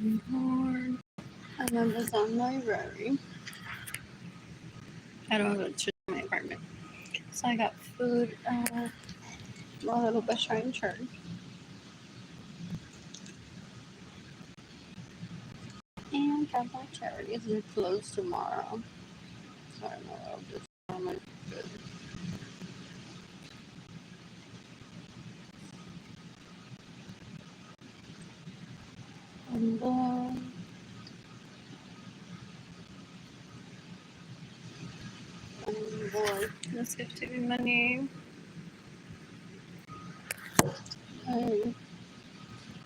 Lord. I'm in the Sun Library. I don't have to my apartment. So I got food at my little bus shrine church. And got my charities. They're closed tomorrow. So I don't know what I'll do. I'm like, good. And boy, let's get to money. I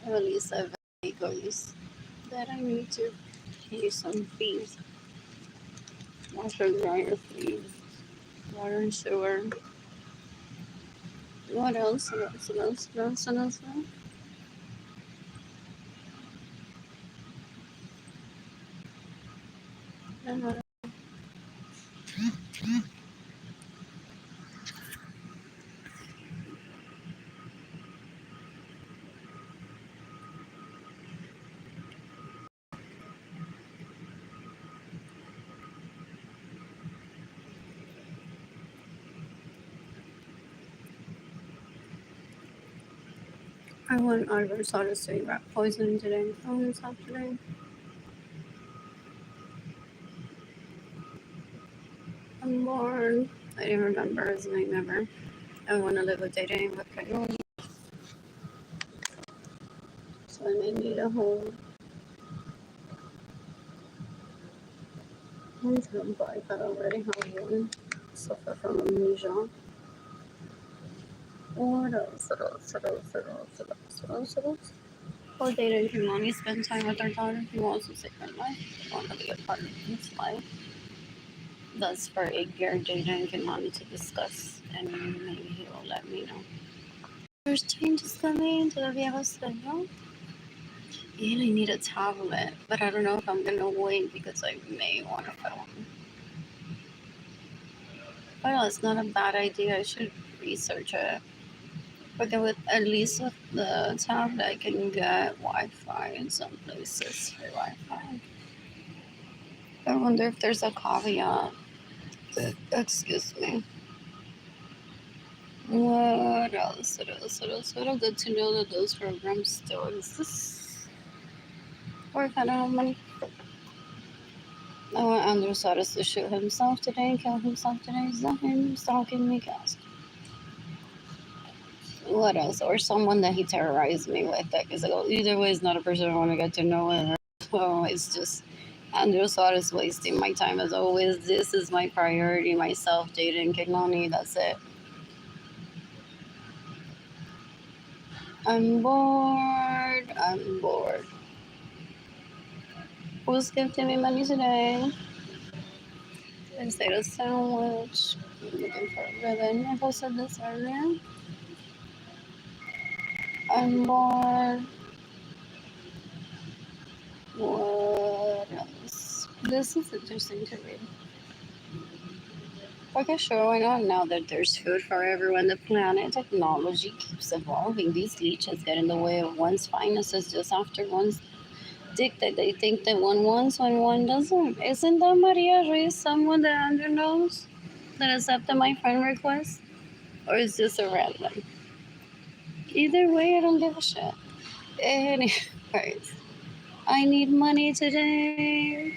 have at least 7 goals that I need to pay some fees. Wash and dryer fees, water and sewer. What else? What else? What else? What else? What else? And what I want Oliver Soda to eat rat poisoning today. Oh, it's not today. I'm bored. I didn't remember his name ever. I want to live with dating, but I don't. So I may need a home. I'm going to buy that already. Have one. Suffer from amnesia. What else? What else? What else? What else? What else? What else? What else? Well, dating can only spend time with our daughter. He wants to save her life. He wants to be a part of his life. Thus, for a year, dating can only to discuss, and maybe he will let me know. There's changes coming to the viejo schedule. And I need a tablet, but I don't know if I'm gonna wait because I may want to film. Well, it's not a bad idea. I should research it. But then with at least with the tablet, I can get Wi-Fi in some places for Wi-Fi. I wonder if there's a caveat. Excuse me. What else? What else? What else? What good to know that those programs still exist. Or if I don't have money. I want Andrew Soros to shoot himself today and kill himself today. Is that him stalking me, guys? What else? Or someone that he terrorized me with. Because either way, it's not a person I want to get to know. So it's just Andrew Soros wasting my time as always. This is my priority, myself, dating Kignoni. That's it. I'm bored. I'm bored. Who's gifting me money today? Potato sandwich. I'm looking for a ribbon. I posted this earlier. I'm bored. What else? This is interesting to read. Okay, sure, why not? Now that there's food for everyone, the planet technology keeps evolving. These leeches get in the way of one's finances just after one's dick that they think that one wants when one doesn't. Isn't that Maria Ruiz someone that Andrew knows that accepted my friend request? Or is this a random? Either way, I don't give a shit. Anyways, I need money today.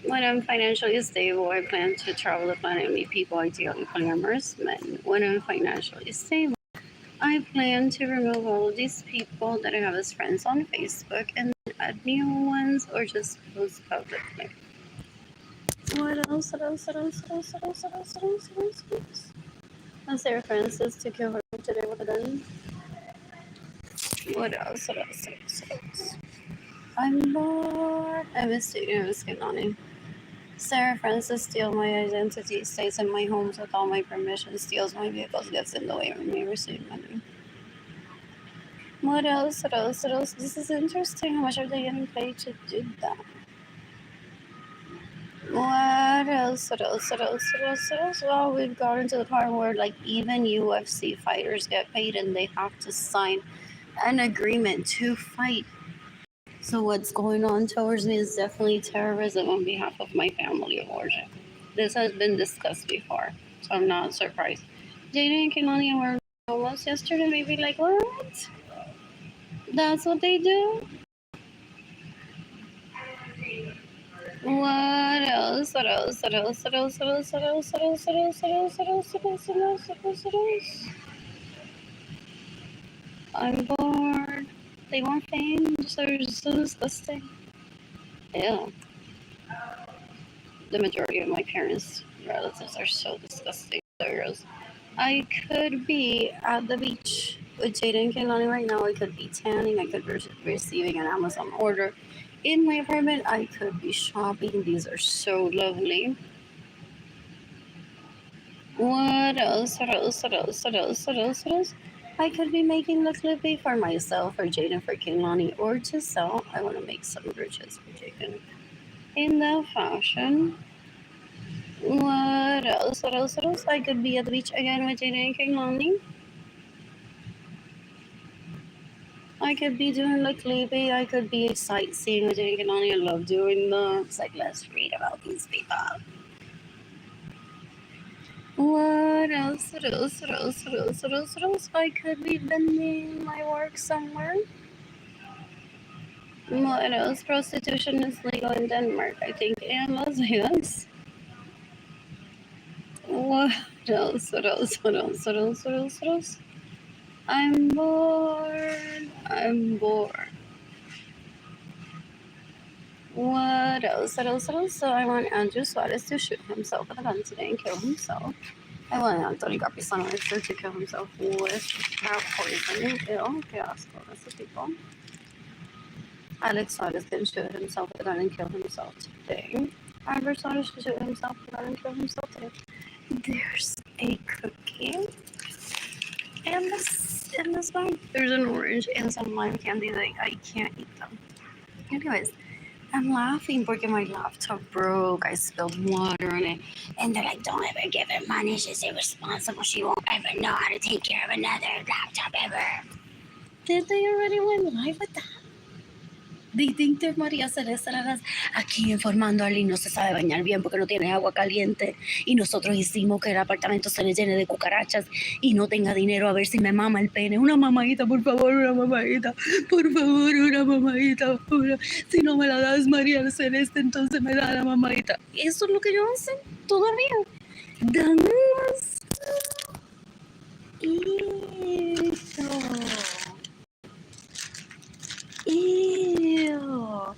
When I'm financially stable, I plan to travel the planet and meet people, ideally polyamorous men. When I'm financially stable, I plan to remove all of these people that I have as friends on Facebook and add new ones or just post publicly. What else? What else? What else? What else? What else? What else? What else? What else? What else? And Sarah Francis to kill her today with a gun. What else? What else? What else? What else? I'm bored. I miss you. I miss Kenani. Sarah Francis steals my identity, stays in my homes without my permission, steals my vehicles, gets in the way of me receiving money. What else? What else? What else? This is interesting. How much are they getting paid to do that? What else? What else? What else? What else? What else? Well, we've gotten to the part where like even UFC fighters get paid and they have to sign an agreement to fight. So what's going on towards me is definitely terrorism on behalf of my family of origin. This has been discussed before, so I'm not surprised. Jada and Kehlani were almost yesterday, maybe like, what? That's what they do? What else? What else? What else? What else? What else? What else? What else? What else? What else? What else? What else? What else? What else? What else? I'm bored. They want fame. They're so disgusting. Yeah. The majority of my parents' relatives are so disgusting. So gross. I could be at the beach with Jada and Kehlani right now. I could be tanning. I could be receiving an Amazon order. In my apartment, I could be shopping. These are so lovely. What else? What else? What else? What else? What else? What else? I could be making the clippy for myself, or Jaden for Kehlani, or to sell. I want to make some bridges for Jaden. In the fashion. What else? What else? What else? I could be at the beach again with Jaden and Kehlani. I could be doing the clippy. I could be sightseeing with Jaden and Kehlani. I love doing that. It's like, let's read about these people. What else? What else? What else? What else? What else? What else? I could be vending my work somewhere. What else? Prostitution is legal in Denmark, I think, and Las Vegas. What else? What else? What else? What else? What else? What else? I'm bored. I'm bored. What else? What else? What else? So I want Andrew Suarez to shoot himself with a gun today and kill himself. I want Anthony Capizano to kill himself with that poison. Ew, qué asco, esos people. Alex Suarez can shoot himself with a gun and kill himself today. Albert Suarez can shoot himself with a gun and kill himself today. There's a cookie in this bag. There's an orange and some lime candy that I can't eat them. Anyways, I'm laughing because my laptop broke. I spilled water on it. And they're like, don't ever give her money. She's irresponsible. She won't ever know how to take care of another laptop ever. Did they already went live with that? They think they're María Celeste aquí informando a Arlene no se sabe bañar bien porque no tiene agua caliente y nosotros hicimos que el apartamento se le llene de cucarachas y no tenga dinero a ver si me mama el pene. Una mamadita, por favor, una mamadita. Por favor, una mamadita. Si no me la das María Celeste, entonces me da la mamadita. Eso es lo que ellos hacen todavía. Damas. Ew.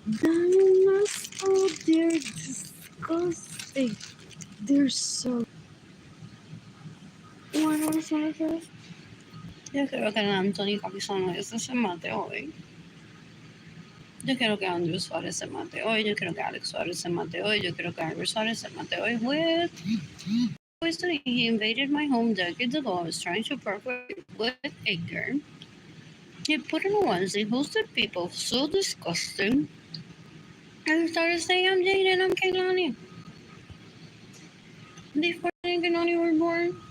Damas, oh, they're disgusting. They're so. What else? Yo creo que Anthony Capizano ese se mate hoy. Yo quiero que Andrew Suárez se mate hoy. Yo quiero que Alex Suárez se mate hoy. Yo quiero que Albert Suárez se mate hoy. With he invaded my home decades ago. I was trying to park with a girl. He put in a onesie, hosted people, so disgusting. I started saying, I'm Jade and I'm Kehlani. Before Jade and Kehlani were born,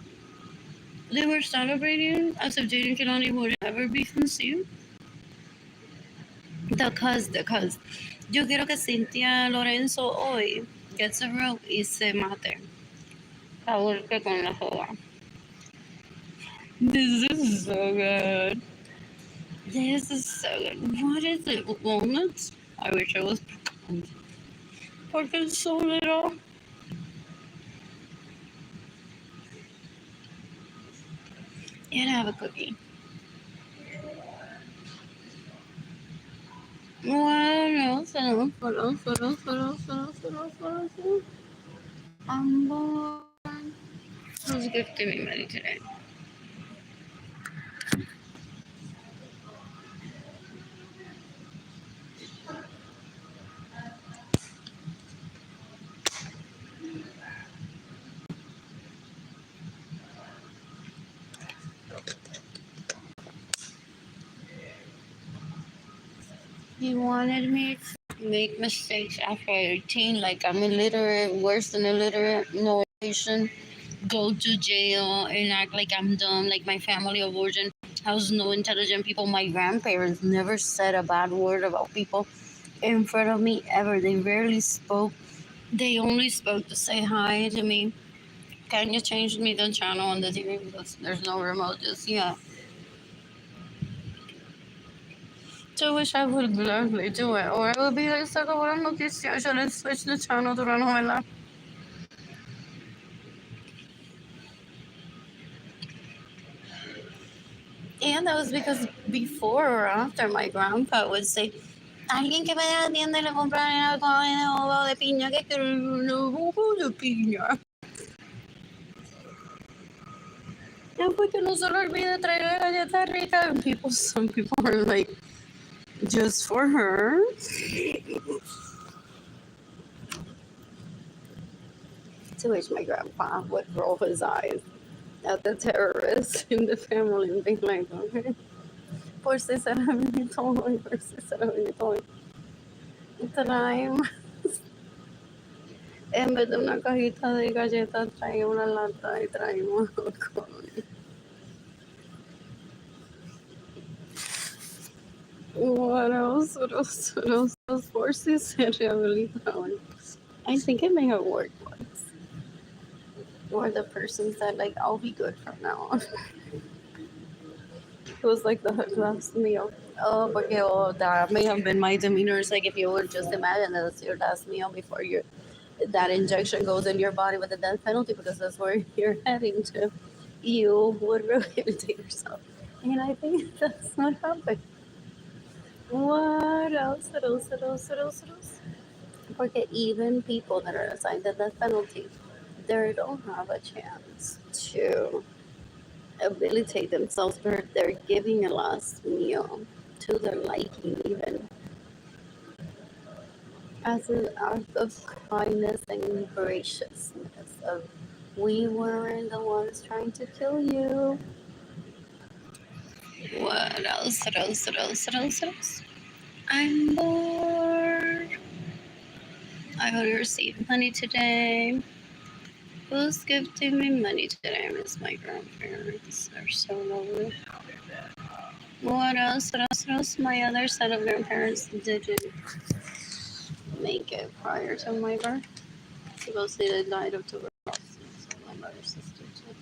they were celebrating as if Jade and Kehlani would ever be conceived. The cuz. Yo quiero que Cynthia Lorenzo hoy gets a rope y se mate. Ahorque con la joda. This is so good. This is so good. What is it? Walnuts? I wish it was pecans. Porque it's so little. And have a cookie. What else? I'm bored. Who's gifting me money today? He wanted me to make mistakes after 18, like I'm illiterate, worse than illiterate, no education, go to jail and act like I'm dumb, like my family of origin How's no intelligent people? My grandparents never said a bad word about people in front of me ever. They rarely spoke. They only spoke to say hi to me. Can you change me the channel on the TV because there's no remote just yet? So I wish I would gladly do it. Or I would be like, saca buenas noticias. Should I switch the channel to la novela? And that was because before or after my grandpa would say, alguien que vaya a la tienda y le compran algo de piña, que quiero un jugo de piña. And porque no se le olvide traer galleta rica. And people, some people are like, just for her. To which my grandpa would roll his eyes at the terrorists in the family and be like, okay, por si será bonito hoy, por si será bonito hoy. Trae en vez de una cajita de galletas, trae una lata y traemos alcohol. What else? What else? What else? Those forces rehabilitaron. I think it may have worked once. Or the person said, like, I'll be good from now on. It was like the last meal. Oh, porque that may have been my demeanor. It's like if you would just imagine that it's your last meal before that injection goes in your body with the death penalty because that's where you're heading to. You would rehabilitate yourself. And I think that's what happened. What else? What else? What else? What else? What else? Porque even people that are assigned the death penalty, they don't have a chance to habilitate themselves, or they're giving a last meal to their liking, even as an act of kindness and graciousness. Of we weren't the ones trying to kill you. What else? What else? What else? What else? What else? I'm bored. I will receive money today. Who's gifting me money today? Miss my grandparents. They're so lovely. What else? What else? What else? My other set of grandparents didn't make it prior to my birth. Supposedly they died of tuberculosis. So my mother's sister too.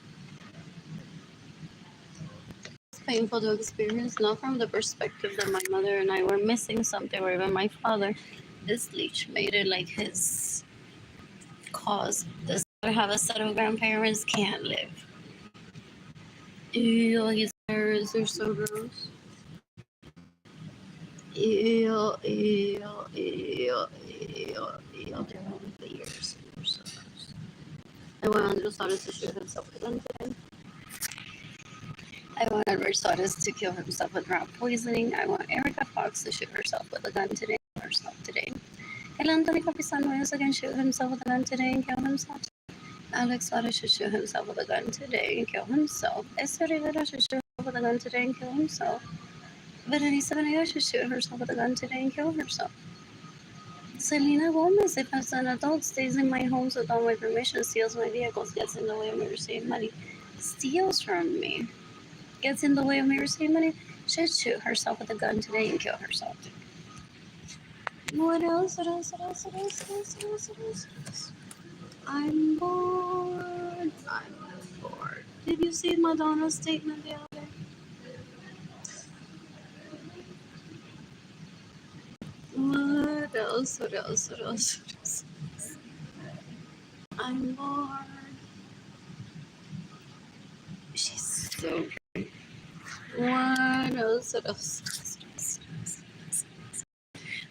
It's painful to experience, not from the perspective that my mother and I were missing something, or even my father. This leech made it like his cause. This I have a set of grandparents can't live. Ew, his parents are so gross. Ew, ew, ew, ew, ew. The years. They're so gross. I went on started to shoot himself with gun today. I want Edward Sardis to kill himself with rat poisoning. I want Erica Fox to shoot herself with a gun today. Herself today. El Anthony Capisano is again shoot himself with a gun today and kill himself. Alex Suarez should shoot himself with a gun today and kill himself. Esther Rivera should shoot herself with a gun today and kill himself. Berenice Benayo should shoot herself with a gun today and kill herself. Selena Gomez, if as an adult, stays in my home without my permission, steals my vehicles, gets in the way of me receiving money, steals from me, gets in the way of me receiving money, should shoot herself with a gun today and kill herself. What else? What else? What else? What else? What else? What else? What else? What else? I'm bored. I'm bored. Did you see Madonna's statement the other day? What else? What else? What else? What else? I'm bored. She's so pretty. What else? What else?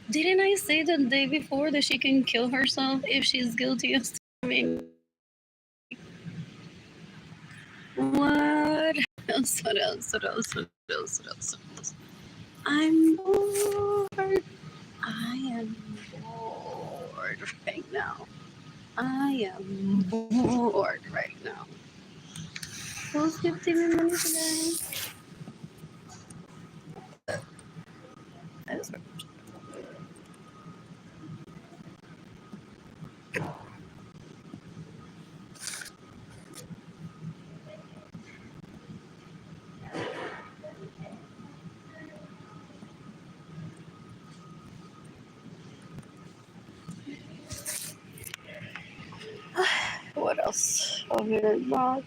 Didn't I say the day before that she can kill herself if she's guilty of stealing? What else? What else? What else? What else? What else? What else? I'm bored. I am bored right now. I am bored right now. Who's gifting me money today? That is right. I'll be right back.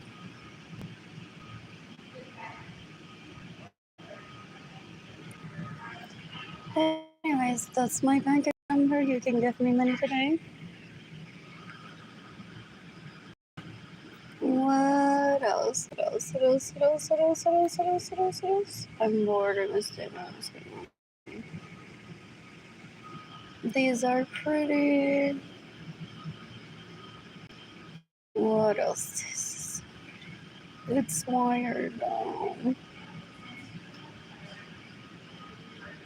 Anyways, that's my bank account number. You can give me money today. What else? What else? What else? What else? What else? What else? What else? What else? What else? I'm bored of this thing. These are pretty. What else? It's wired down.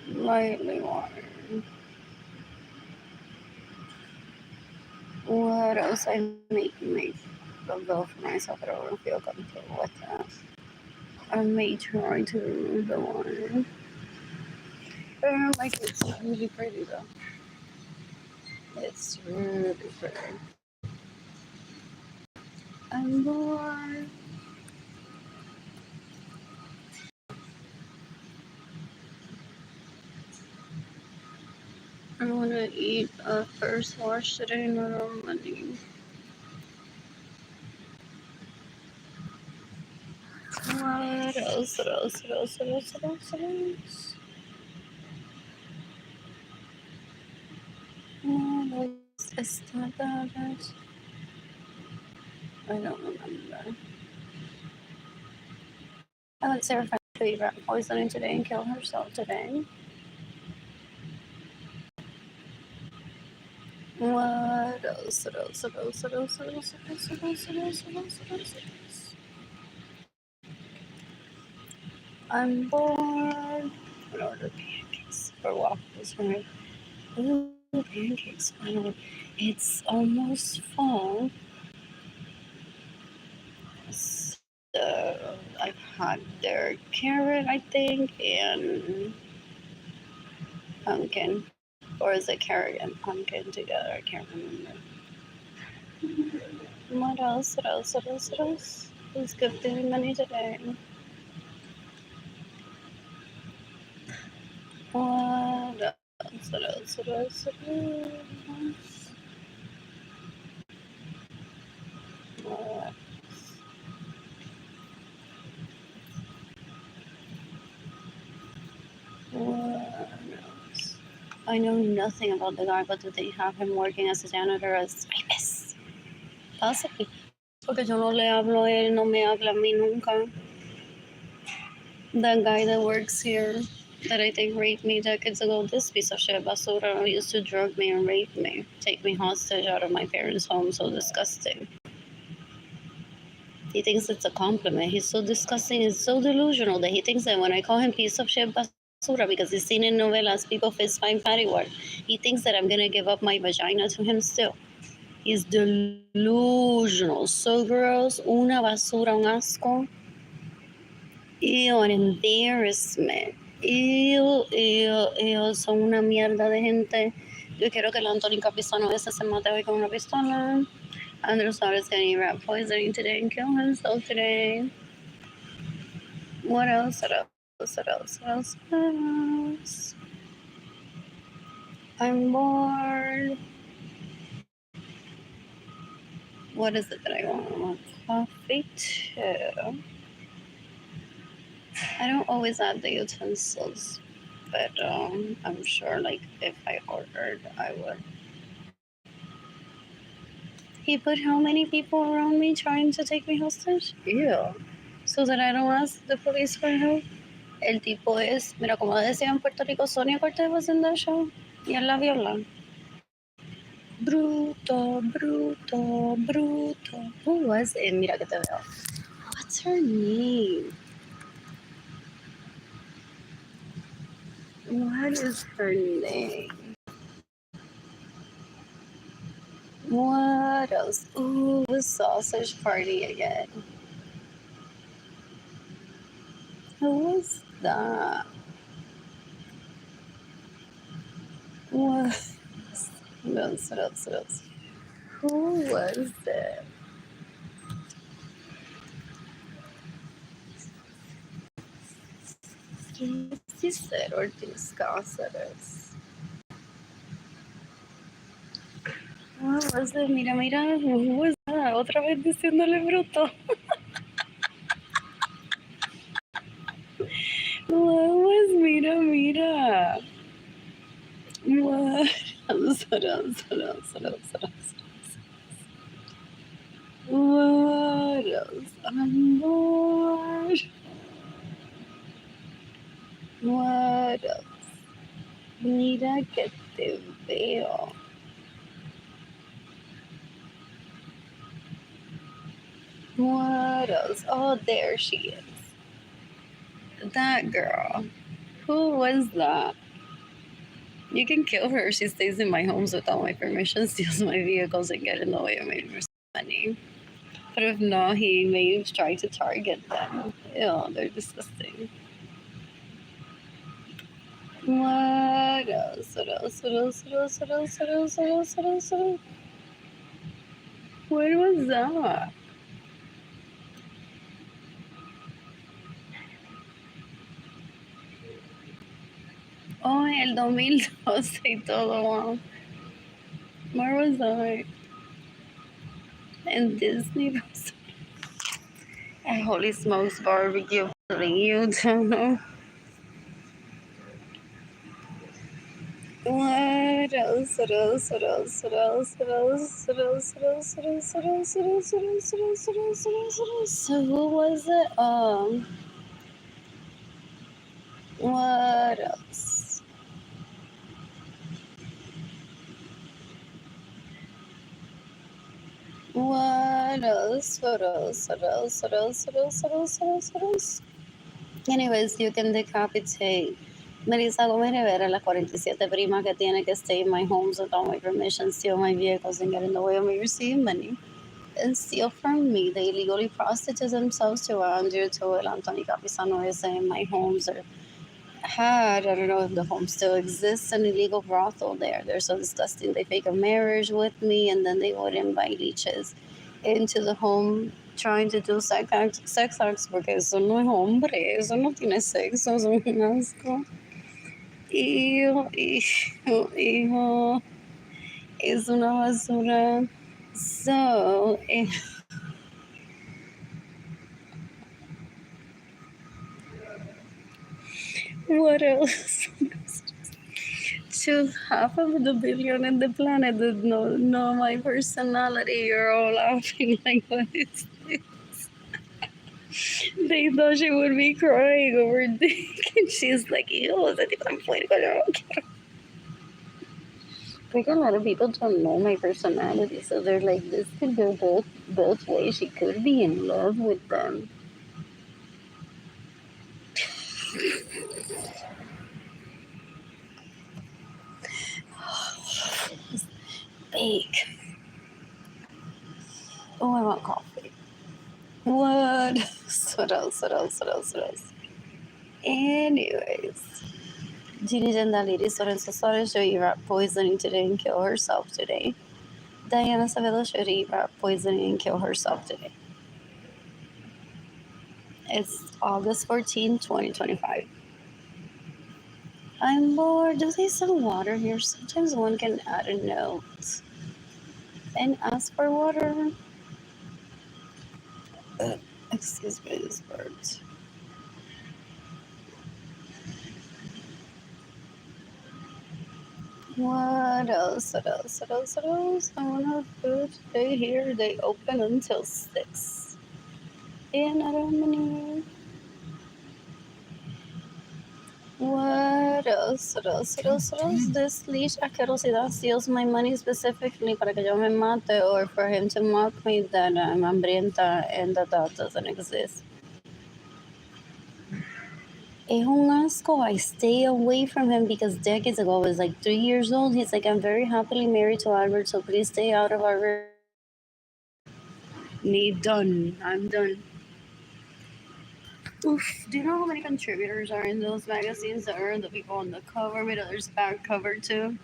Lightly wired. What else? I make a bill for myself, but I don't feel comfortable with that. I may try to remove the one. But I don't like it. It's really pretty though. It's really pretty. I'm bored. I want to eat a first wash today, not on Monday. What else? What else? What else? What else? What else? What else? What else is that? I don't remember. I would say her friend to rat poisoning today and kill herself today. What else? What else? What else? What else? What else? What else? What else? What else? What else? What else? I'm bored. I'm gonna order pancakes or waffles for me. Ooh, pancakes. It's almost fall. So I've had their carrot, I think, and pumpkin. Or is it carrot and pumpkin together? I can't remember. What else? What else? What else? What else? Who's gifting money today? What else? What else? What else? What else? What else? I know nothing about the guy, but do they have him working as a janitor as rapist? Possibly. Porque yo no le hablo a él, no me habla a mí nunca. That guy that works here, that I think raped me decades ago, this piece of shit basura used to drug me and rape me, take me hostage out of my parents' home. So disgusting. He thinks it's a compliment. He's so disgusting. He's so delusional that he thinks that when I call him piece of shit basura because he's seen in novelas people fist find patty work, he thinks that I'm gonna give up my vagina to him still. He's delusional. So gross. Una basura, un asco. Ew, an embarrassment. Ew, ew, ew. Son una mierda de gente. Yo quiero que el Anthony Capizano ese se mate hoy con una pistola. Andrew Suarez getting rat poisoning today and kill himself today. What else? What else? What else? What else? What else? I'm bored. What is it that I want? I want coffee too. I don't always add the utensils, but I'm sure like if I ordered, I would. He put how many people around me trying to take me hostage? Ew. So that I don't ask the police for help. El tipo es, mira, como decía en Puerto Rico, Sonia Cortez was in that show. Y él la viola. Bruto, bruto, bruto. Who was it? Mira que te veo. What's her name? What is her name? What else? Ooh, the sausage party again. Who was that? What else? What else? What else? Who was it? Cícero Ortiz Cáceres. What was it? Mira, mira. Who was Ah, otra vez diciéndole bruto. Guaguas, mira, mira. What else? What else? What else? What else? What else? What else? Amor. What else? Mira que te veo. What else? Oh, there she is. That girl. Who was that? You can kill her. She stays in my homes without my permission, steals my vehicles, and get in the way of my money. But if not, he may try to target them. Ew, they're disgusting. What else? What else? What else? What else? What else? What else? What else? What else? What else? What was that? Oh, el 2012 y todo, wow. Where was I? In Disney. And holy smokes, barbecue. You don't know. What else? What else? What else? What else? What else? What else? What else? What else? What else? What else? What else? What else? What else? What else? What else? What else? So who was it? What else? What else? What else? What else? What else? What else? What else? What else? What else? Anyways, you can decapitate Melissa Gomez Rivera, la 47 prima que tiene que stay in my homes without my permission, steal my vehicles, and get in the way of me receiving money. And steal from me. They illegally prostitute themselves to Andrew Toel, Anthony Capisano is in my homes or had, I don't know if the home still exists, an illegal brothel there. They're so disgusting. They fake a marriage with me and then they would invite leeches into the home trying to do sex acts porque eso no es hombre, eso no tiene sexo, eso es un asco. Hijo, hijo, hijo, es una basura. So, what else? To half of the billion in the planet that know my personality. You're all laughing like, what is this? They thought she would be crying over dick, and she's like, ew, ese tipo tan fuerte, yo no quiero. I think a lot of people don't know my personality, so they're like, this could go both ways. She could be in love with them. Fake. Oh, I want coffee. What? What else? What else? What else? What else? Anyways. Jeannie Jandaliri Lorenzo should eat rat poisoning today and kill herself today. Diana Savilla should eat rat poisoning and kill herself today. It's August 14, 2025. I'm bored. Do they sell water here? Sometimes one can add a note and ask for water. Excuse me, this bird. What else? What else? What else? What else? I want to have food today here. They open until 6. And I don't know. What else? What else? What else? What else? This leash asquerosidad steals my money specifically para que yo me mate or for him to mock me that I'm hambrienta and that doesn't exist. Es un asco. I stay away from him because decades ago I was like 3 years old. He's like, I'm very happily married to Albert, so please stay out of our... Me done. I'm done. Oof. Do you know how many contributors are in those magazines that are the people on the cover? Maybe there's back cover too.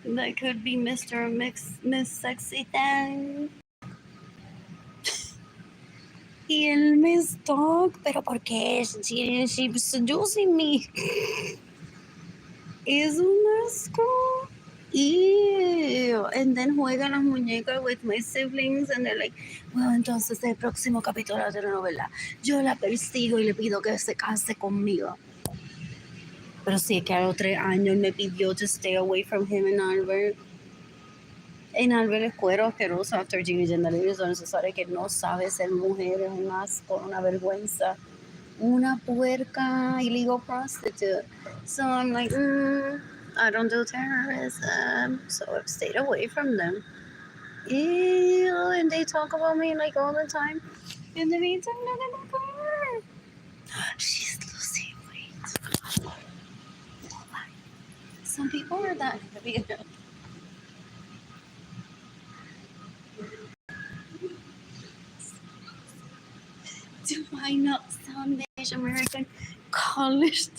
That could be Mr. Miss Sexy Thing. Y el Miss Dog, pero ¿por qué? She's seducing me. Es un asco. Ew. Ew. And then juegan las muñecas with my siblings and they're like, well, entonces el próximo capítulo de la telenovela, yo la persigo y le pido que se case conmigo. Pero sí, que a los 3 años me pidió to stay away from him and Albert. En Albert es cuero asqueroso after Ginny Gendalier, donde se sabe que no sabe ser mujer, es un asco, una vergüenza, una puerca, illegal prostitute. So I'm like, I don't do terrorism, so I've stayed away from them. Ew, and they talk about me like all the time. In the meantime, look at her. She's losing weight. Some people are that heavy. Do I not sound Asian American college?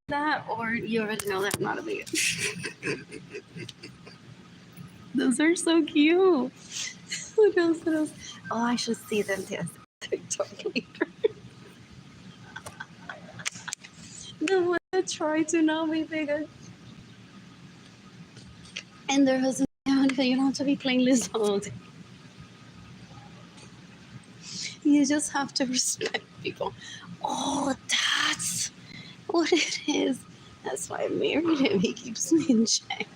That, or you already know that I'm not a vegan. Those are so cute. What else? What else? Oh, I should see them test TikTok later. The one that tried to not be vegan. And their husband, you don't have to be playing this all day. You just have to respect people. Oh, that's what it is. That's why I married him. He keeps me in check.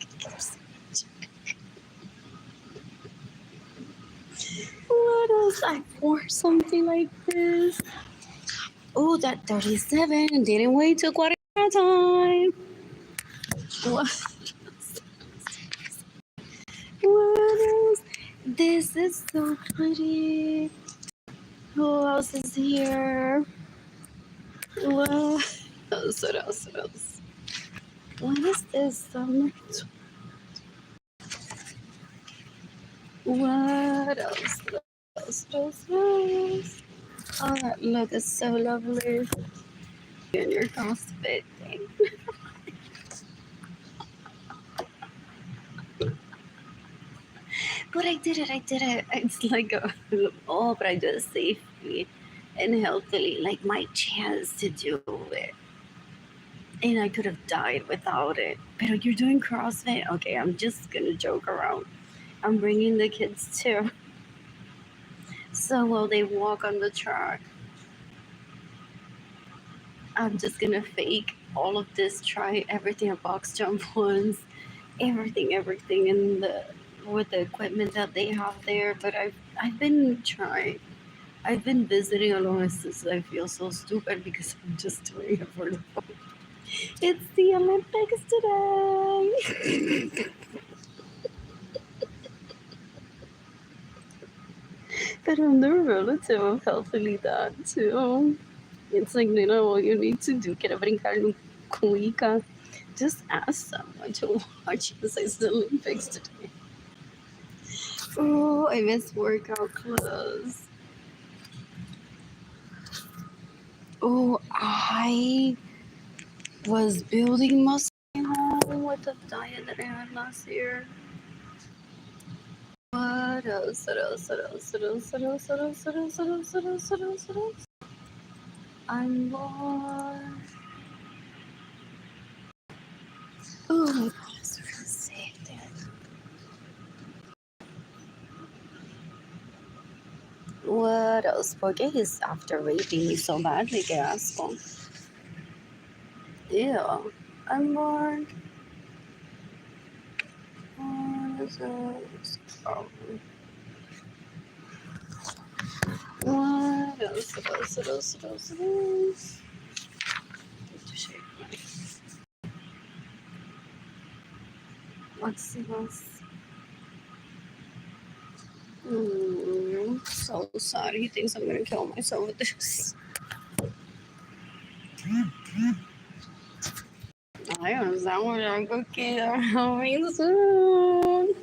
What else? I wore something like this. Oh, that 37 didn't wait till quarter time. What? What else? This is so pretty. Who else is here? What else? What else? What else? What is this? What else? What else? What else? What else? Oh, that look is so lovely. And your CrossFit thing. But I did it. It's like but I did it safely and healthily. Like my chance to do it. And I could have died without it. But you're doing CrossFit? Okay, I'm just gonna joke around. I'm bringing the kids too. So while they walk on the track, I'm just gonna fake all of this, try everything at box jump once, everything in the with the equipment that they have there. But I've been trying. I've been visiting alone since I feel so stupid because I'm just doing it for the fun. It's the Olympics today. But I'm the relative of healthily that too. It's like, all you need to do, quiere brincar en cuica. Just ask someone to watch the Olympics today. Oh, I miss workout clothes. Oh, I was building muscle at home with the diet that I had last year. What else? What else? What else? What else? What else? What else? What else? What else? What else? What else? What else? I'm bored. Oh my god, it's really sick, dude. What else? Porque he's after raping me so badly, que asco. Ew. I'm bored. What is this? Oh. What else? What else? What else? What else? What else? Need to shave my. What's else? So sad. He thinks I'm gonna kill myself with this. I understand what I'm cooking. Coming soon.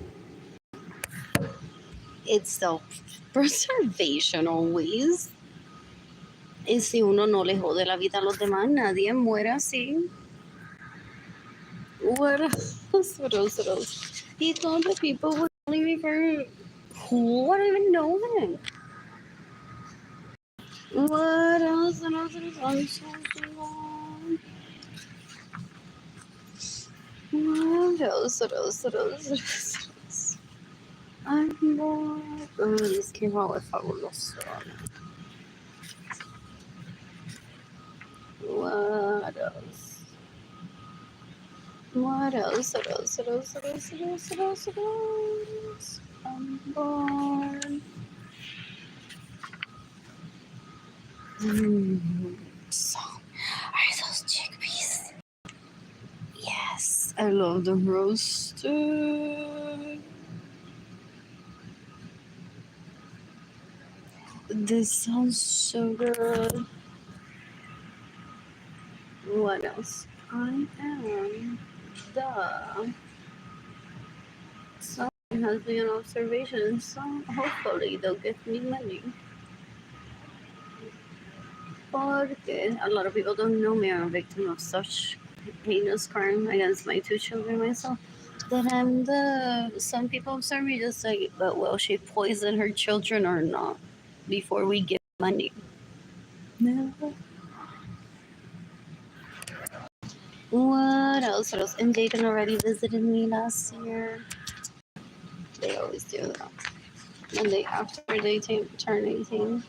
It's self-preservation always. Y si uno no le jode la vida a los demás, nadie muere así. What else? What else? What else? He thought that people were calling me for who? I don't even know them. What else? What else? What else? I'm so long. What else? What else? What else? What else? I'm bored. Oh, this came out with Fabuloso. What else? What else? What else? What else? What else? What else? What else? What else? I'm bored. So, are those chickpeas? Yes, I love them roasted. This sounds so good. What else? I am the someone has me on observation, so hopefully they'll give me money. Porque a lot of people don't know me. I'm a victim of such heinous crime against my two children myself. That I'm the some people observe me just like, but will she poison her children or not before we give money? No. What else? What else? And Dayton already visited me last year. They always do that. And they after they turn 18.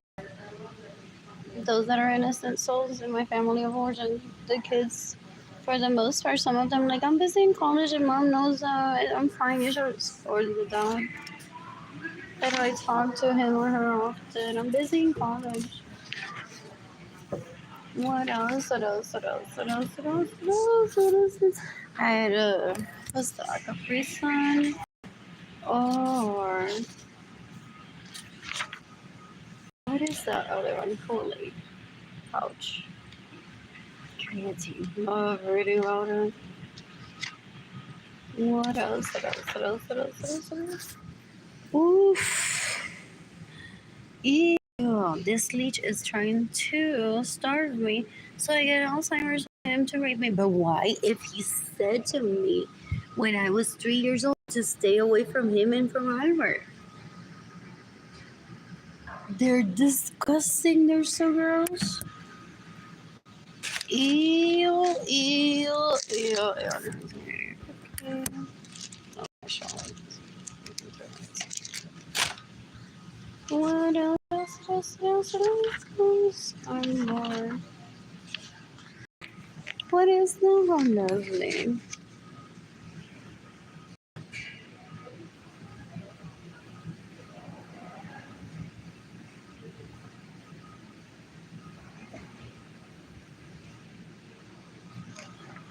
Those that are innocent souls in my family of origin, the kids, for the most part, some of them like I'm busy in college and mom knows I'm fine. You should or the dad. But I talk to him or her often. I'm busy in college. What else? What else? What else? What else? What else? What else? What else? What else? I had what's that? A Capri Sun or what is that other one? Kool-Aid pouch. Creatine. Love reading about it. What else? What else? What else? What else? What else? What else? Oof. Ew. This leech is trying to starve me so I get Alzheimer's for him to rape me. But why? If he said to me when I was 3 years old to stay away from him and from Albert. They're disgusting. They're so gross. Ew, ew, ew, ew. Oh, what else? I'm bored. What is the one lovely?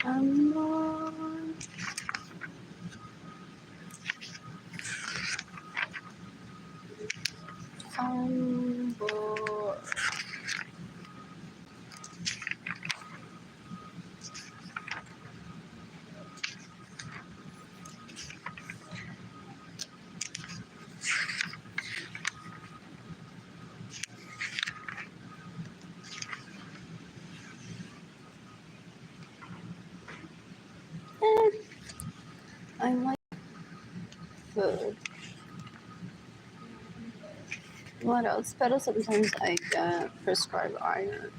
I'm bored. I'm bored. I like food. What else? But sometimes I get prescribed iron.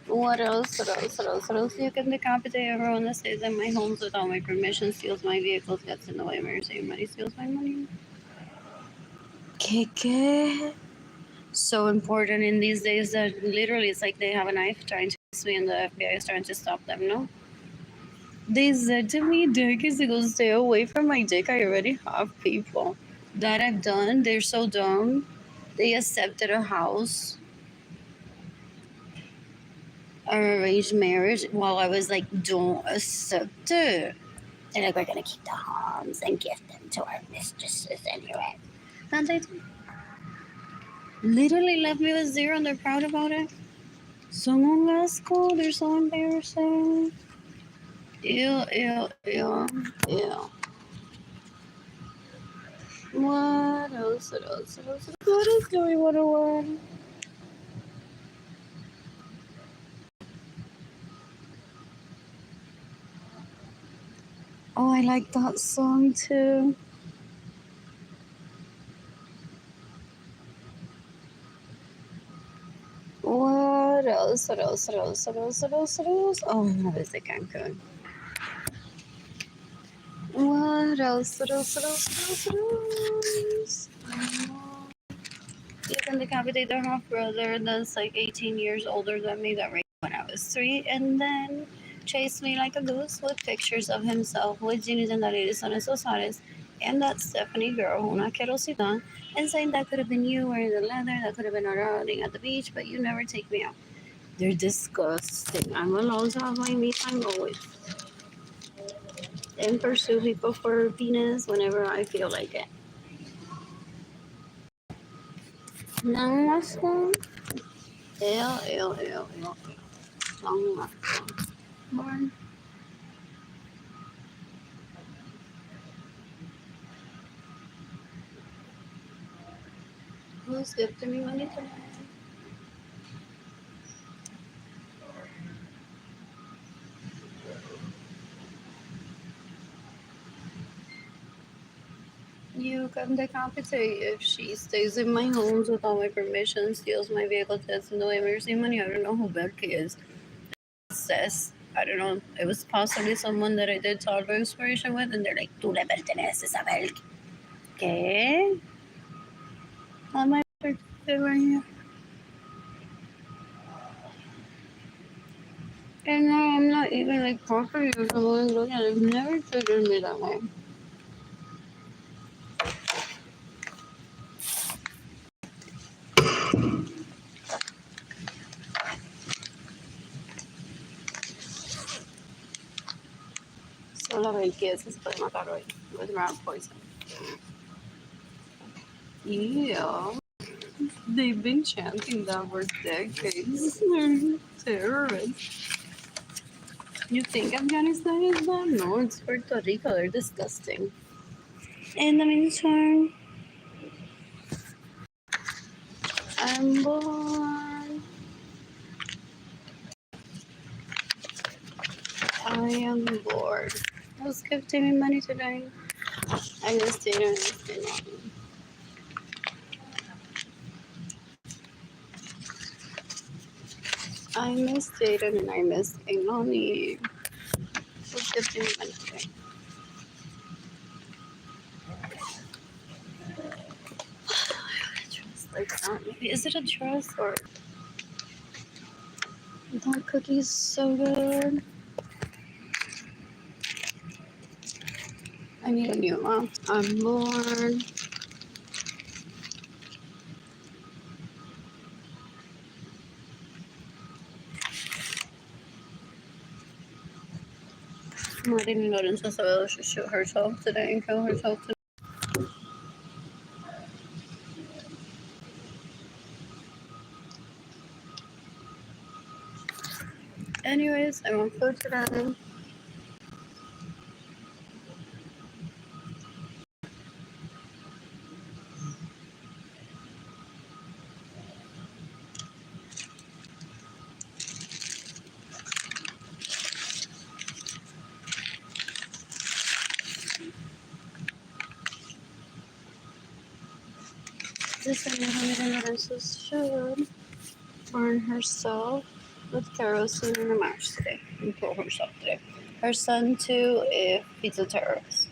What else? What else? What else? What else? You can decapitate everyone that stays in my homes without my permission, steals my vehicles, gets in the way of my saving money, steals my money. ¿Qué? So important in these days that literally it's like they have a knife trying to kiss me and the FBI is trying to stop them, no? They said to me, Dick is to go stay away from my dick. I already have people that I've done. They're so dumb. They accepted a house, an arranged marriage, while I was like, don't accept it. They're like, we're gonna keep the homes and give them to our mistresses anyway. And they literally left me with zero and they're proud about it. Someone last call, they're so embarrassing. Ew, ew, ew, ew. What else? What else? What else? What else do we want to learn? Oh, I like that song too. What else? What else? What else? What else? What else? What else? Oh, no, it's a Cancun. What else? What else? What else? What else? What else? You can decapitate their half brother that's like 18 years older than me that raped when I was 3, and then chased me like a goose with pictures of himself with Ginny and Son Suarez and that Stephanie girl, una querosita, and saying that could have been you wearing the leather, that could have been riding at the beach, but you never take me out. They're disgusting. I'm allowed to have my me time always and pursue people for penis whenever I feel like it. Namaste. L. Namaste. Born. Who's gifting me money today? You can decapitate if she stays in my homes without my permission, steals my vehicle, tests no emergency money. I don't know who Belki is. Says, I don't know, it was possibly someone that I did toddler inspiration with, and they're like, tú le perteneces a Belki. ¿Qué? On my certificate right here. And no, I'm not even like property or someone. Look at it. They've never treated me that way. Solo Belki se puede matar hoy with rat poison. Yeah. They've been chanting that for decades. They're terrorists. You think Afghanistan is bad? No, it's Puerto Rico. They're disgusting. In the meantime, I'm bored. I am bored. Who's gifting me money today? I missed it. I missed Jaden and I missed Ainoni. Who's gifting me money today? Like that. Is it a dress or that cookie's so good? I need a new one. I'm bored. Arlene Lorenzo said she shoot herself today and kill herself today. Anyways, I want food today. This Arlene Lorenzo should burn herself with kerosene in a match today and kill herself today. Her son too, if he's a terrorist.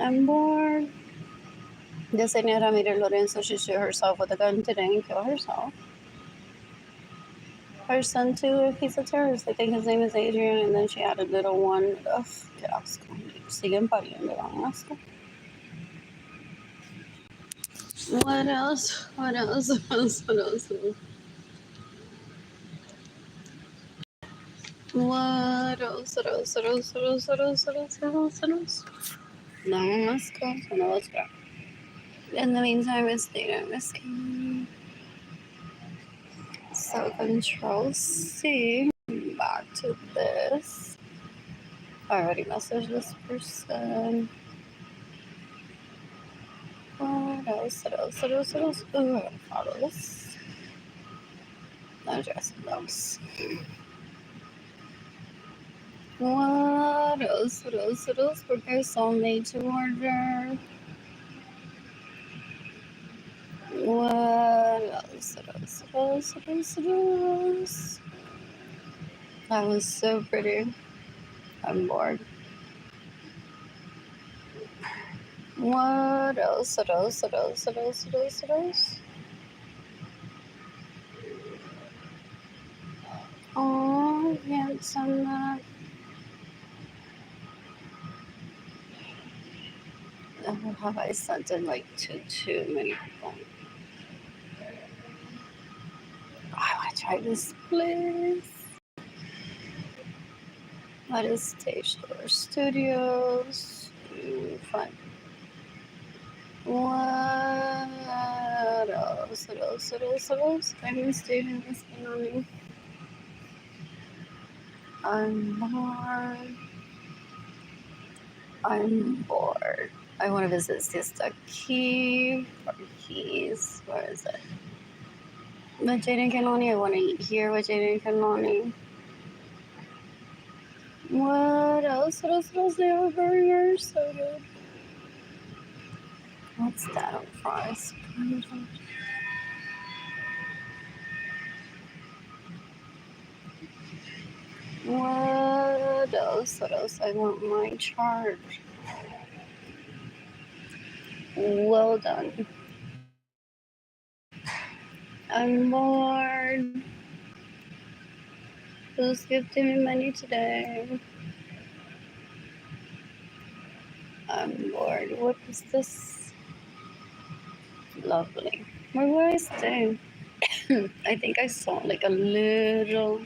I'm bored. Yesenia Ramirez Lorenzo should shoot herself with a gun today and kill herself. Her son too, if he's a terrorist. I think his name is Adrian, and then she had a little one. Ugh, qué asco. Siguen pariendo, dan asco. What else? What else? What else? What else? What else? What else? What else? What else? What else? What else? What else? What else? No más cosas, no let's go. In the meantime, it's data misking. So control C. Back to this. I already messaged this person. What else? What else? What else? What else? Ooh, I gotta follow this. Address those. What else? What else? What else? Prepare soulmate to order. What else? What else? What else? What else? What else? That was so pretty. I'm bored. What else? What else? What else? What else? What else? What else? Oh, handsome. Have I sent it like to too many people? I want to try this place. What is Stage Door Studios? Fun. What else? What else? What else? What else? I haven't stayed in this morning. I'm bored. I'm bored. I want to visit Siesta Key or Keys. Where is it? With Jaden Kanani. I want to eat here with Jaden Kanani. What else? What else? What else? They have a burger. So good. What's that on fries? What else? What else? I want my charge. Well done. I'm bored. Who's gifting me money today? I'm bored. What is this? Lovely. Where will I stay? I think I saw like a little.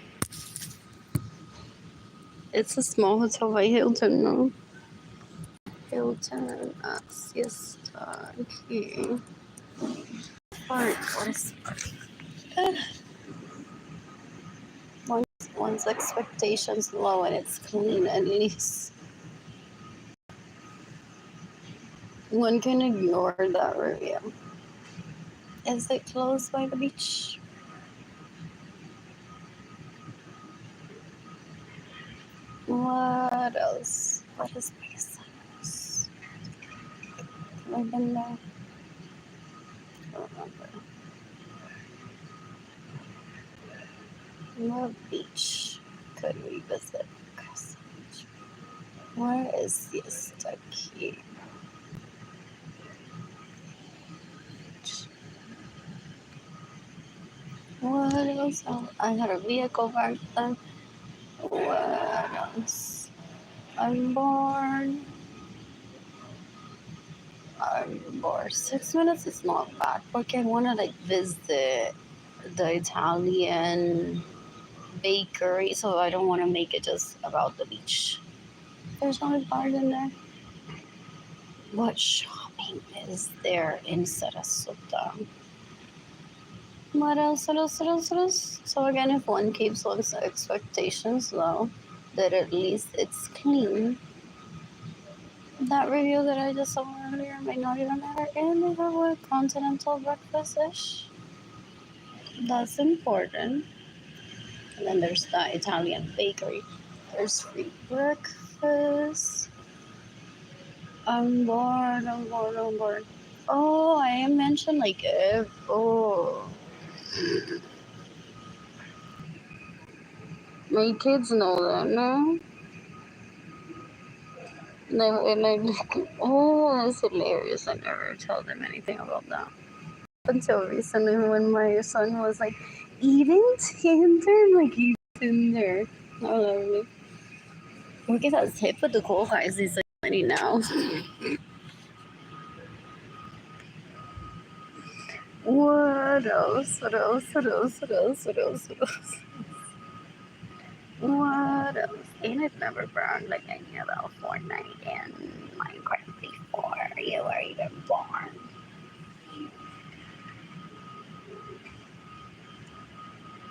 It's a small hotel by Hilton, no? Hilton Siesta Key. Park. What is uh, one's expectations low and it's clean at least. One can ignore that review. Is it close by the beach? What else? What is Payson's? I've been there. I don't remember. What beach could we visit? Where is Siesta Key? What else? Oh, I had a vehicle back then. What else? I'm bored. I'm bored. 6 minutes is not bad. Porque I want to like visit the Italian bakery, so I don't want to make it just about the beach. There's not a garden there. What shopping is there in Sarasota? What else? What else? What else? What else? So again, if one keeps one's expectations low, that at least it's clean. That review that I just saw earlier might not even matter, and they have a continental breakfast-ish. That's important. And then there's the Italian bakery. There's free breakfast. I'm bored. I'm bored. I'm bored. Oh, I mentioned like my kids know that, no? And I oh, that's hilarious. I never tell them anything about that. Until recently, when my son was like, eating Tinder, like he's Tinder. Oh, lovely. Look at that tip with the cool guys. He's like 20 now. What else? What else? What else? What else? What else? What else? What else? And I've never burned like any about Fortnite and Minecraft before you were even born.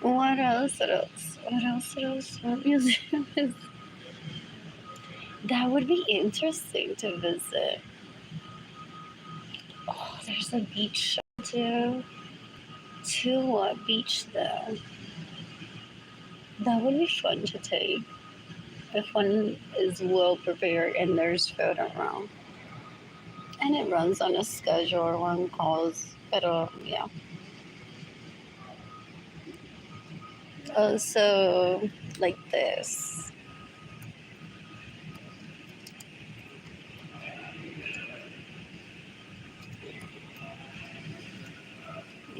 What else? What else? What else? What else? What museum is that? Would be interesting to visit. Oh, there's a beach too. To what beach though? That would be fun to take if one is well prepared and there's food around. And it runs on a schedule. One calls, pero yeah. So like this.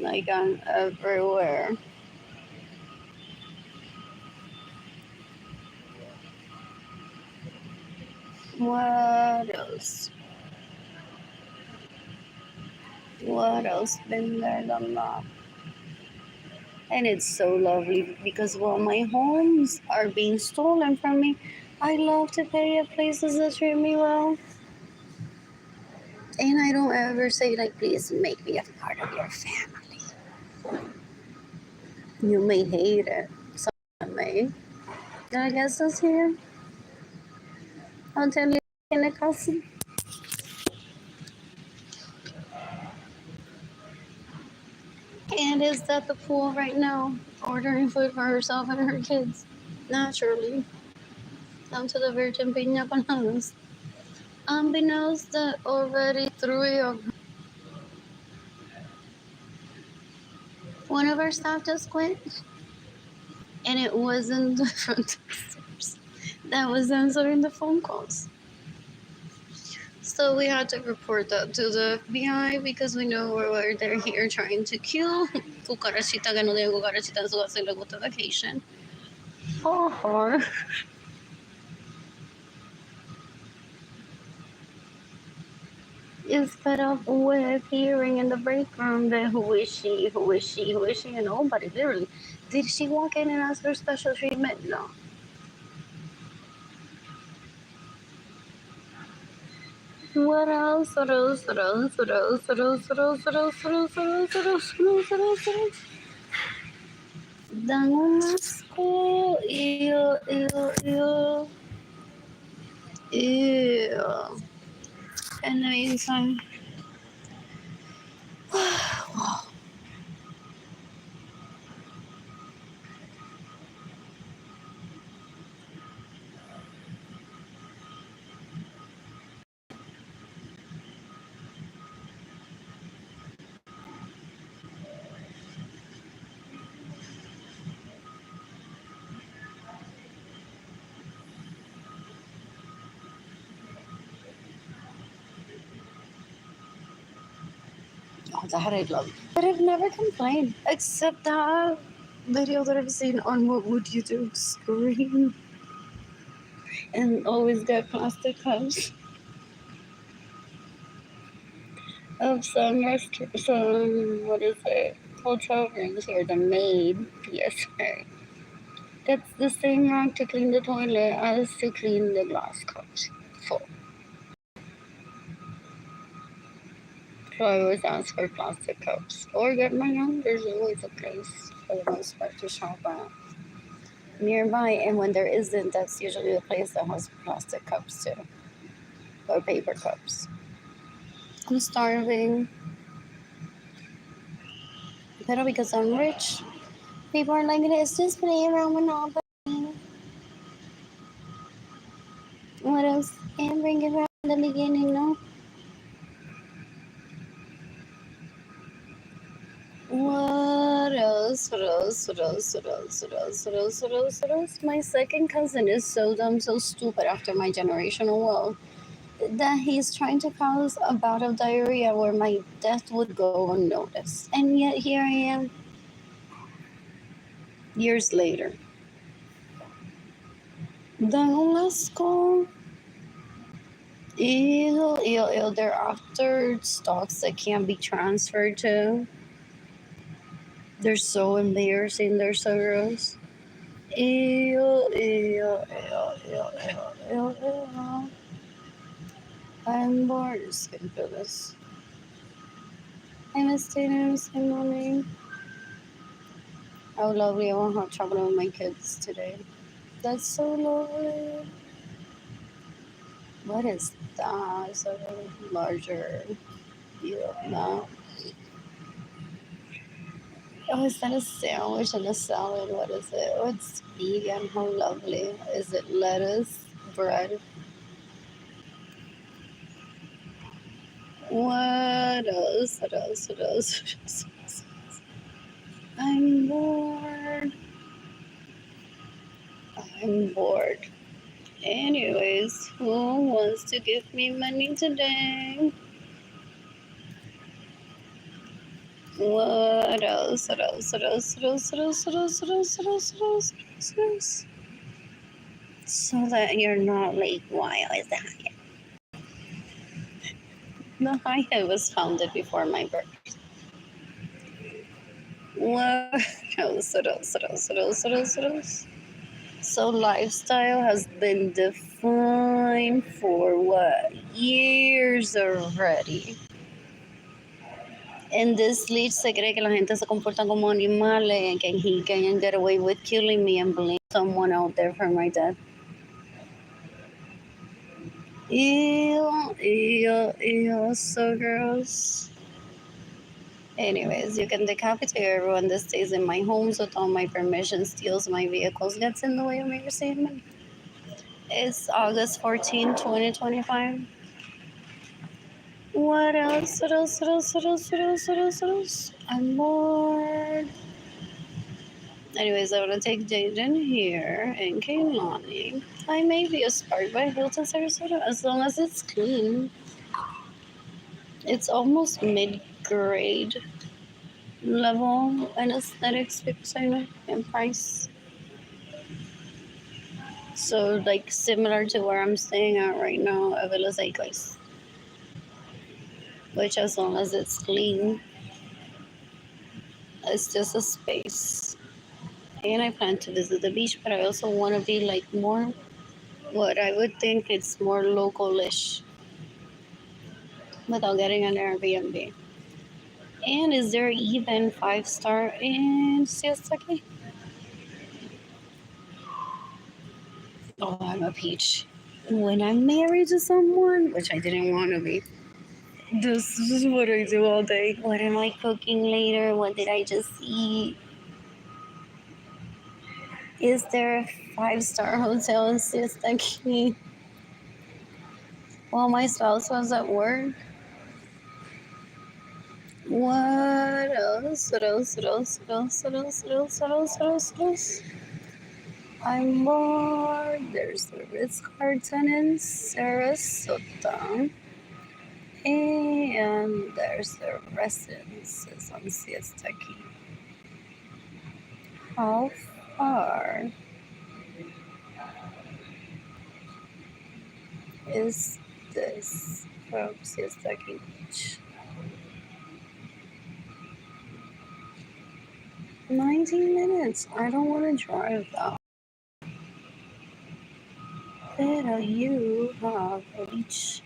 Like I'm everywhere. What else? What else been there than that? And it's so lovely because while my homes are being stolen from me, I love to pay at places that treat me well. And I don't ever say like, please make me a part of your family. You may hate it. Some may. I guess that's here. I'll tell you in a cousin. And is at the pool right now, ordering food for herself and her kids. Naturally. Down to the Virgin Pina Coladas. Unbeknownst that already three of one of our staff just quit, and it wasn't the front desk that was answering the phone calls. So we had to report that to the FBI because we know they're here trying to kill cucarachita que no tiene cucarachita en su casa y le gusta vacation. Oh, is fed up with hearing in the break room that who is she, who is she, who is she, and nobody literally. Did she walk in and ask for special treatment? No. What else? What else? What else? What else? What else? What else? What else? What else? What else? What else? What else? What else? What else? Dan un asco. Ew, ew, ew. Ew. And the meantime, oh, that I love. But I've never complained, except that video that I've seen on What Would You Do? Scream. And always get plastic cups of some, what is it, hotel rooms where the maid, yes, sir, gets the same rag to clean the toilet as to clean the glass cups. Full. So I always ask for plastic cups or get my own. There's always a place for the most part to shop at nearby, and when there isn't, that's usually the place that has plastic cups too, or paper cups. I'm starving, but because I'm rich, people are like, let's just play around Monopoly. What else? And bring it back in the beginning, no? What else? What else? What else? What else? What else? What else? What else? What else? My second cousin is so dumb, so stupid after my generational wealth that he's trying to cause a bout of diarrhea where my death would go unnoticed. And yet here I am, years later. Then let's go. Ew, ew, ew. They're after stocks that can't be transferred to. They're so embarrassing. They're so gross. Ew, ew, ew, ew, ew, ew, ew. I'm bored. Just gonna do this. I miss students. Good morning. Oh, lovely. I won't have trouble with my kids today. That's so lovely. What is that? It's a larger. Yeah, no. Oh, is that a sandwich and a salad? What is it? Oh, it's vegan. How lovely. Is it lettuce, bread? What else? What else? What else? What else? I'm bored. I'm bored. Anyways, who wants to give me money today? What else? What else? What else? What else? What else? What else? What else? What else? What else? What else? So that you're not like, why is that? The Hyatt was founded before my birth. What else? What else? What else? What else? What else? What else? So lifestyle has been defined for what? Years already. In this leech se cree que la gente se comporta como animales and he can get away with killing me and blame someone out there for my death. Ew, ew, ew, so gross. Anyways, you can decapitate everyone that stays in my homes without my permission, steals my vehicles, gets in the way of my receivement. It's August 14, 2025. What else? What else? What else? What else? What else? What else? What else? I'm bored. Anyways, I want to take Jaden here and Kaylani. I may be a spark by Hilton Sarasota as long as it's clean. It's almost mid-grade level in aesthetics because I know in price. So like similar to where I'm staying at right now, a Villa Cyclist. Which as long as it's clean, it's just a space. And I plan to visit the beach, but I also want to be like more what I would think it's more local-ish without getting an Airbnb. And is there even 5-star in Siesta Key? Oh, I'm a peach. When I'm married to someone, which I didn't want to be, this is what I do all day. What am I cooking later? What did I just eat? Is there a 5-star hotel in Siesta Key? While my spouse was at work. What else? What else? What else? What else? What else? What else? What else? What else? What else? I'm bored. There's the Ritz Carlton in Sarasota. And there's the residences on Siesta Key. How far is this from Siesta Key Beach? 19 minutes. I don't want to drive that. Better you have a beach.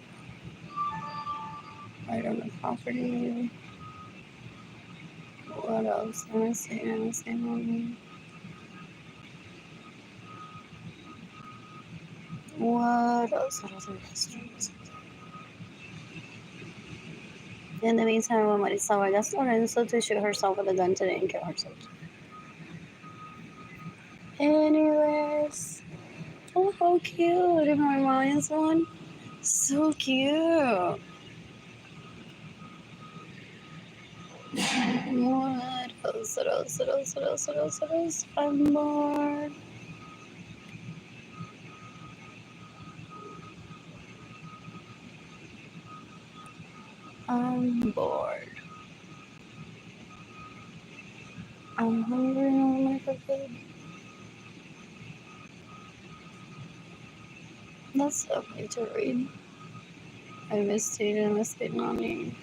I don't know property. What else? Let me see. What else? What other restaurants? In the meantime, Marisa Vargas Lorenzo to shoot herself with a gun today and kill herself. Anyways, oh, how cute! If my mind's one, so cute. What else? What else? What else? What else? What else? What else? I'm bored. I'm bored. I'm hungry and I want to cook. That's lovely to read. I missed it and missed it, mommy.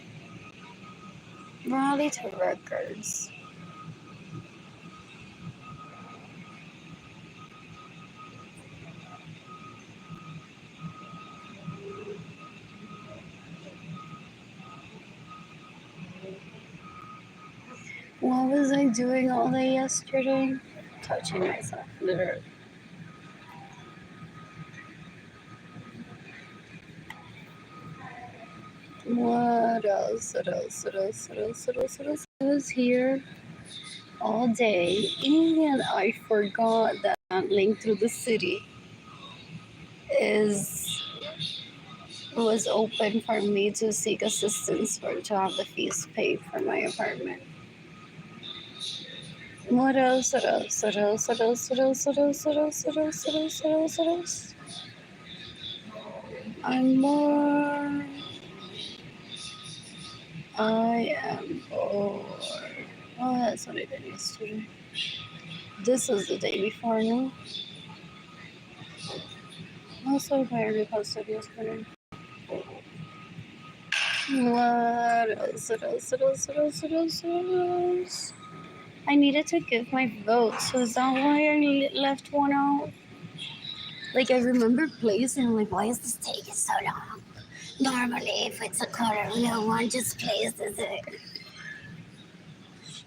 Rally to records. What was I doing all day yesterday? Touching myself, literally. What else? What else? What else? What else? What else? What else? I was here all day and I forgot that link through the city is was open for me to seek assistance for to have the fees paid for my apartment. What else? What else? What else? What else? What else? What else? What else? What else? What else? What else? What else? I'm more. I am bored. Oh, that's what I did yesterday. This was the day before, no? That's what I reposted yesterday. What else? What else? What else? What else? What else? What else? I needed to give my vote, so is that why I left one out? Like, I remember placing, I'm like, why is this taking so long? Normally, if it's a color no one just places it.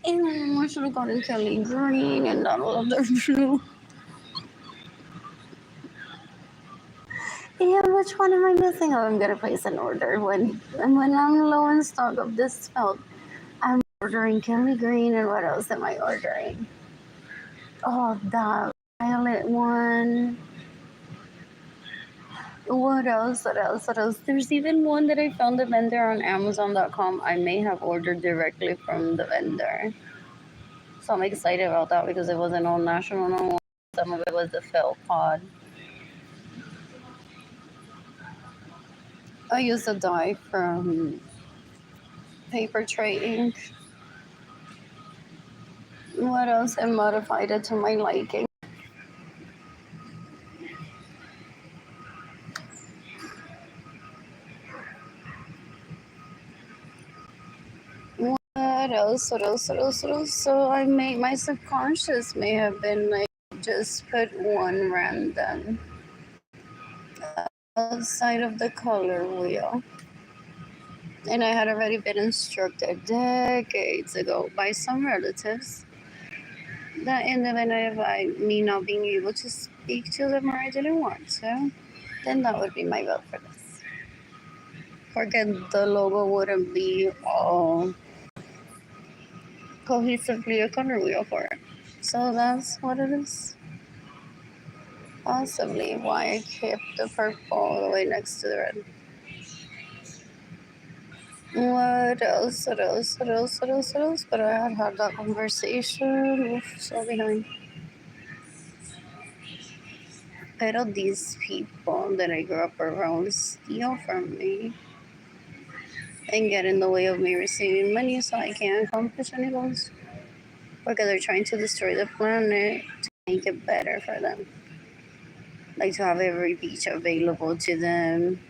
And I should have gotten Kelly Green and not all of the blue. Yeah, which one am I missing? Oh, I'm gonna place an order when I'm low in stock of this felt. I'm ordering Kelly Green, and what else am I ordering? Oh, the violet one. What else? What else? What else? There's even one that I found the vendor on Amazon.com. I may have ordered directly from the vendor. So I'm excited about that because it wasn't all national no more. Some of it was the felt pod. I used a dye from paper tray ink. What else? I modified it to my liking. What else? What else? What else? What else? So I made my subconscious may have been like just put one random outside of the color wheel. And I had already been instructed decades ago by some relatives that in the event of me not being able to speak to them or I didn't want to, then that would be my vote for this. Porque the logo wouldn't be all cohesively a color wheel for it. So that's what it is. Possibly why I kept the purple all the way next to the red. What else? What else? What else? What else? What else? But I had that conversation. Oof, so behind. Pero these people that I grew up around steal from me and get in the way of me receiving money so I can't accomplish any goals. Because they're trying to destroy the planet to make it better for them. Like to have every beach available to them.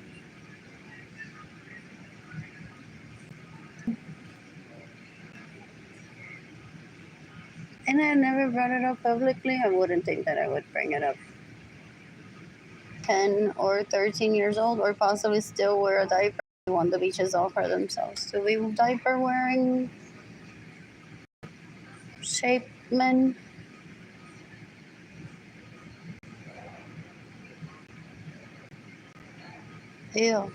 And I never brought it up publicly. I wouldn't think that I would bring it up. 10 or 13 years old, or possibly still wear a diaper. They want the beaches all for themselves. To be diaper wearing shape men. Ew.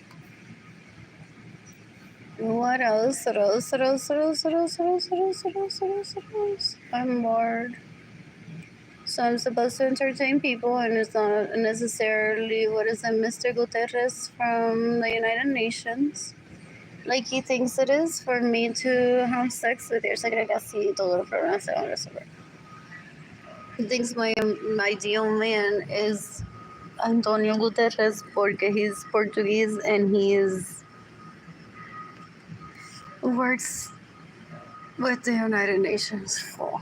What else? What else? What else? What else? What else? What else? What else? What else? What else? What else? I'm bored. So I'm supposed to entertain people, and it's not necessarily what is it, Mr. Guterres from the United Nations. Like he thinks it is for me to have sex with your segregación y todo los problemas se van a resolver. He thinks my ideal man is Antonio Guterres porque he's Portuguese and works with the United Nations. Oh.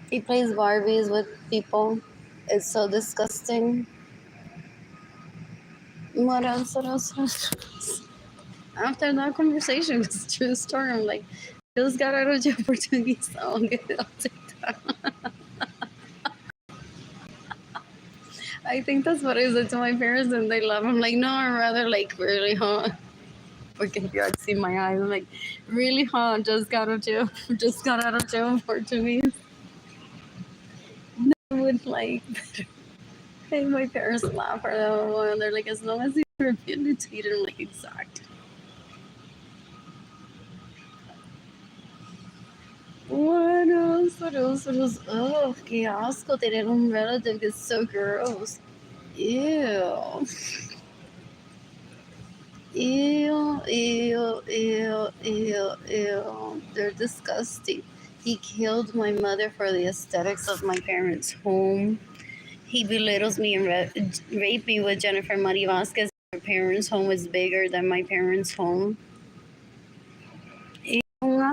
He plays Barbies with people. It's so disgusting. What else? What else? What else? After that conversation, it's a true story. I'm like, just got out of jail Portuguese. I'll take that. I think that's what I said to my parents, and they laugh. I'm like, no, I'm rather like really hot. Porque if you had seen my eyes, I'm like, really hot. Just got out of jail. Just got out of jail Portuguese. No, I would like. And my parents laugh for that one. They're like, as long as you're rehabilitated, I'm like, exact. What else? What else? What else? Oh, qué asco tener un relative that's so gross. Ew. Ew, ew, ew, ew, ew. They're disgusting. He killed my mother for the aesthetics of my parents' home. He belittles me and raped me with Jennifer Muddy Vasquez. My parents' home is bigger than my parents' home.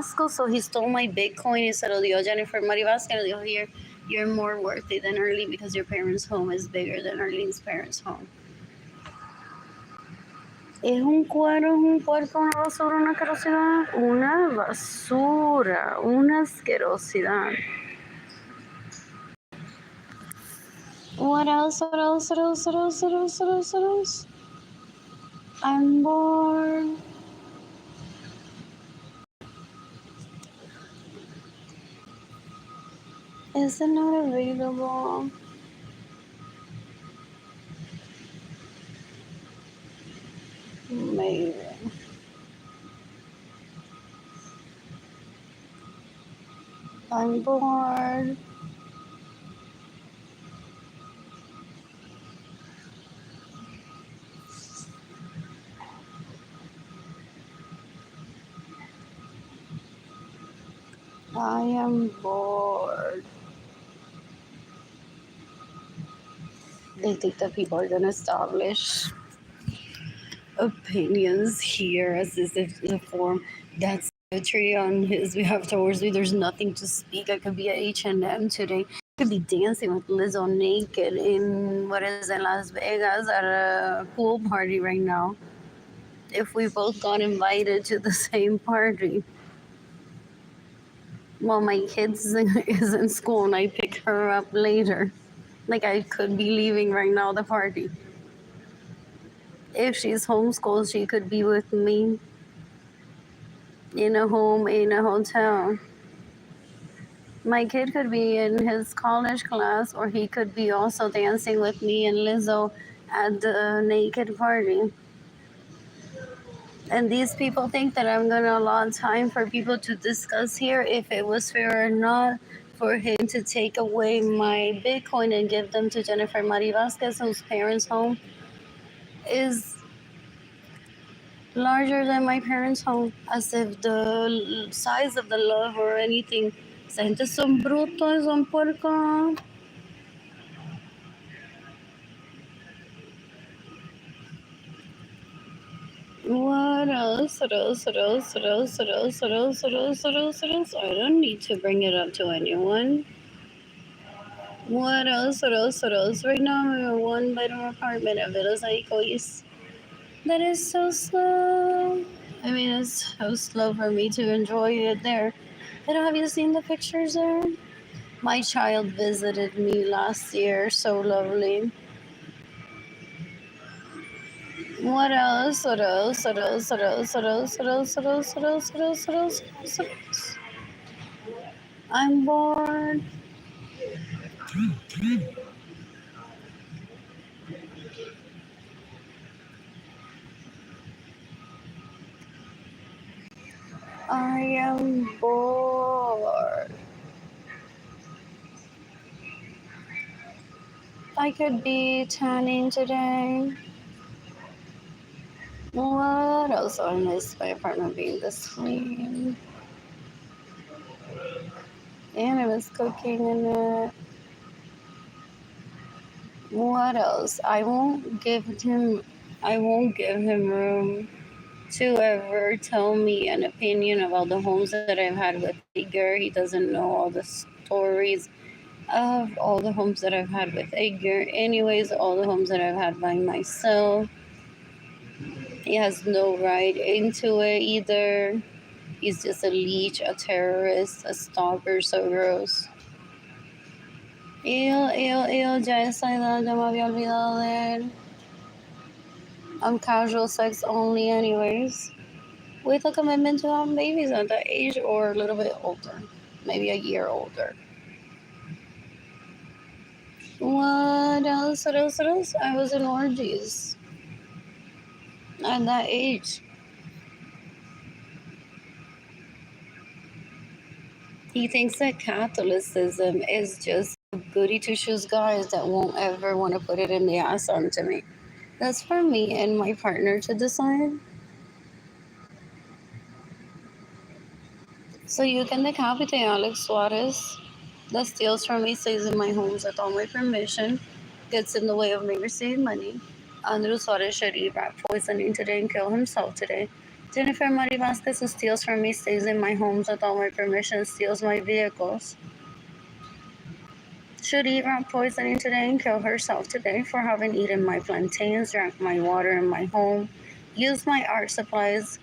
Velasco, so he stole my Bitcoin y se lo dio a Jennifer Marivasco. Le dijo, here, you're more worthy than Arlene because your parents' home is bigger than Arlene's parents' home. Es un cuero, es un puerco, una basura, una asquerosidad. Una basura, una asquerosidad. What else? What else? What else? What else? What else? What else? What else? I'm bored. Is it not available? Maybe. I'm bored. I am bored. They think that people are gonna establish opinions here as if the form that's poetry on his behalf towards me. There's nothing to speak. I could be at H&M today. I could be dancing with Lizzo naked in what is in Las Vegas at a pool party right now. If we both got invited to the same party. While my kids is in school and I pick her up later. Like I could be leaving right now the party. If she's homeschooled, she could be with me in a home, in a hotel. My kid could be in his college class, or he could be also dancing with me and Lizzo at the naked party. And these people think that I'm gonna allot time for people to discuss here if it was fair or not for him to take away my Bitcoin and give them to Jennifer Mari Vasquez, whose parents' home is larger than my parents' home, as if the size of the love or anything. Esa gente son brutos, son puercos. What else? What else? What else? What else? What else? What else? What else? What else? What else? I don't need to bring it up to anyone. What else? What else? What else? Right now I'm in a one-bedroom apartment at Villas Icois. That is so slow. I mean, it's so slow for me to enjoy it there. But have you seen the pictures there? My child visited me last year. So lovely. What else? What else? What else? What else? What else? What else? What else? What else? What else? What else? What else? I'm bored. I am bored. I could be tanning today. What else? I miss my apartment being this clean. And I was cooking in it. What else? I won't give him room to ever tell me an opinion about the homes that I've had with Edgar. He doesn't know all the stories of all the homes that I've had with Edgar. Anyways, all the homes that I've had by myself. He has no right into it either. He's just a leech, a terrorist, a stalker, so gross. Ya esa edad ya me había olvidado de él. I'm casual sex only anyways. With a commitment to have babies at that age or a little bit older. Maybe a year older. What else? What else? What else? I was in orgies at that age. He thinks that Catholicism is just goody two shoes guys that won't ever want to put it in the ass onto me. That's for me and my partner to decide. So you can decapitate Alex Suarez that steals from me, stays in my homes without my permission, gets in the way of me receiving money. Andrew Suarez should eat rat poisoning today and kill himself today. Jennifer Marie Vasquez, who steals from me, stays in my homes without my permission, steals my vehicles. Should eat rat poisoning today and kill herself today for having eaten my plantains, drank my water in my home, used my art supplies,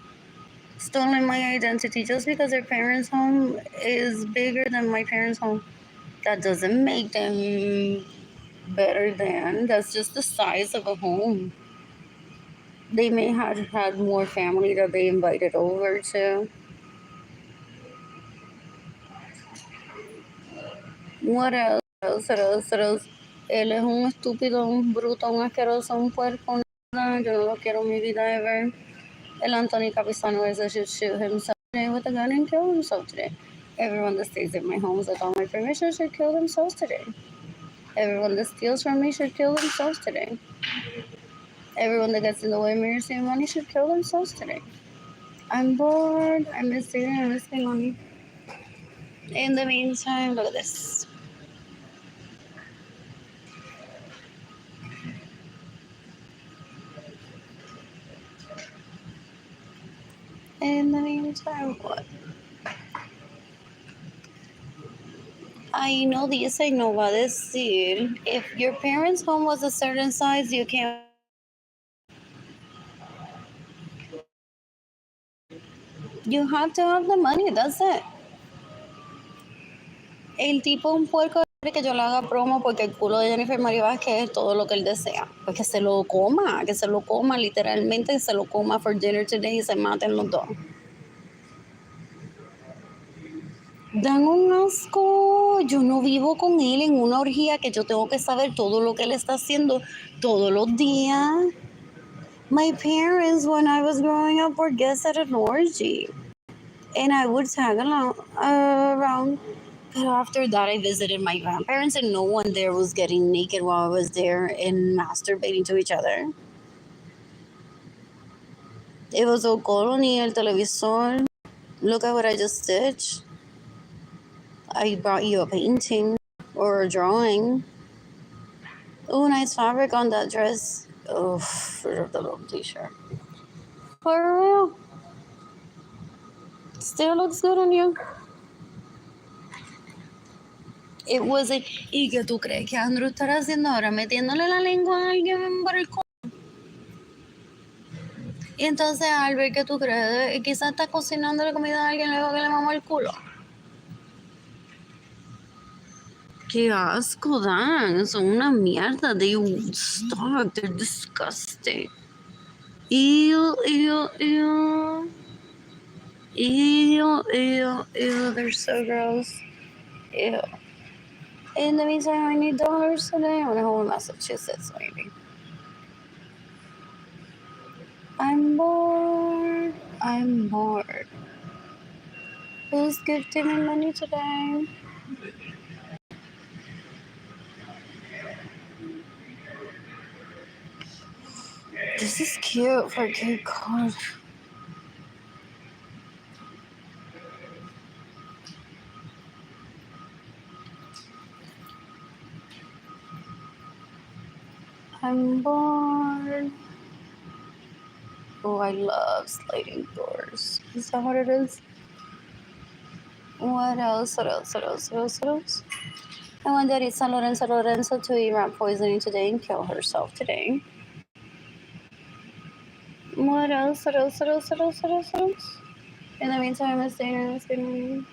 stolen my identity just because their parents' home is bigger than my parents' home. That doesn't make them better than. That's just the size of a home. They may have had more family that they invited over to. What else? What else? Él es un estúpido, un bruto, un asqueroso, un puerco. Nada. Yo no lo quiero en mi vida ever. El Anthony Capistano is that should shoot himself today with a gun and kill himself today. Everyone that stays in my homes without my permission should kill themselves today. Everyone that steals from me should kill themselves today. Everyone that gets in the way of me receiving money should kill themselves today. I'm bored. I miss dating. I miss getting money. In the meantime, look at this. In the meantime, what? I know dice y no va a decir. If your parents' home was a certain size, you can't. You have to have the money. That's it. El tipo un puerco quiere que yo le haga promo porque el culo de Jennifer María Vázquez es todo lo que él desea. Pues que se lo coma, literalmente se lo coma for dinner today y se maten los dos. Dan un asco. Yo no vivo con él en una orgía que yo tengo que saber todo lo que él está haciendo todos los días. My parents, when I was growing up, were guests at an orgy. And I would tag along around. But after that, I visited my grandparents, and no one there was getting naked while I was there and masturbating to each other. It was a colony, el televisor. Look at what I just did. I brought you a painting or a drawing. Oh, nice fabric on that dress. Oh, for the little t-shirt. For real. Still looks good on you. It wasn't. ¿Y qué tú crees que Andrew estará haciendo ahora? Metiéndole la lengua a alguien por el culo. Y entonces, Albert, ¿qué tú crees? Quizás está cocinándole comida a alguien luego que le mamó el culo. Qué asco dan. Son una mierda. They stop. They're disgusting. Ew, ew, ew. Ew, ew, ew. They're so gross. Ew. In the meantime, I need dollars today. I want to go to Massachusetts, maybe. I'm bored. I'm bored. Who's gifting me money today? This is cute for Cape Cod. I'm bored. Oh, I love sliding doors. Is that what it is? What else? What else? What else? What else? What else? I want Arlene Lorenzo to eat rat poisoning today and kill herself today. What else? What else? What else? What else? What else? What else? In the meantime, I'm staying.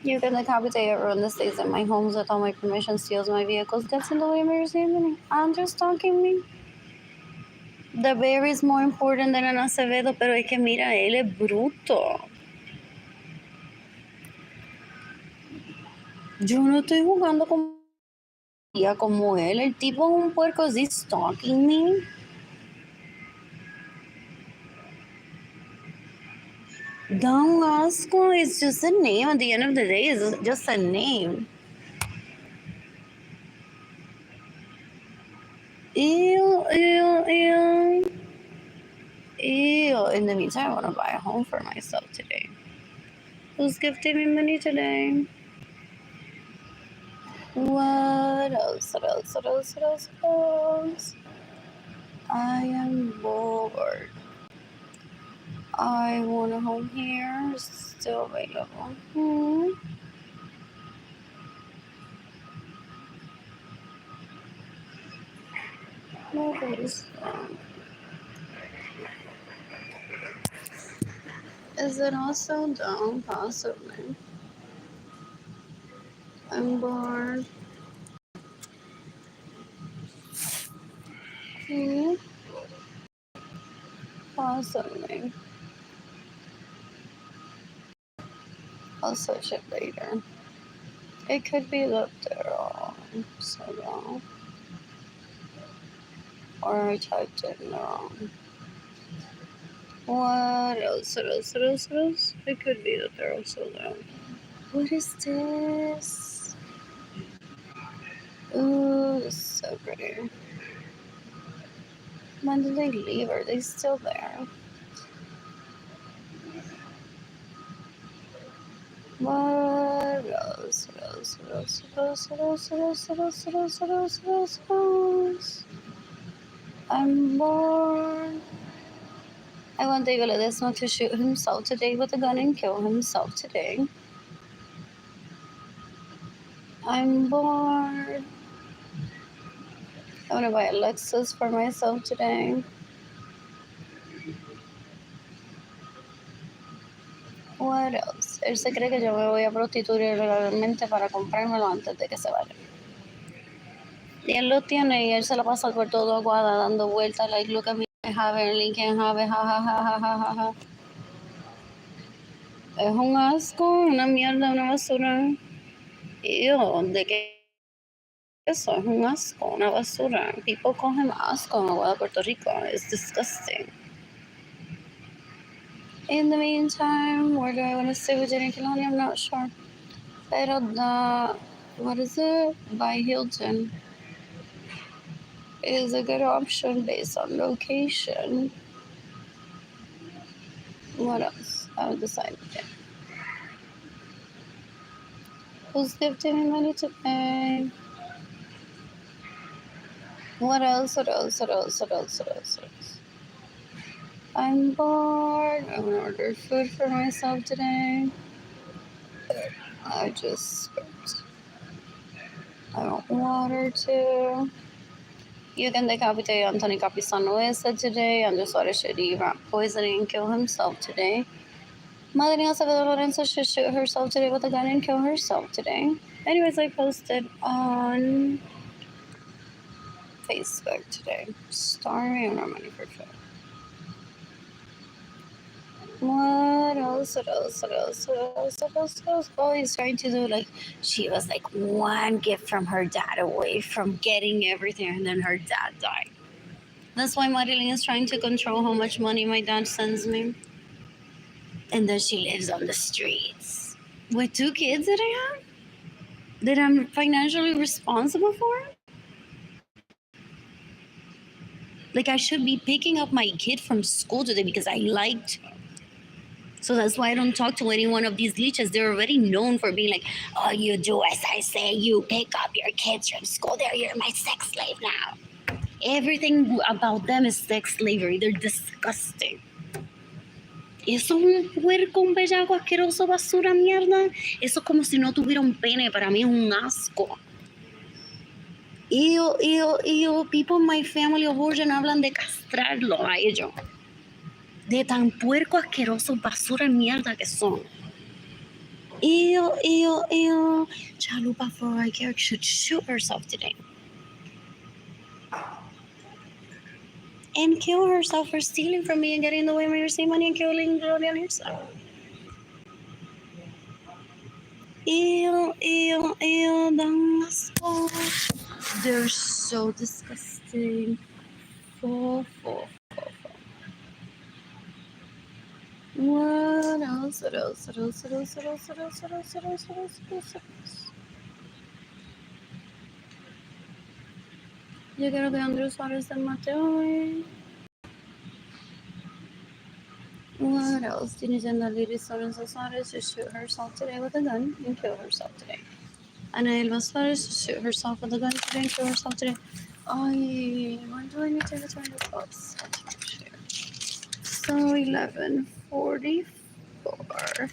You can decapitate everyone that stays in my homes without my permission, steals my vehicles, gets in the way of me receiving. Andrew's stalking me. The bear is more important than an Acevedo, pero es que mira, él es bruto. Yo no estoy jugando como él. El tipo es un puerco. Is he stalking me? Don't asco. It's just a name. At the end of the day, it's just a name. Ew, ew, ew. Ew. In the meantime, I want to buy a home for myself today. Who's gifting me money today? What else? What else? What else? What else? What else? I am bored. I want a home here. Still available. Nobody's found. Is it also down? Possibly. I'm bored. Possibly. I'll search it later. It could be up there all so long. Or I typed it wrong. What else? What else? What else? What else? It could be that they're also long. What is this? Ooh, this is so pretty. When did they leave? Are they still there? What else? What else? What else? What else? What else? What else? What else? What else? What else? What else? What else? I'm bored. I want David Ledesma to shoot himself today with a gun and kill himself today. I'm bored. I want to buy a Lexus for myself today. What else? Él se cree que yo me voy a prostituir realmente para comprármelo antes de que se vaya. Y él lo tiene y él se la pasa por todo Aguada dando vueltas. Like, look at me, I have it, Lincoln have it, ja, ja, ja, ja, ja, ja, ja. Es un asco, una mierda, una basura. Ew, ¿de qué eso? Es un asco, una basura. People call him asco en Aguada, Puerto Rico. It's disgusting. In the meantime, where do I want to stay with Jenny Kilani? I'm not sure. Pero what is it? By Hilton is a good option based on location. What else? I haven't decided yet. Who's gifting me money to pay? What else? What else? What else? What else? What else? What else? I'm bored. I want to order food for myself today. I just spent. I want water too. You can decapitate Anthony Capisanoesa today. Andres Suarez should eat rat poisoning and kill himself today. Arlene Lorenzo should shoot herself today with a gun and kill herself today. Anyways, I posted on Facebook today. Starving and no money for food. What else? What else? What else? What else? What else? What else? Oh, he's trying to do like she was like one gift from her dad away from getting everything, and then her dad died. That's why Marilyn is trying to control how much money my dad sends me. And then she lives on the streets with 2 kids that I have that I'm financially responsible for. Like, I should be picking up my kid from school today because I liked. So that's why I don't talk to any one of these leeches. They're already known for being like, oh, you do as I say, you pick up your kids from school. You're my sex slave now. Everything about them is sex slavery. They're disgusting. Eso es un puerco, un bellaco asqueroso, basura, mierda. Eso es como si no tuviera un pene. Para mí es un asco. People in my family of origin hablan de castrarlo a ellos. De tan puerco, asqueroso, basura, mierda que son. Chalupa Florida should shoot herself today. And kill herself for stealing from me and getting the way of your money and killing Gloria herself. They're so disgusting. Full. What else? What else? What else? What else? What else? What else? What else? What else? What else? What else? Llegaron de Andrés Suárez del Mateo. What else? Tinigenda Lady Lorenzo Suárez to shoot herself today with a gun and kill herself today. Ana Elba Suárez to shoot herself with a gun today and kill herself today. When do I need to return the bus? So 11:44.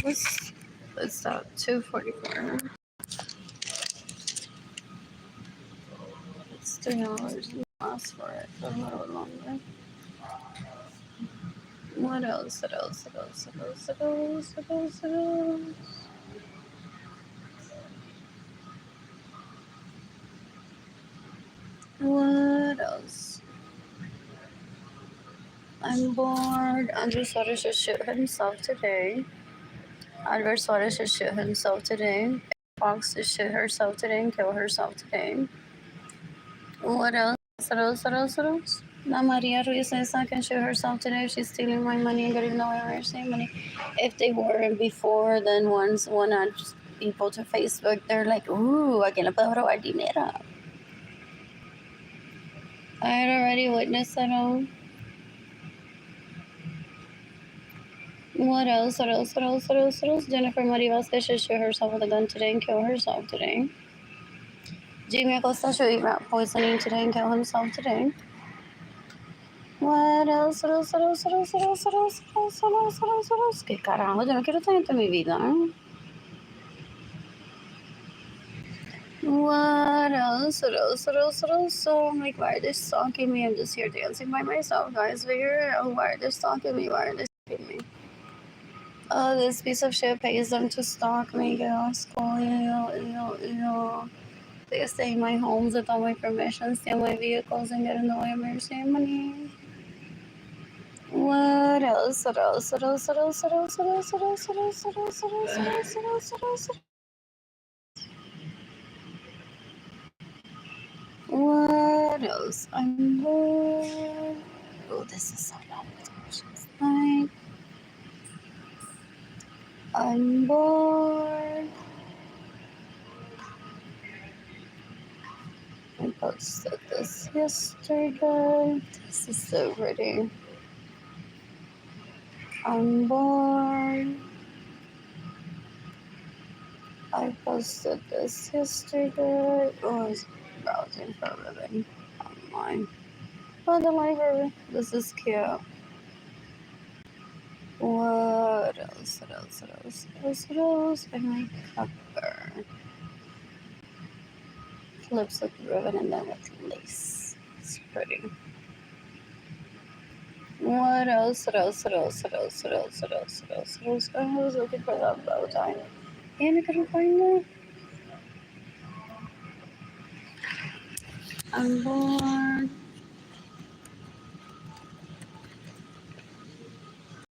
Let's stop 2:44. It's $3 and last for it for a little longer. What else? What else? What else? What else? What else? What else? What else? What else? I'm bored. Andrew Suarez should shoot himself today. Albert Suarez should shoot himself today. Fox should shoot herself today and kill herself today. What else? What else? What else? What else? Now Maria Ruiz says I can shoot herself today. She's stealing my money and getting away with saving money. If they weren't before, then once one had people to Facebook, they're like, ooh, ¿a quién le puedo robar dinero? I had already witnessed it all. What else? What else? What else? What else? What else? Jennifer Marie Vasquez should shoot herself with a gun today and kill herself today. Jamie Acosta should eat rat poisoning today and kill himself today. What else? What else? What else? What else? What else? What else? What else? What else? What else? What else? ¿Qué carajo? Yo no quiero tanto en mi vida. What else? What else? What else? What else? So I'm like, why are they stalking me? I'm just here dancing by myself, guys. Figure it out. Why are they stalking me? Why are they stalking me? Oh, this piece of shit pays them to stalk me. Get off school. Ew. They stay in my homes without my permission, steal my vehicles, and get in the way of my saving money. What else? What else? What else? What else? What else? What else? What else? What else? What else? What else? What else? What else? What else? What else? I'm bored. Oh, this is so long. Like, I'm bored. I posted this yesterday. This is so pretty. I'm bored. I posted this yesterday. Oh, I was browsing for a living online. Oh, the library. This is cute. What else? What else? What else? What else? What else? And my cover. Flips with ribbon and then with lace. It's pretty. What else? What else? What else? What else? What else? What else? What else? What else? I was looking for that bow tie. And I couldn't find it. I'm bored.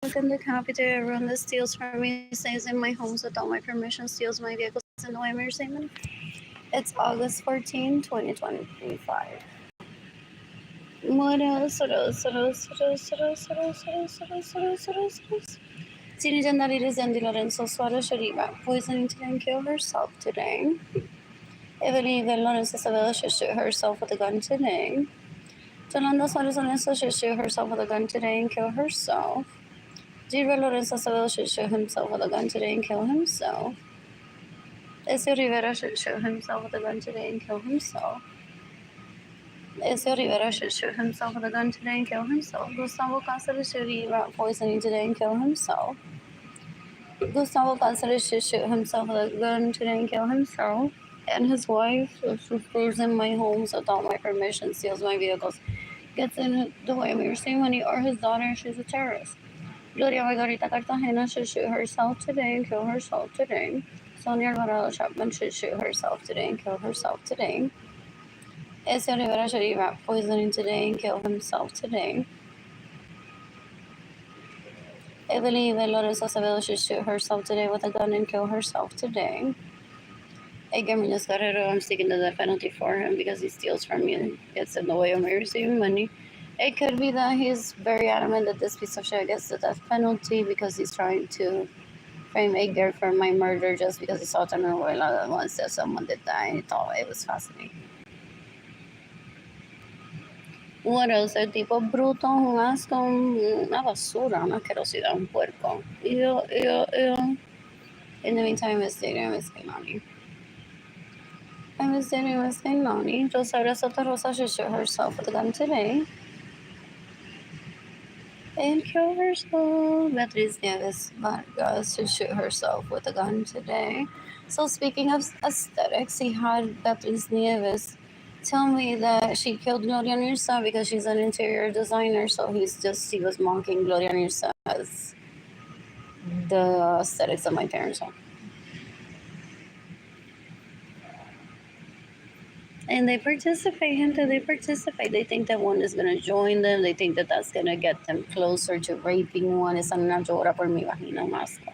Look in the copy everyone that steals from me, stays in my homes without my permission, steals my vehicles in the way of my statement. It's August 14, 2025. What else? What else? What else? What else? What else? What else? What else? What else? What else? What else? What else? Teenage Arlene Lorenzo Suarez should eat rat poisoning today and kill herself today. Arlene Lorenzo should shoot herself with a gun today. Yolanda Suarez Lorenzo should shoot herself with a gun today and kill herself. Gilbert Lorenzo Acevedo should shoot himself with a gun today and kill himself. Ezio Rivera should shoot himself with a gun today and kill himself. Ezio Rivera should shoot himself with a gun today and kill himself. Gustavo Cáceres should eat rat poisoning today and kill himself. Gustavo Cáceres should shoot himself with a gun today and kill himself. And his wife, if she stays in my homes without my permission, steals my vehicles, gets in the way of me receiving money, or his daughter, she's a terrorist. Gloria Margarita Cartagena should shoot herself today and kill herself today. Sonia Alvarado Chapman should shoot herself today and kill herself today. Ezio Rivera should eat rat poisoning today and kill himself today. Evelyn Lorenzo Acevedo should shoot herself today with a gun and kill herself today. Edgar Munoz Guerrero, I'm sticking to the penalty for him because he steals from me and gets in the way of me receiving money. It could be that he's very adamant that this piece of shit gets the death penalty because he's trying to frame Edgar for my murder just because he saw telenovela that once that someone did that and he thought it was fascinating. What else? El tipo bruto, un asco, una basura, una asquerosidad, un puerco. Ew. In the meantime, Miss Dating Miss Kimani. I was dating with Nani. Rosario Santa Rosa should shoot herself with a gun today and kill herself. Beatriz Nieves Vargas should shoot herself with a gun today. So speaking of aesthetics, he had Beatriz Nieves tell me that she killed Gloria Nirsa because she's an interior designer. So he was mocking Gloria Nirsa as the aesthetics of my parents' home. And they participate, gente. They participate. They think that one is going to join them. They think that that's going to get them closer to raping one. Esa nena llora por mi vagina, un asco.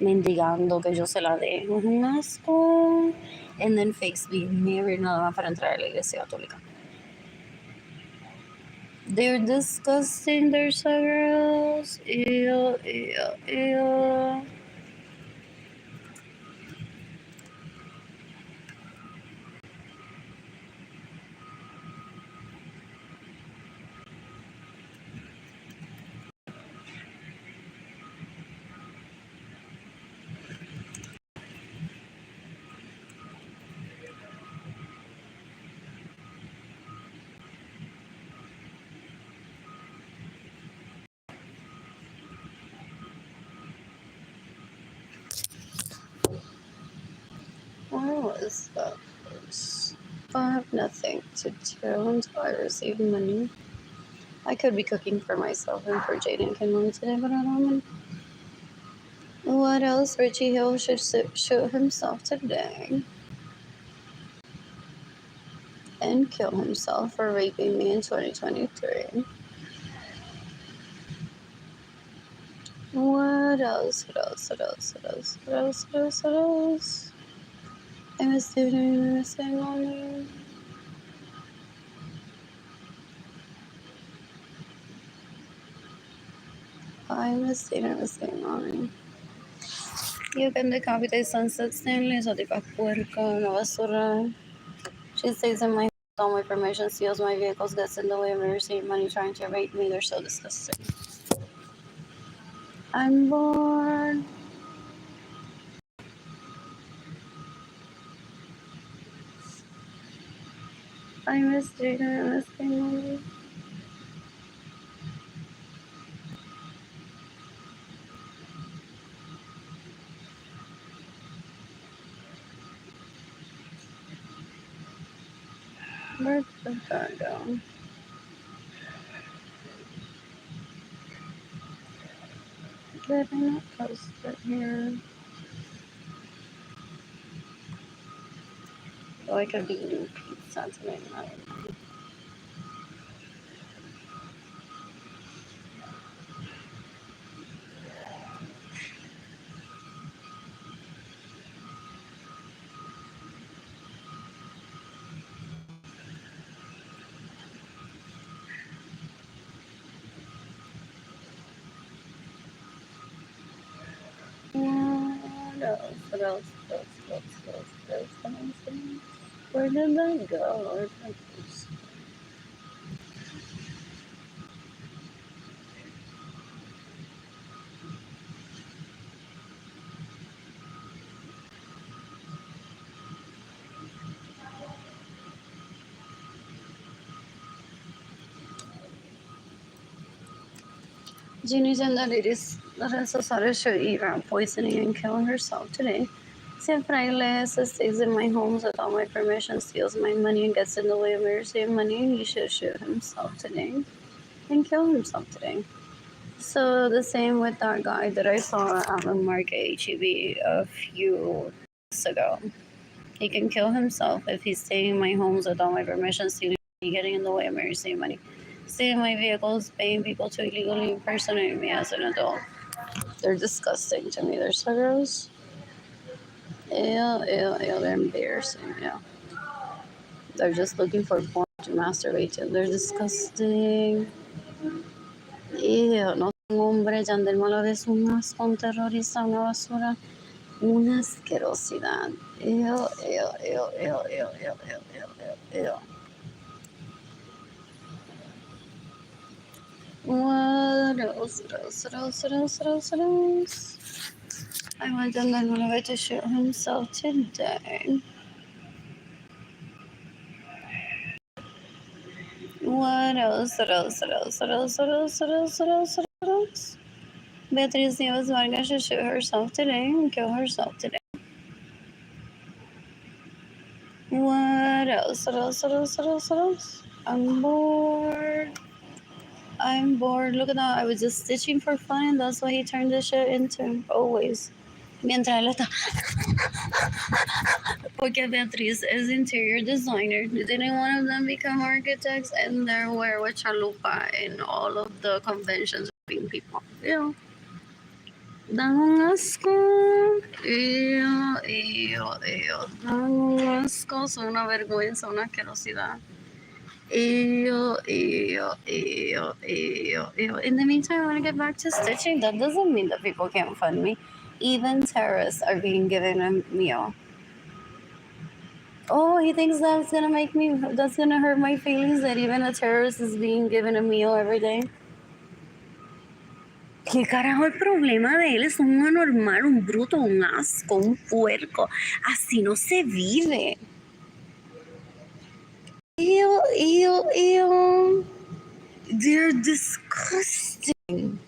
Mendigando que yo se la dejo, un asco. And then fakes being married nada más para entrar a la iglesia católica. They're disgusting. They're so gross. Ew, ew, ew. Where was that first? I have nothing to do until I receive money. I could be cooking for myself and for Jaden Kinley today, but I don't know. What else? Richie Hill should shoot himself today and kill himself for raping me in 2023. What else? What else? What else? What else? What else? What else? What else? I'm a student in the same moment. I'm a student in the same moment. You can decapitate Sunset Stanley, so tipo puerca, una basura. She stays in my house without my permission, steals my vehicles, gets in the way of me receiving money, trying to rape me. They're so disgusting. I'm bored. I miss Jaden. I miss family. Where'd the car go? Did I not post it here? Oh, I could be eating pizza tonight. What else? What else? What else? What else? What else? What else? What else? Where did that go? Where did that go? Ginny and Ladies Lorenzo should eat rat poisoning and kill herself today. Si fraile stays in my homes without my permission, steals my money, and gets in the way of me receiving money, he should shoot himself today and kill himself today. So the same with that guy that I saw at the market HEB a few days ago. He can kill himself if he's staying in my homes without my permission, stealing money, getting in the way of me receiving money, stealing my vehicles, paying people to illegally impersonate me as an adult. They're disgusting to me. They're so gross. Ew, ew, ew. They're embarrassing. Yeah. They're just looking for porn to masturbate to. They're disgusting. Ew, no tengo hombre, Yandel Malaves, un asco, un terrorista, una basura, una asquerosidad. Ew, ew, ew, ew, ew, ew, ew, ew, ew. What else? What else? What else? What else? What else? What else? I want Yandel Malaves to shoot himself today. What else? What else? What else? What else? What else? What else? What else? What else? Beatriz Nieves Vargas should shoot herself today and kill herself today. What else? What else? What else? What else? What else? I'm bored. I'm bored. Look at that. I was just stitching for fun, and that's what he turned this shit into. Always. Mientras él está. Porque Beatriz is interior designer. Didn't one of them become architects? And they're where with chalupa and all of the conventions being people. Yeah. Dan un asco. Dan un asco. Son una vergüenza, una asquerosidad. In the meantime, I want to get back to stitching. That doesn't mean that people can't fund me. Even terrorists are being given a meal. Oh, he thinks that's gonna hurt my feelings that even a terrorist is being given a meal every day. ¿Qué carajo el problema de él? Es un anormal, un bruto, un asco, un puerco. Así no se vive. Ew. They're disgusting.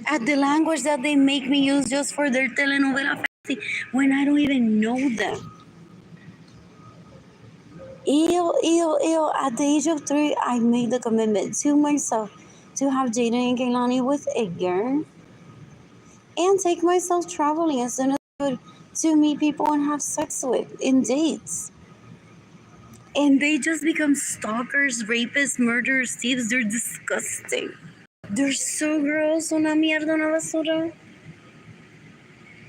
At the language that they make me use just for their telenovela fantasy when I don't even know them. Ew. At the age of 3, I made the commitment to myself to have Jaden and Kaylani with Edgar and take myself traveling as soon as I could to meet people and have sex with in dates. And they just become stalkers, rapists, murderers, thieves. They're disgusting. They're so gross. Una mierda, una basura.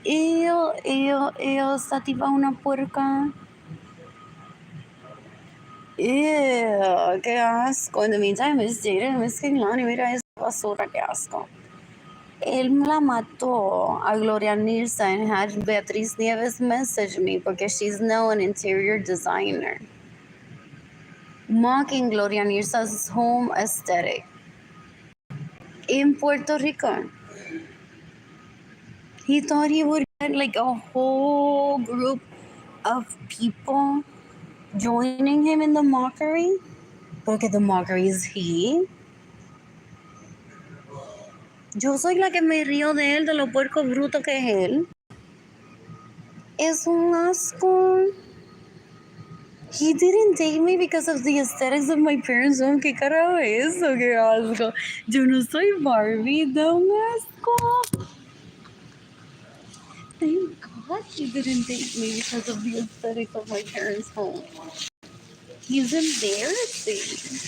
Ew. Esta tipa una puerca. Ew, qué asco. In the meantime, Miss Jaden, Miss Kehlani, mira esa basura, qué asco. Él la mató a Gloria Nirsa and had Beatriz Nieves message me because she's now an interior designer. Mocking Gloria Nirsa's home aesthetic in Puerto Rico. He thought he would get like a whole group of people joining him in the mockery. Porque the mockery is he. Yo soy la que me río de él, de lo puerco bruto que es él. Es un asco. He didn't date me because of the aesthetics of my parents' home. ¿Qué carajo es eso? ¡Qué asco! Yo no soy Barbie, da un asco. Thank God he didn't date me because of the aesthetics of my parents' home. He's embarrassing.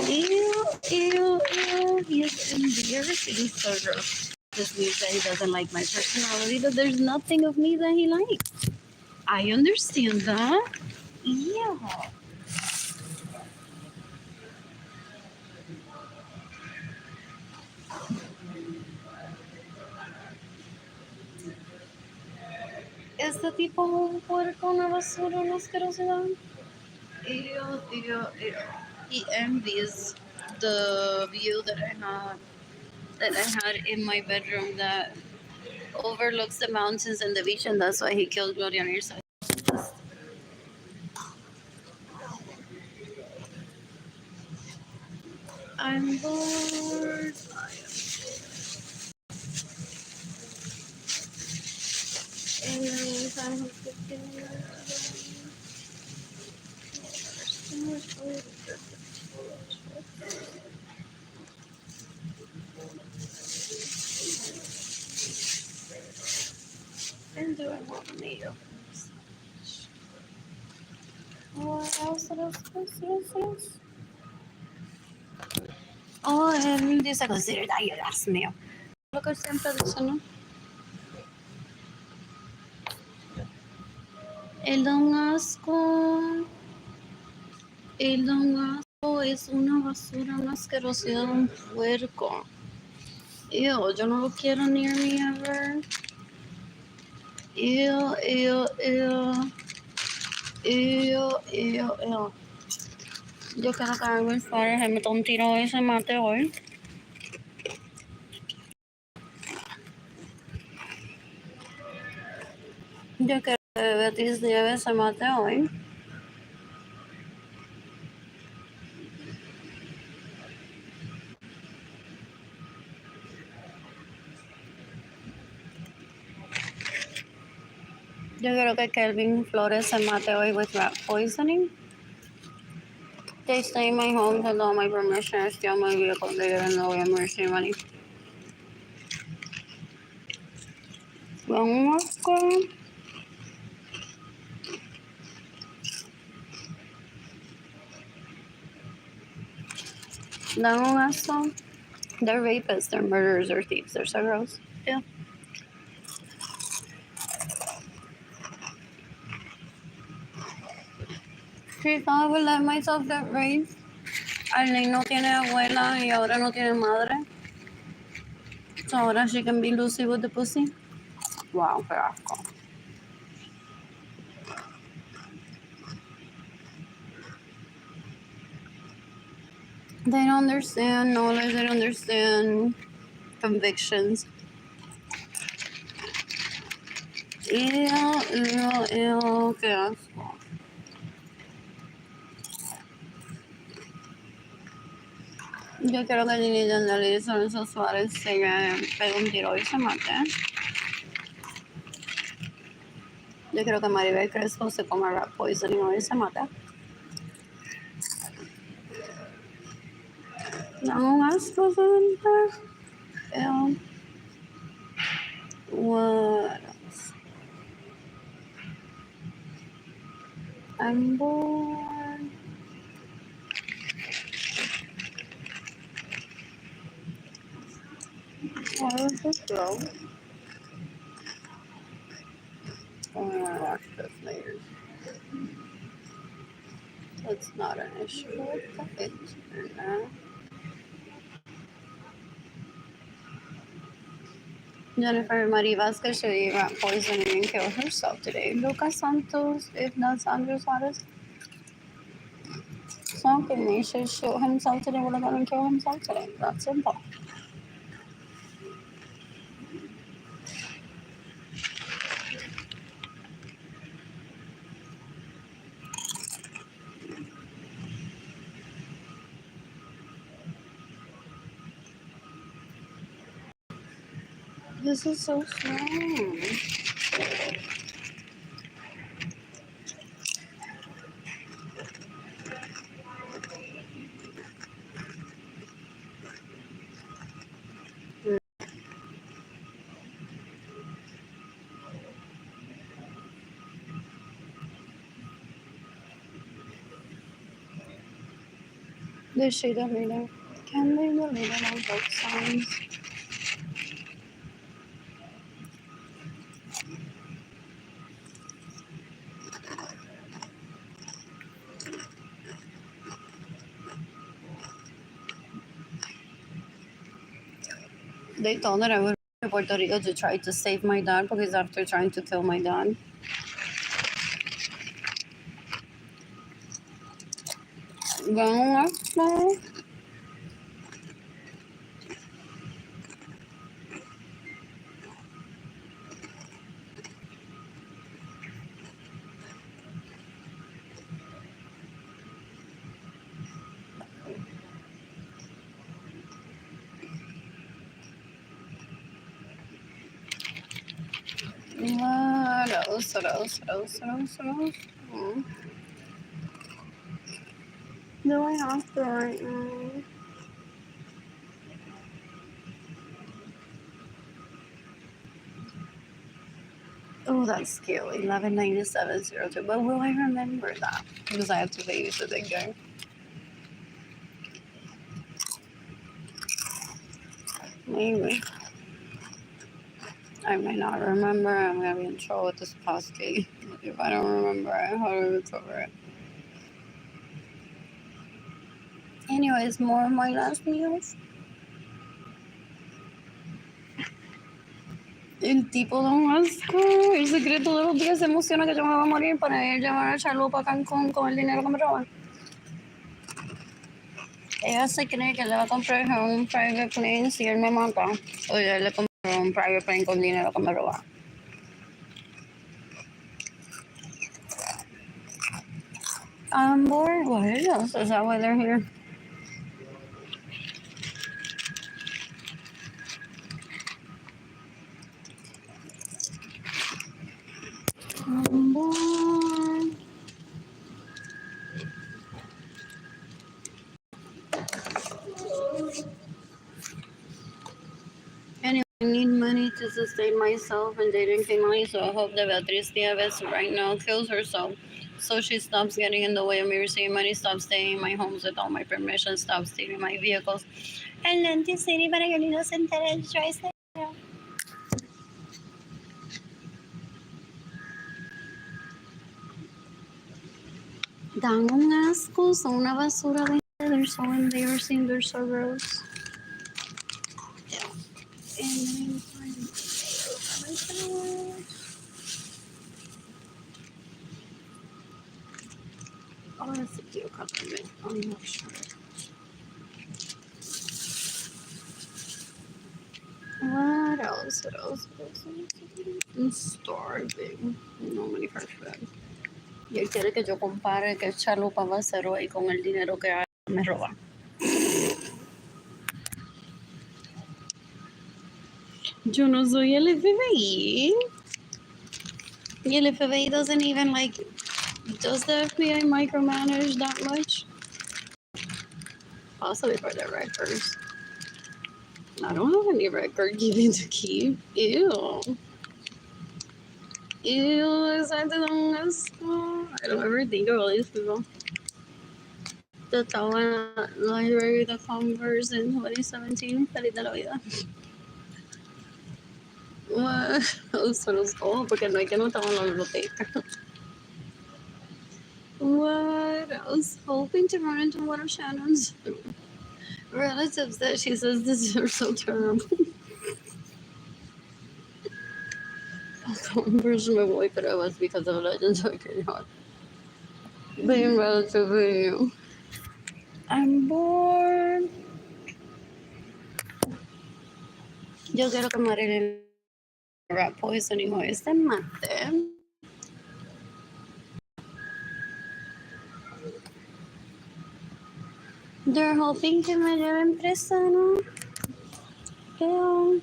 Ew. He's embarrassing. He's so gross. This means that he doesn't like my personality, that there's nothing of me that he likes. I understand that. Yeah. Este tipo es un puerco, una basura, una asquerosidad. Ew. He envies the view that I had in my bedroom that overlooks the mountains and the beach, and that's why he killed Gloria Nirsa. I'm bored. And then and do I want nail? What else? Oh, él dice consider that, Dios mío. Lo que siempre dice, ¿no? Él da un asco. Él da un asco. Es una basura, una asquerosidad, un puerco. Ew, yo no lo quiero near me ever. Ew. Yo quiero que algo inspire, se me un tiro y se mate hoy. Yo quiero que Beatriz Nieves se mate hoy. Yo creo que Kelvin Flores se mate hoy with rat poisoning. They stay in my home with all my permission. Steal my vehicle. They didn't know I'm wasting money. Vamos con. No, eso. They're rapists. They're murderers. They're thieves. They're so gross. Yeah. She thought I would let myself get raped. Arlene no tiene abuela y ahora no tiene madre. So ahora she can be Lucy with the pussy. Wow, qué asco. They don't understand knowledge. They don't understand convictions. Ew, qué asco. Yo quiero que Lili Yandel y Lorenzo Suárez se peguen un tiro y se maten. Yo quiero que Maribel Crespo se coma rat poisoning y se mate. No, asco, gente. Ew. What else? I'm bored. What is this girl? Oh, I want to watch this later. It's not an issue with the internet. Jennifer Marie Vasquez should eat rat poisoning and kill herself today. Lucas Santos, if not Sandra Suarez, something he should shoot himself today. Would have gone and kill himself today. That's simple. This is so strong. This shade of reader. Can they relate it on both sides? They thought that I would to Puerto Rico to try to save my dad because after trying to kill my dad. What else? Do I have to right now? Oh, that's scale 119702. But will I remember that? Because I have to babysit again. Maybe. I may not remember. I'm gonna be in trouble with this passkey if I don't remember it, how to recover it. Anyways, more of my last meals. El tipo da un asco. El secreto de los días se emociona que yo me voy a morir para ir llevar a Chalupa a Cancún con el dinero que me roban. Ella se cree que le va a comprar un private plane si él me mata. O yo le compro un private plane con dinero que me roba. I'm bored. What else? Is that why they're here? Boy. Anyway, I need money to sustain myself and dating family, so I hope that Beatriz Nieves right now kills herself. So she stops getting in the way of me receiving money, stops staying in my homes without my permission, stops stealing my vehicles. And then this city para que no se entere, tries to. Dan un asco, son una basura de. They're so embarrassing, they're so gross. Yeah. And oh, that's a cute compliment. I'm not sure. What else? What else? What else? I'm starving. No money for food. Y él quiere que yo compare que chalupa va a hacer hoy con el dinero que me roba. Yo no soy el FBI. Y el FBI doesn't even like. Does the FBI micromanage that much? Possibly for their records. I don't have any record keeping to keep. Ew. Ew, is that the I don't ever think of all these people. The Tawan Library, the Converse in 2017. Feliz de la vida. What? Se los cojo porque no hay que no estaba en la biblioteca. What? I was hoping to run into one of Shannon's relatives that she says this are so terrible. Converse me voy, pero it was because of Legends of Chaos. Being relatively new. I'm bored. Yo quiero que Marilyn rat poisoning hoy se mate. They're hoping que me lleven presa, ¿no? Damn.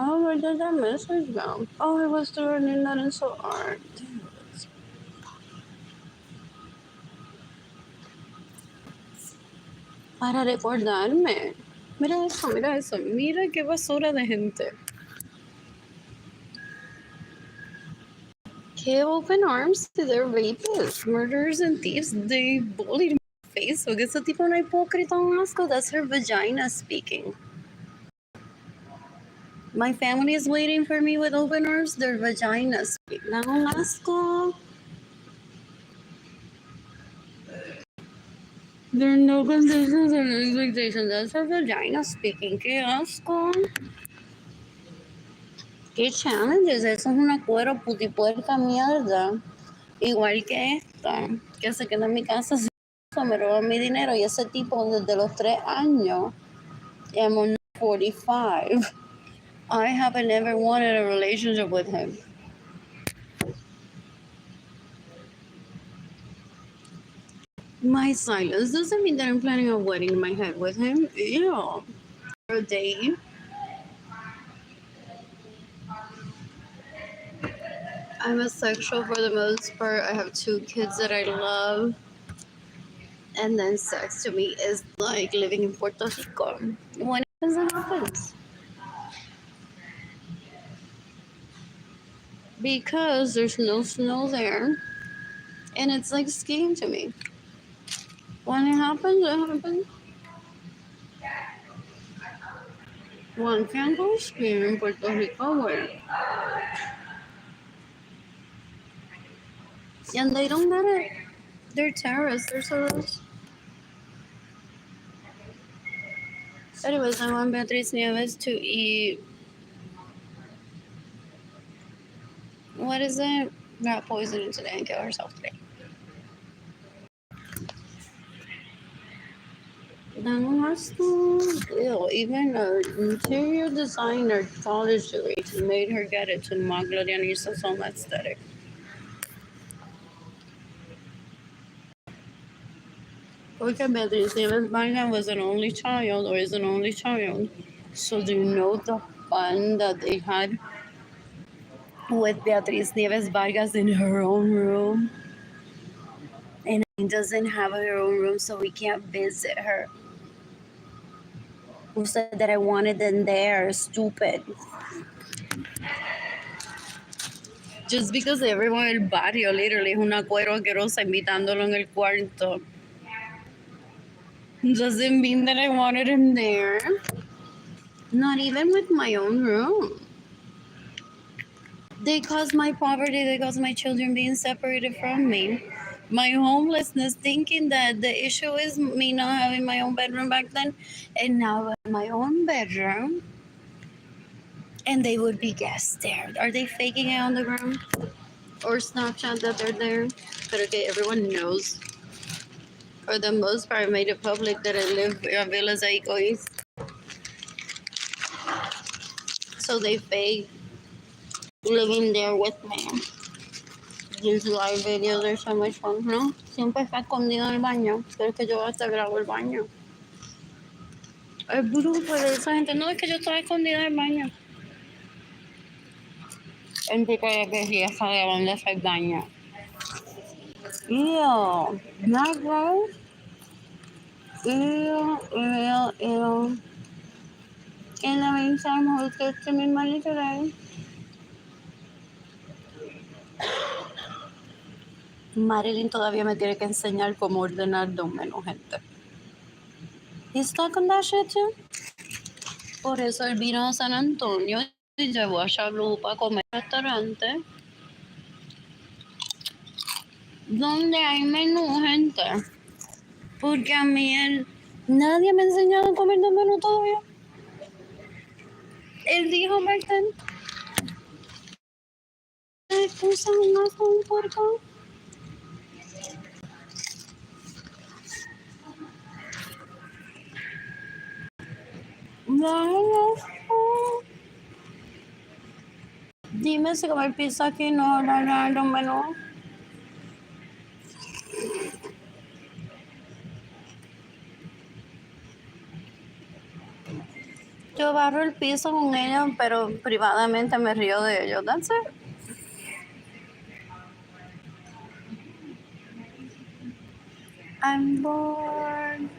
Oh, where did that message go? Oh, it was through Arlene Lorenzo art. Para recordarme. Mira eso, mira eso. Mira qué basura de gente. Qué open arms to their rapists, murderers, and thieves. They bullied my face. So ese tipo no hipócrita, un asco. That's her vagina speaking. My family is waiting for me with open arms. Their vagina speak. Na un asco. There are no conditions and expectations. That's her vagina speaking. Qué asco. Qué challenges. Eso es una cuero putipuerca mierda. Igual que esta, que se queda en mi casa, me roba mi dinero. Y ese tipo desde los 3 años, I'm on 45. I haven't ever wanted a relationship with him. My silence doesn't mean that I'm planning a wedding in my head with him. Yeah. For a date. I'm asexual for the most part. I have 2 kids that I love. And then sex to me is like living in Puerto Rico. When it happens, it happens. Because there's no snow there. And it's like skiing to me. When it happens, it happens. One can't go skiing in Puerto Rico where. And they don't get it. They're terrorists. They're so rich. Anyways, I want Beatriz Nieves to eat. What is it? Rat poisoning today and kill herself today. Ew, even an interior designer college degree made her get it to Magloria Nisa Soma aesthetic. Porque Beatriz Nieves Vargas was an only child or is an only child. So do you know the fun that they had with Beatriz Nieves Vargas in her own room. And she doesn't have her own room, so we can't visit her. Who said that I wanted them there? Stupid. Just because everyone in el barrio literally es una cuero asquerosa invitándolo en el cuarto doesn't mean that I wanted him there. Not even with my own room. They caused my poverty, they caused my children being separated from me. My homelessness, thinking that the issue is me not having my own bedroom back then, and now I have my own bedroom, and they would be guests there. Are they faking it on the ground? Or Snapchat that they're there? But okay, everyone knows. For the most part, I made it public that I live in Villa Zaicois. So they fake living there with me. These live videos are so much fun, ¿no? Siempre está escondido en el baño. Pero es que yo hasta grabo el baño. Es bruto de esa gente. No, es que yo estaba escondida en el baño. Entre que sí está grabando ese baño. Ew. Not gross. Ew. In the meantime, who's getting me money today? Marilyn todavía me tiene que enseñar cómo ordenar de un menú, gente. He's stuck on that shit too. Por eso él vino a San Antonio y llevó a Chalupa a comer en restaurante donde hay menú, gente. Porque a mí nadie me ha enseñado a comer de menú todavía. Él dijo back then, usan un puerco. No. Dime si comer pizza aquí no ordenar de un menú. Yo barro el piso con ellos, pero privadamente me río de ellos. That's it. I'm bored.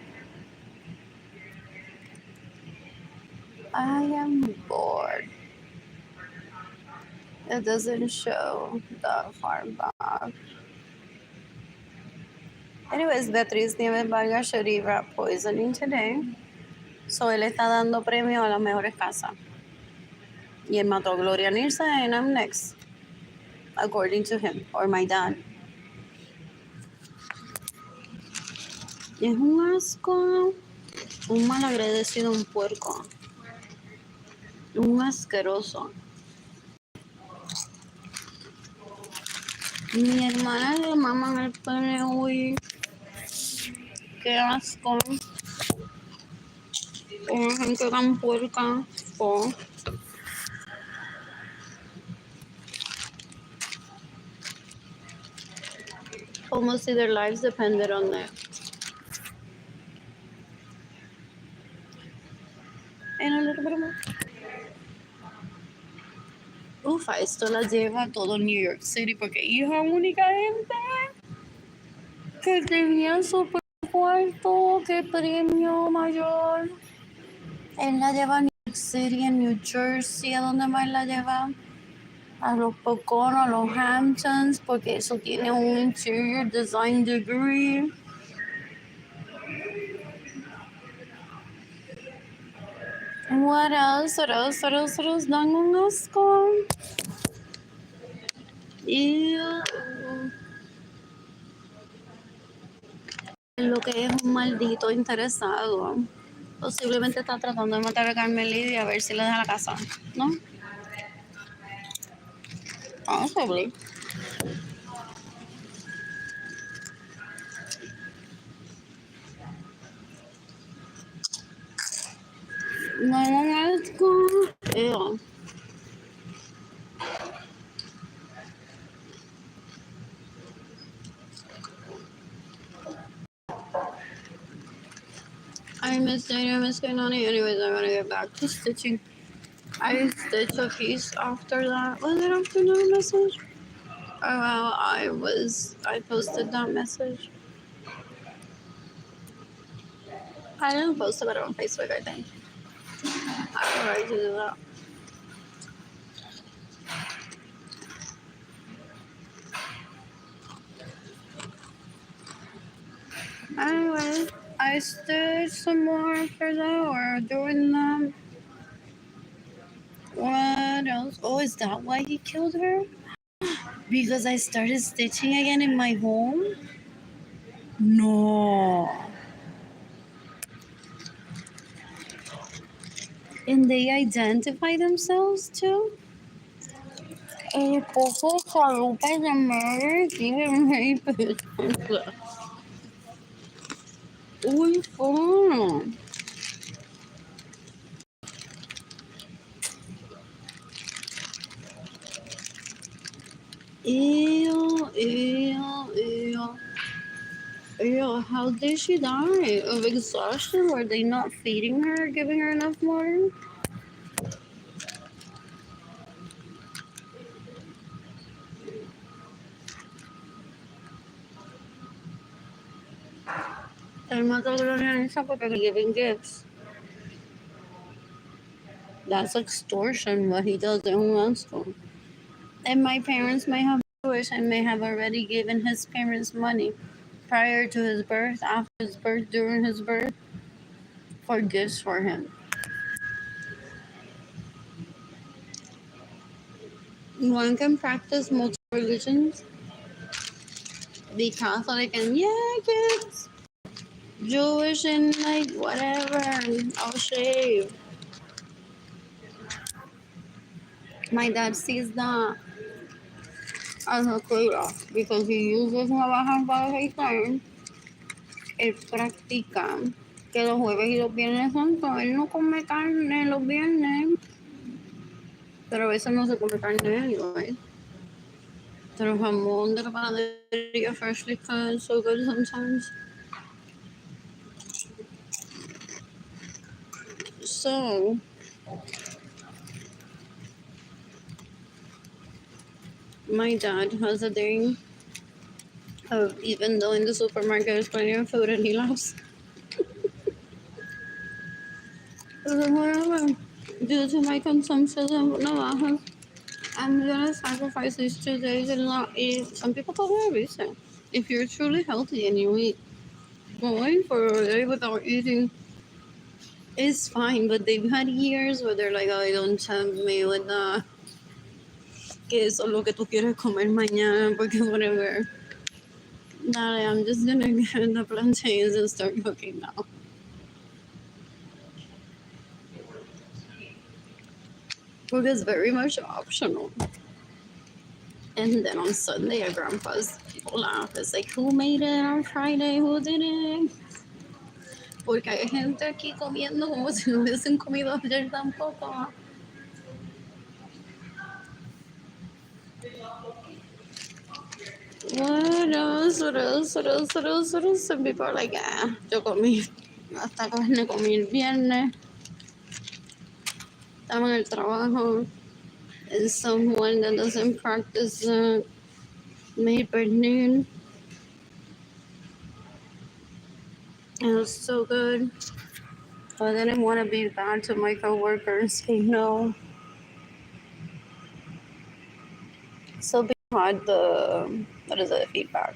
I am bored. It doesn't show that far back. Anyways, Beatriz Nieves Vargas should eat rat poisoning today. So él está dando premio a las mejores casas. Y él mató a Gloria Nirsa and I'm next. According to him, or my dad. Es un asco. Un malagradecido, un puerco. Un asqueroso. Mi hermana le maman el pene, uy. Qué asco. Una gente tan puerca. Oh. Almost see their lives depended on that. And a little bit more. Ufa, esto la lleva a todo New York City porque hija única gente que tenía super cuarto, qué premio mayor. Él la lleva a New York City, en New Jersey, ¿a dónde más la lleva? A los Poconos, a los Hamptons, porque eso tiene un interior design degree. What else? Dan un asco. Lo que es un maldito interesado. Posiblemente está tratando de matar a Carmen Lidia a ver si le deja la casa, ¿no? Possibly. No, let's go. Ew. I miss Dana, I miss Kanani. Anyways, I'm gonna get back to stitching. I stitched a piece after that. Was it after that message? Oh, well, I posted that message. I didn't post about it on Facebook, I think. I tried to do that. Anyway, I stitched some more after that. We're doing them. What else? Oh, is that why he killed her? Because I started stitching again in my home? No. And they identify themselves too? El esposo de Chalupa is a murderer, thief, and rapist. Uy, fun. Ew, ew, ew. Ew, how did she die? Of exhaustion? Were they not feeding her, giving her enough water? El mató a Lorenzo porque le giving gifts. That's extortion, what he does, and who else to? And my parents may have Jewish and may have already given his parents money prior to his birth, after his birth, during his birth, for gifts for him. One can practice multiple religions, be Catholic and yeah, kids, Jewish and like whatever, I'll shave. My dad sees that as a trade-off because he uses navajas para afeitar. Él practica que los jueves y los viernes santos él no come carne los viernes, pero a veces no se come carne anyway. Pero jamón de la panadería freshly cut is so good sometimes. So my dad has a thing of even though in the supermarket there's plenty of food and he loves. Whatever. Due to my consumption of navajas, I'm gonna sacrifice these 2 days and not eat. Some people totally reason. If you're truly healthy and you eat, going for a day without eating is fine. But they've had years where they're like, "Oh, don't tempt me with that. Que eso es lo que tú quieres comer mañana porque whatever." Nah, I'm just gonna get the plantains and start cooking now. Food is very much optional. And then on Sunday at Grandpa's, people laugh. It's like, who made it on Friday? Who did it? Porque hay gente aquí comiendo como si no hubiesen comido ayer tampoco. What else? What else? What else? What else? What else? Some people are like, ah, yo comí hasta carne comí el viernes. Estaba en el trabajo. And someone that doesn't practice made pernil. It was so good. I didn't want to be bad to my coworker and say no. So we had the, what is it, feedback.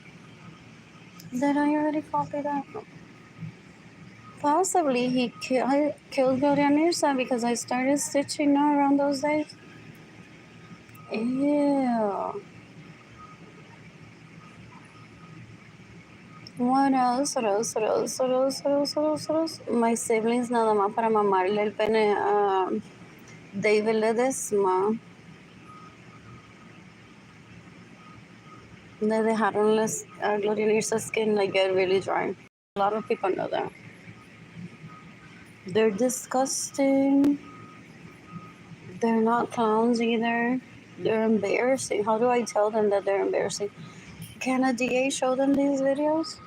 Did I already copy that? Possibly he killed Gloria Mirza because I started stitching now around those days. Ew. What else? What else? What else? What else? What else? What else? What else? My siblings nada más para mamarle el pene a David Ledesma. Le dejaron Gloria Mirza's skin like get really dry. A lot of people know that. They're disgusting. They're not clowns either. They're embarrassing. How do I tell them that they're embarrassing? Can a DA show them these videos?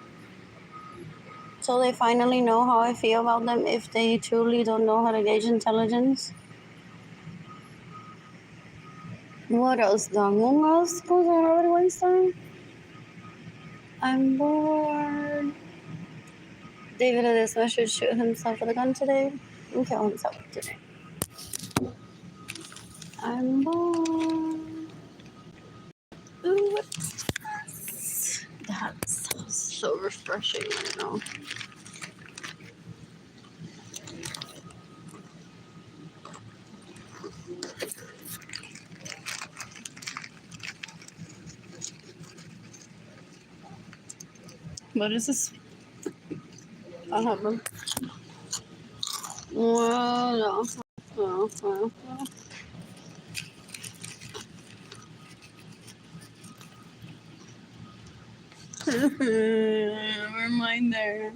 So they finally know how I feel about them if they truly don't know how to gauge intelligence? What else? The Among Us goes on every Wednesday. I'm bored. David Edisma should shoot himself with a gun today and kill himself today. I'm bored. Ooh, that's so refreshing right now. What is this? I have them. Well, no. Reminder.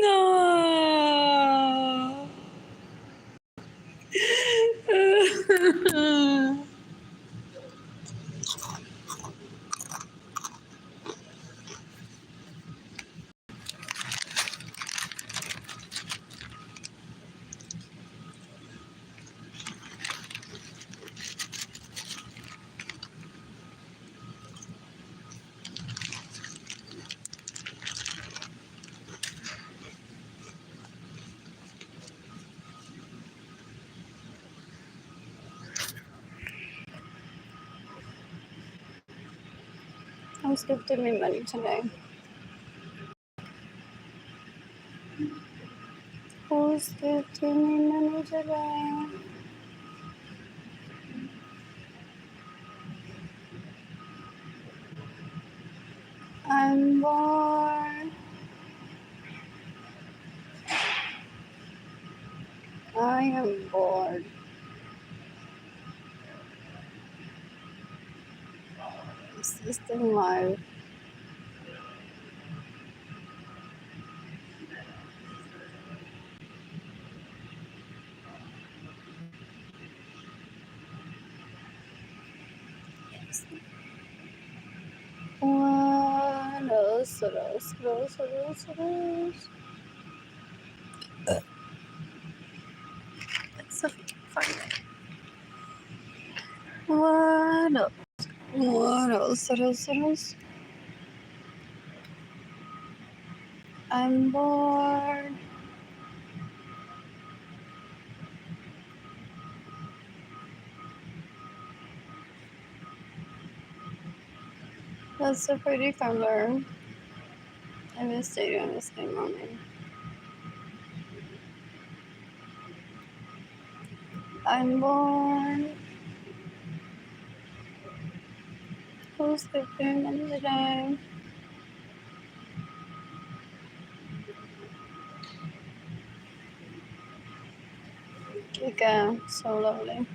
No. Who's gifting me money today? Who's gifting me money today? I'm bored. I am bored. Is this thing live? What else? It's a fun. What else? What else? I'm bored. That's a pretty color. I missed it on this thing moment. I'm bored. Who's gifting money today? Kika, so lovely.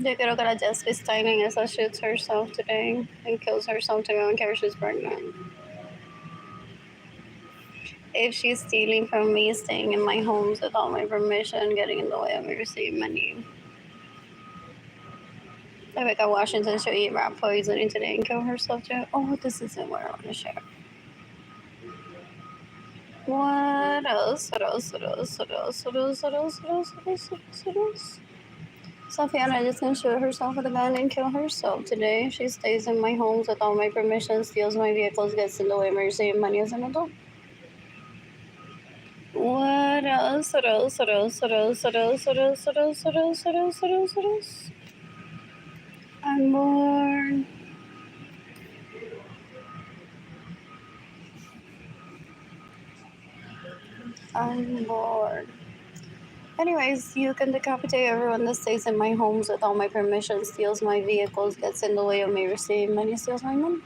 Yo creo que la Jessica's timing is that shoots herself today and kills herself today. I don't care if she's pregnant. If she's stealing from me, staying in my homes without my permission, getting in the way of me receiving money. Rebecca Washington should eat rat poisoning today and kill herself today. Oh, this isn't what I want to share. What else? Sophiana just gonna shoot herself with a gun and kill herself today. She stays in my homes without my permission, steals my vehicles, gets in the way of me receiving money as an adult. What else? I'm bored. I'm bored. Anyways, you can decapitate everyone that stays in my homes without my permission, steals my vehicles, gets in the way of me receiving money, steals my money.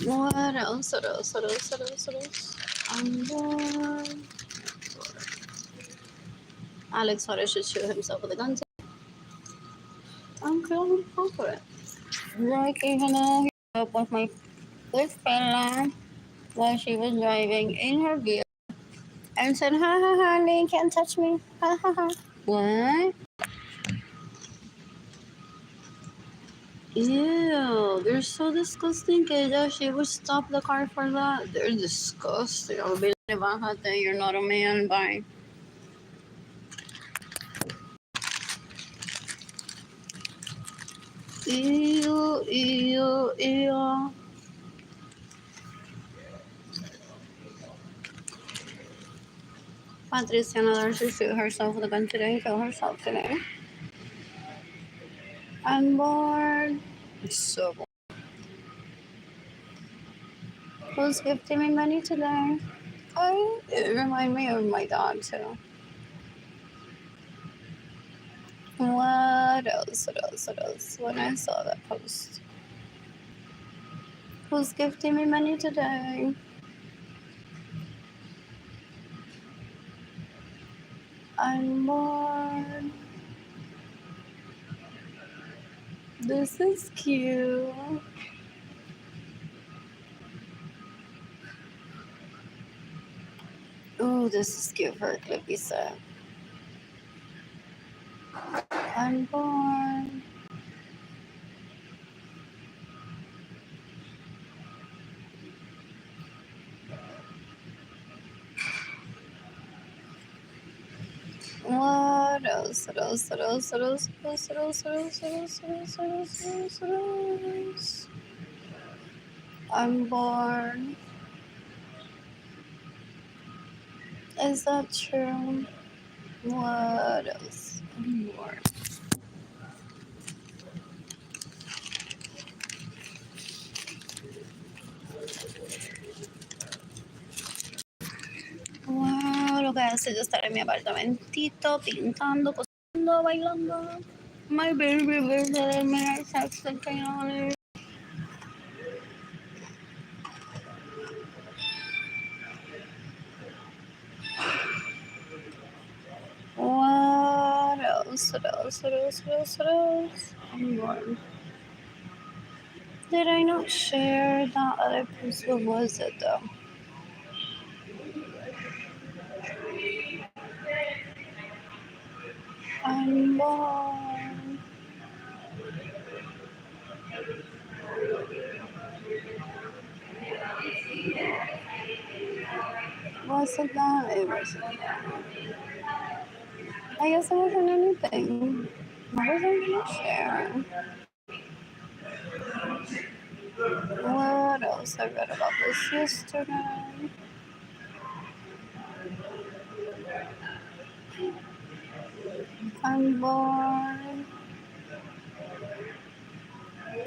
What else? I'm bored. Alex Suarez should shoot himself with a gun. I'm feeling confident. Like even though he up with my good friend while she was driving in her vehicle and said, "Ha ha ha, Lane can't touch me. Ha ha ha." What? Ew, they're so disgusting, kid. She would stop the car for that. They're disgusting. I'll be like, "Bájate, you're not a man." Bye. Ew, ew, ew. Patricia learned to shoot herself with a gun today and kill herself today. I'm bored. It's so bored. Who's gifting me money today? It reminded me of my dog too. What else? What else? What else? When I saw that post. Who's gifting me money today? I'm bored. This is cute. Ooh, this is cute for a clippy set. I'm bored. What else? What else? What else? What else? What else? What else? What else? What else? What else? What else? What else? What else? I'm bored. Is that true? What else? I'm bored. Wow, lo que hace yo estar en mi apartamentito, pintando, cocinando, bailando. My baby birthday, my sex and what else? What else? What else? What else? What else? I'm bored. Did I not share that other post? What was it though? I'm bored. Was it that? It wasn't. I guess it wasn't anything. What was I gonna share? What else? I read about this yesterday. I'm bored.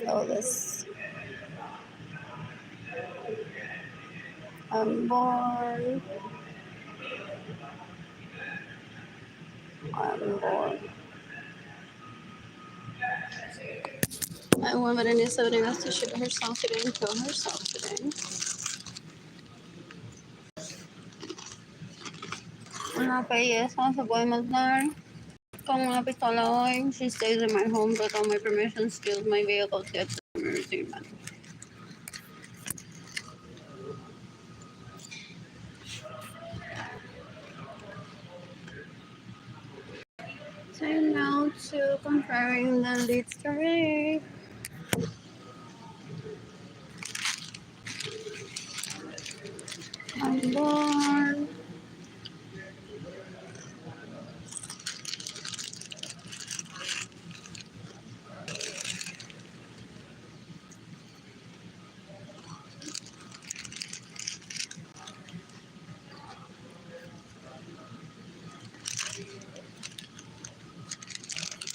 Oh, this. I'm bored. I'm bored. I woman in 70 has to shoot herself today and kill herself today. Una belleza se puede matar con una pistola hoy. She stays in my home without my permission, steals my vehicle to get to the emergency man. So now to comparing the lead story. I'm bored.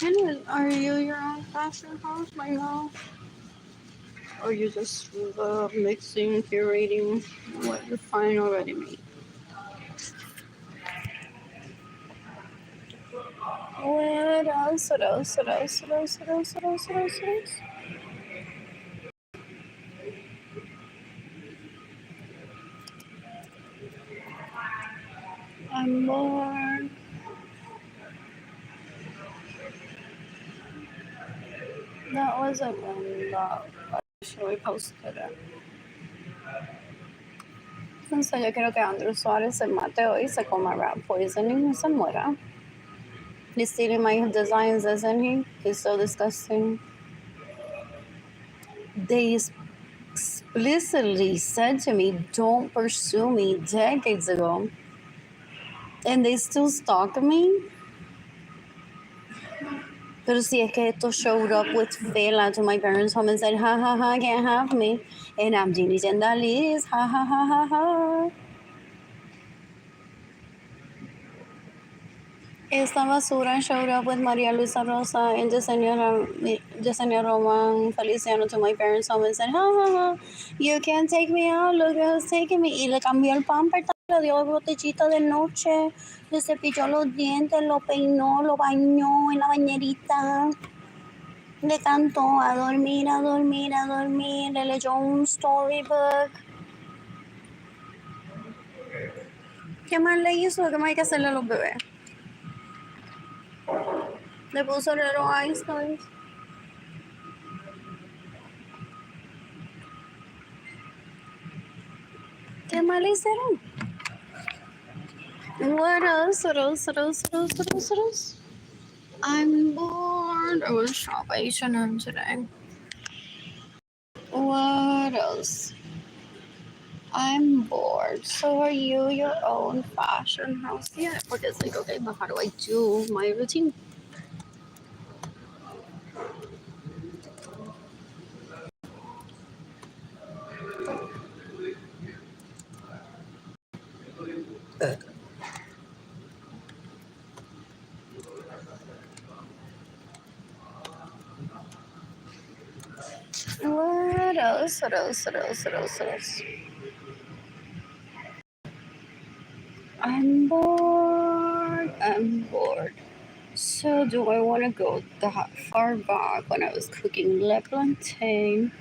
Anyways, are you your own fashion house right now? Or you just love mixing, curating what you find already made? What else? What else? What else? What else? What else? What else? What else? What else? I'm bored. That wasn't one that I actually posted it. Entonces yo quiero que Andrew Suárez se mate hoy, se coma rat poisoning y se muera. He's stealing my designs, isn't he? He's so disgusting. They explicitly said to me, "Don't pursue me," decades ago, and they still stalk me. Pero si es que esto showed up with Fela to my parents' home and said, "Ha ha ha, can't have me," and I'm Jeannie Zendalis, ha ha ha ha ha. Esta basura showed up with Maria Luisa Rosa and Yesenia Roman Feliciano to my parents' home and said, "Ha ha ha, you can't take me out, look who's taking me." Y le cambió el pamper, le dio botellita de noche, le cepilló los dientes, lo peinó, lo bañó en la bañerita, le cantó a dormir, a dormir, a dormir, le leyó un storybook. ¿Qué más le hizo? ¿Qué más hay que hacerle a los bebés? Le puso Little Einstein. ¿Qué más le hicieron? What else? What else? What else? What else? What else? What else? I'm bored. I was shop H&M today. What else? I'm bored. So are you your own fashion house yet? Porque it's like, okay, but how do I do my routine? What else? What else? What else? What else? What else? I'm bored. I'm bored. So do I want to go that far back when I was cooking le plantain?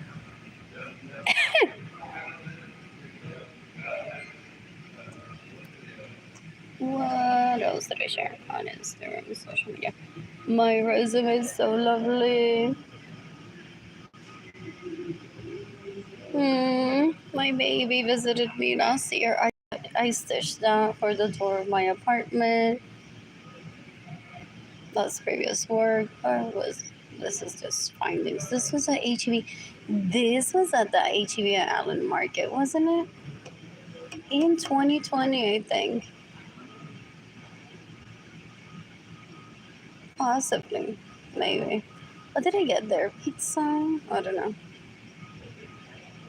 What else did I share on Instagram and social media? My resume is so lovely. My baby visited me last year. I stitched that for the door of my apartment. That's previous work. This is just findings. This was at HEB. This was at the HEB at Allen Market, wasn't it? In 2020, I think. Possibly. Maybe. What did I get there? Pizza? I don't know.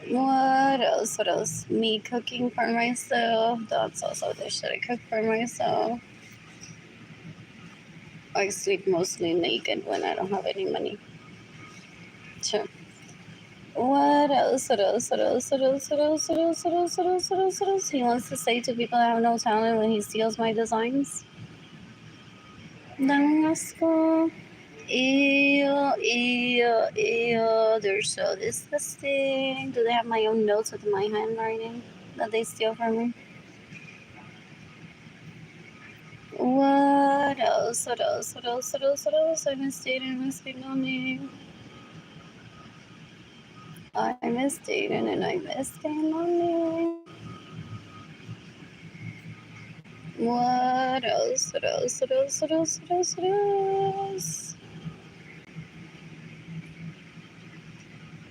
What else? What else? Me cooking for myself. That's also the shit I cook for myself. I sleep mostly naked when I don't have any money. Sure. What else? What else? What else? What else? What else? What else? What else? What else? What else? What else? He wants to say to people I have no talent when he steals my designs. That's cool. Ew, ew, ew. They're so disgusting. Do they have my own notes with my handwriting that they steal from me? What else? What else? What else? What else? What else? I miss dating. I miss being lonely. I miss dating and I miss being lonely. What else? What else? What else? What else? What else? What else?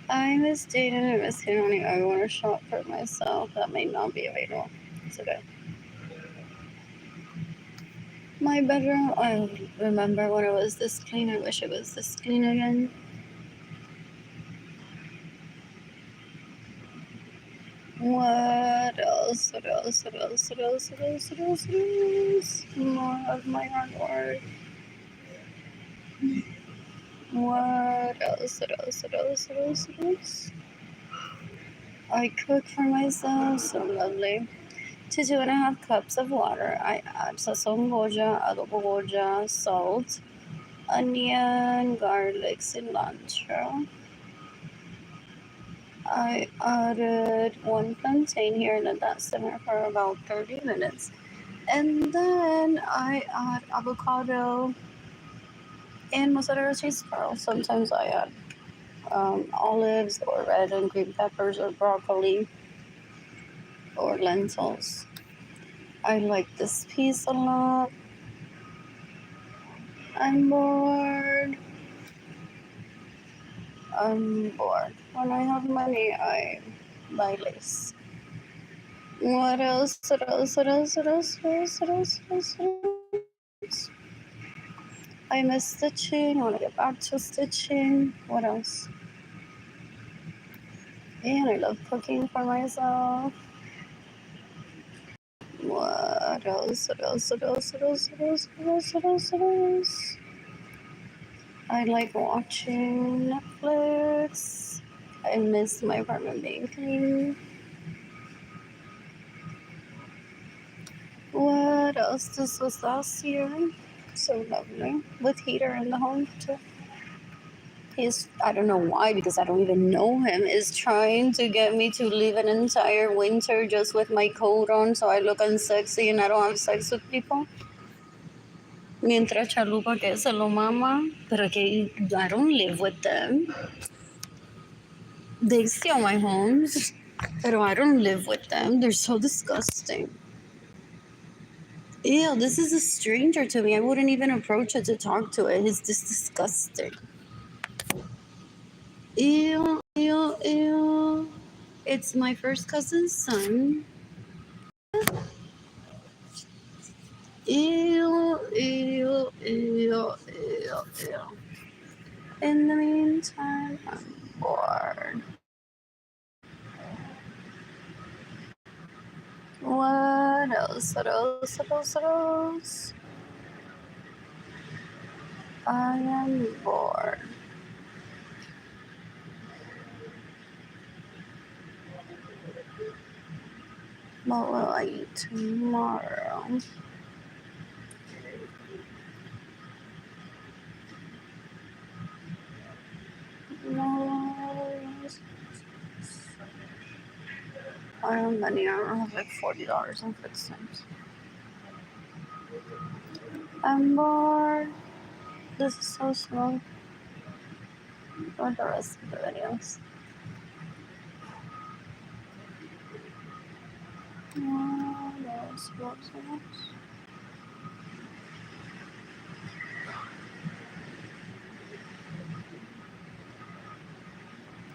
I miss dating and I miss being lonely. I want to shop for myself. That may not be available. It's okay. My bedroom, I remember when it was this clean. I wish it was this clean again. What else? What else? What else? What else? What else? What else? What else? More of my hard work. What else? What else? What else? What else? What else? I cook for myself. So lovely. To 2.5 cups of water, I add sazon goja, adobo goja, salt, onion, garlic, cilantro. I added one plantain here and let that simmer for about 30 minutes. And then I add avocado and mozzarella cheese curls. Sometimes I add olives or red and green peppers or broccoli or lentils. I like this piece a lot. I'm bored. I'm bored. When I have money, I buy lace. What else? What else? What else? What else? What else? What else? What else? What else? I miss stitching. I want to get back to stitching. What else? And I love cooking for myself. What else? What else? What else? What else? What else? What else? What else? What else? I like watching Netflix. I miss my apartment being clean. What else? This was last year. So lovely. With heater in the home too. He's, I don't know why, because I don't even know him, is trying to get me to live an entire winter just with my coat on so I look unsexy and I don't have sex with people. Mientras chalupa que se lo mama, pero que I don't live with them. They steal my homes, pero I don't live with them. They're so disgusting. Ew, this is a stranger to me. I wouldn't even approach it to talk to it. It's just disgusting. Ew, ew, ew. It's my first cousin's son. Ew, ew, ew, ew, ew. In the meantime, I'm bored. What else? What else? What else? What else? I am bored. What will I eat tomorrow? No. I don't have money. I have like $40 in food. I'm bored. This is so slow. For the rest of the videos. What else?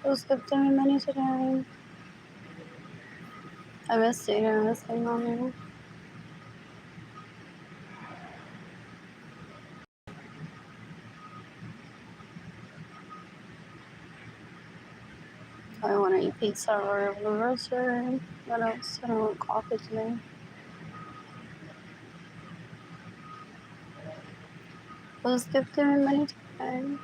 Who's gifting me money today? I missed it. I missed it on there. I want to eat pizza or a roaster. What else? I don't want coffee today. Who's gifting me money today?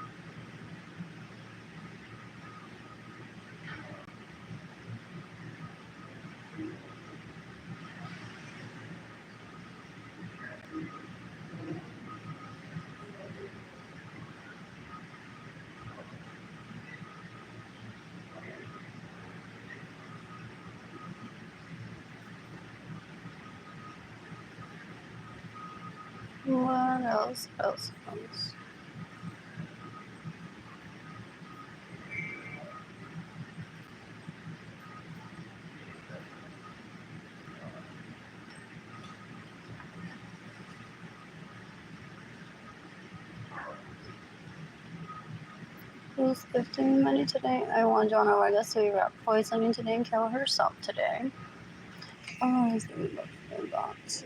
What else? What else? What else? Who's gifting me money today? I want Joanna Vargas to erupt poisoning today and kill herself today. Oh, he's gonna be looking box.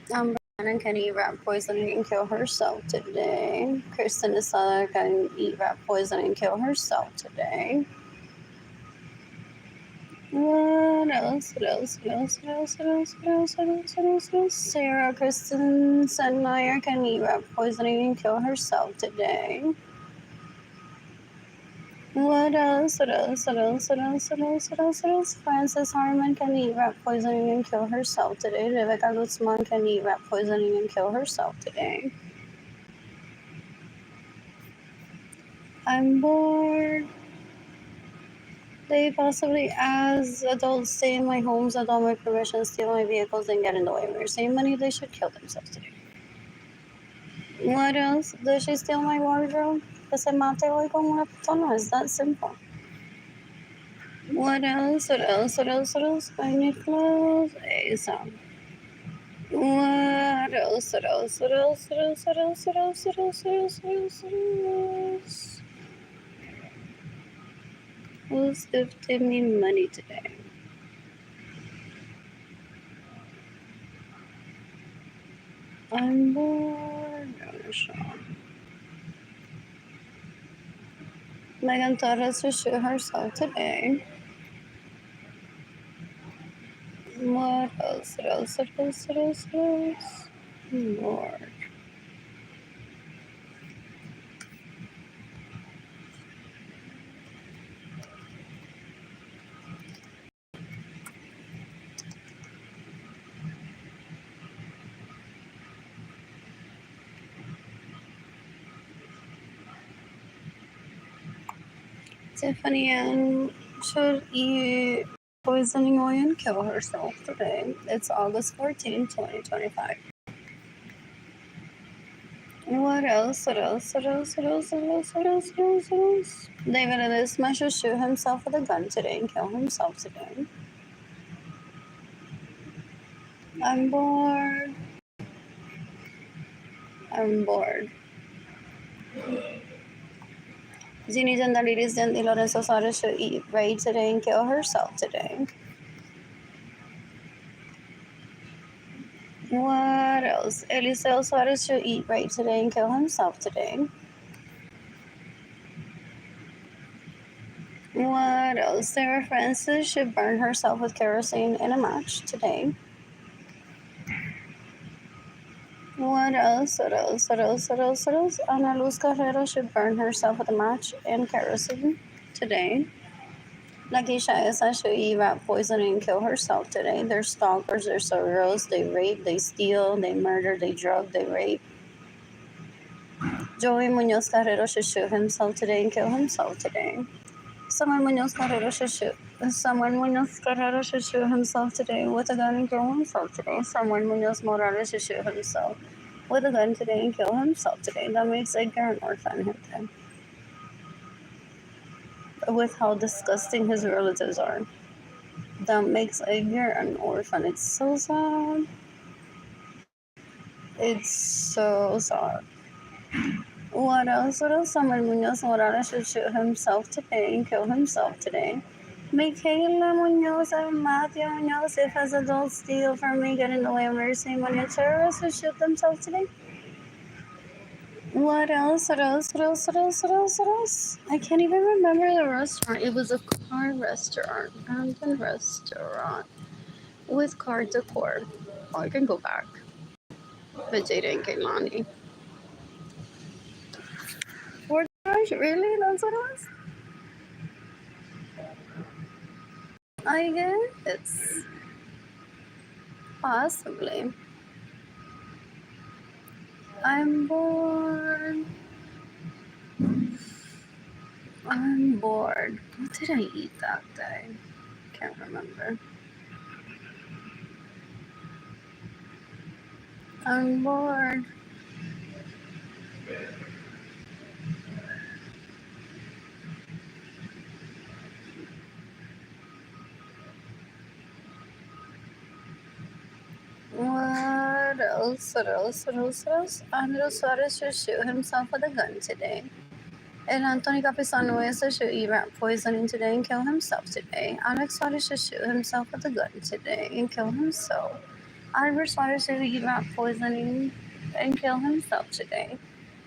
Brandon can eat rat poisoning and kill herself today. Kristen Estrada can eat rat poisoning and kill herself today. What else? What else? What else? What else? What else? What else? What else? What else? What else? Sarah Kristen Senmeyer can eat rat poisoning and kill herself today. What else? What else? What else? What else? What else? What else? What else? Frances Harmon can eat rat poisoning and kill herself today. Rebecca Guzman can eat rat poisoning and kill herself today. I'm bored. They possibly, as adults, stay in my homes without my permission, steal my vehicles, and get in the way. We're saving money. They should kill themselves today. What else? Does she steal my wardrobe? Que se mate hoy con una pitona. It's that simple. What else? What else? What else? What else? I need clothes. Hey, so. What else? What else? What else? What else? What else? What else? What else? What else? What else? What else? Who's gifting me money today? I'm bored. No, Sean. Megan thought us to shoot herself today. What else? What else? What else? What else? What else? Lord. Tiffany Ann should eat poisoning oil and kill herself today. It's August 14, 2025. What else? What else? What else? What else? What else? What else? What else? What else? David Elisma should shoot himself with a gun today and kill himself today. I'm bored. I'm bored. Ginny Zandalides and Lorenzo Sara should eat right today and kill herself today. What else? Eliseo Suarez should eat right today and kill himself today. What else? Sarah Francis should burn herself with kerosene in a match today. What else? What else? What else? What else? What else? Ana Luz Carrero should burn herself with a match and kerosene today. Lakeisha Essa should eat rat poison and kill herself today. They're stalkers, they're surreals, they rape, they steal, they murder, they drug, they rape. Joey Munoz Carrero should shoot himself today and kill himself today. Samuel Munoz Carrero should shoot. Samuel Munoz Carrero should shoot himself today with a gun and kill himself today. Samuel Munoz Morales should shoot himself with a gun today and kill himself today. That makes Edgar an orphan, gente. With how disgusting his relatives are. That makes Edgar an orphan. It's so sad. It's so sad. What else? What else? Samuel Munoz Morales should shoot himself today and kill himself today. Michaela Munoz and Matthew Munoz, if as adults steal from me, get in the way of mercy, money terrorists should shoot themselves today. What else? What else? What else? What else? What else? What else? I can't even remember the restaurant. It was a car restaurant, abandoned restaurant with car decor. Oh, I can go back. But Jada and Kaylani. Fourth Rush? Really? That's what it was? I guess it's possibly. I'm bored. I'm bored. What did I eat that day? Can't remember. I'm bored. What else? What else? What else? What else? Andres Suarez should shoot himself with a gun today. And Anthony Capisano should eat rat poisoning today and kill himself today. Alex Suarez should shoot himself with a gun today and kill himself. Albert Suarez should eat rat poisoning and kill himself today.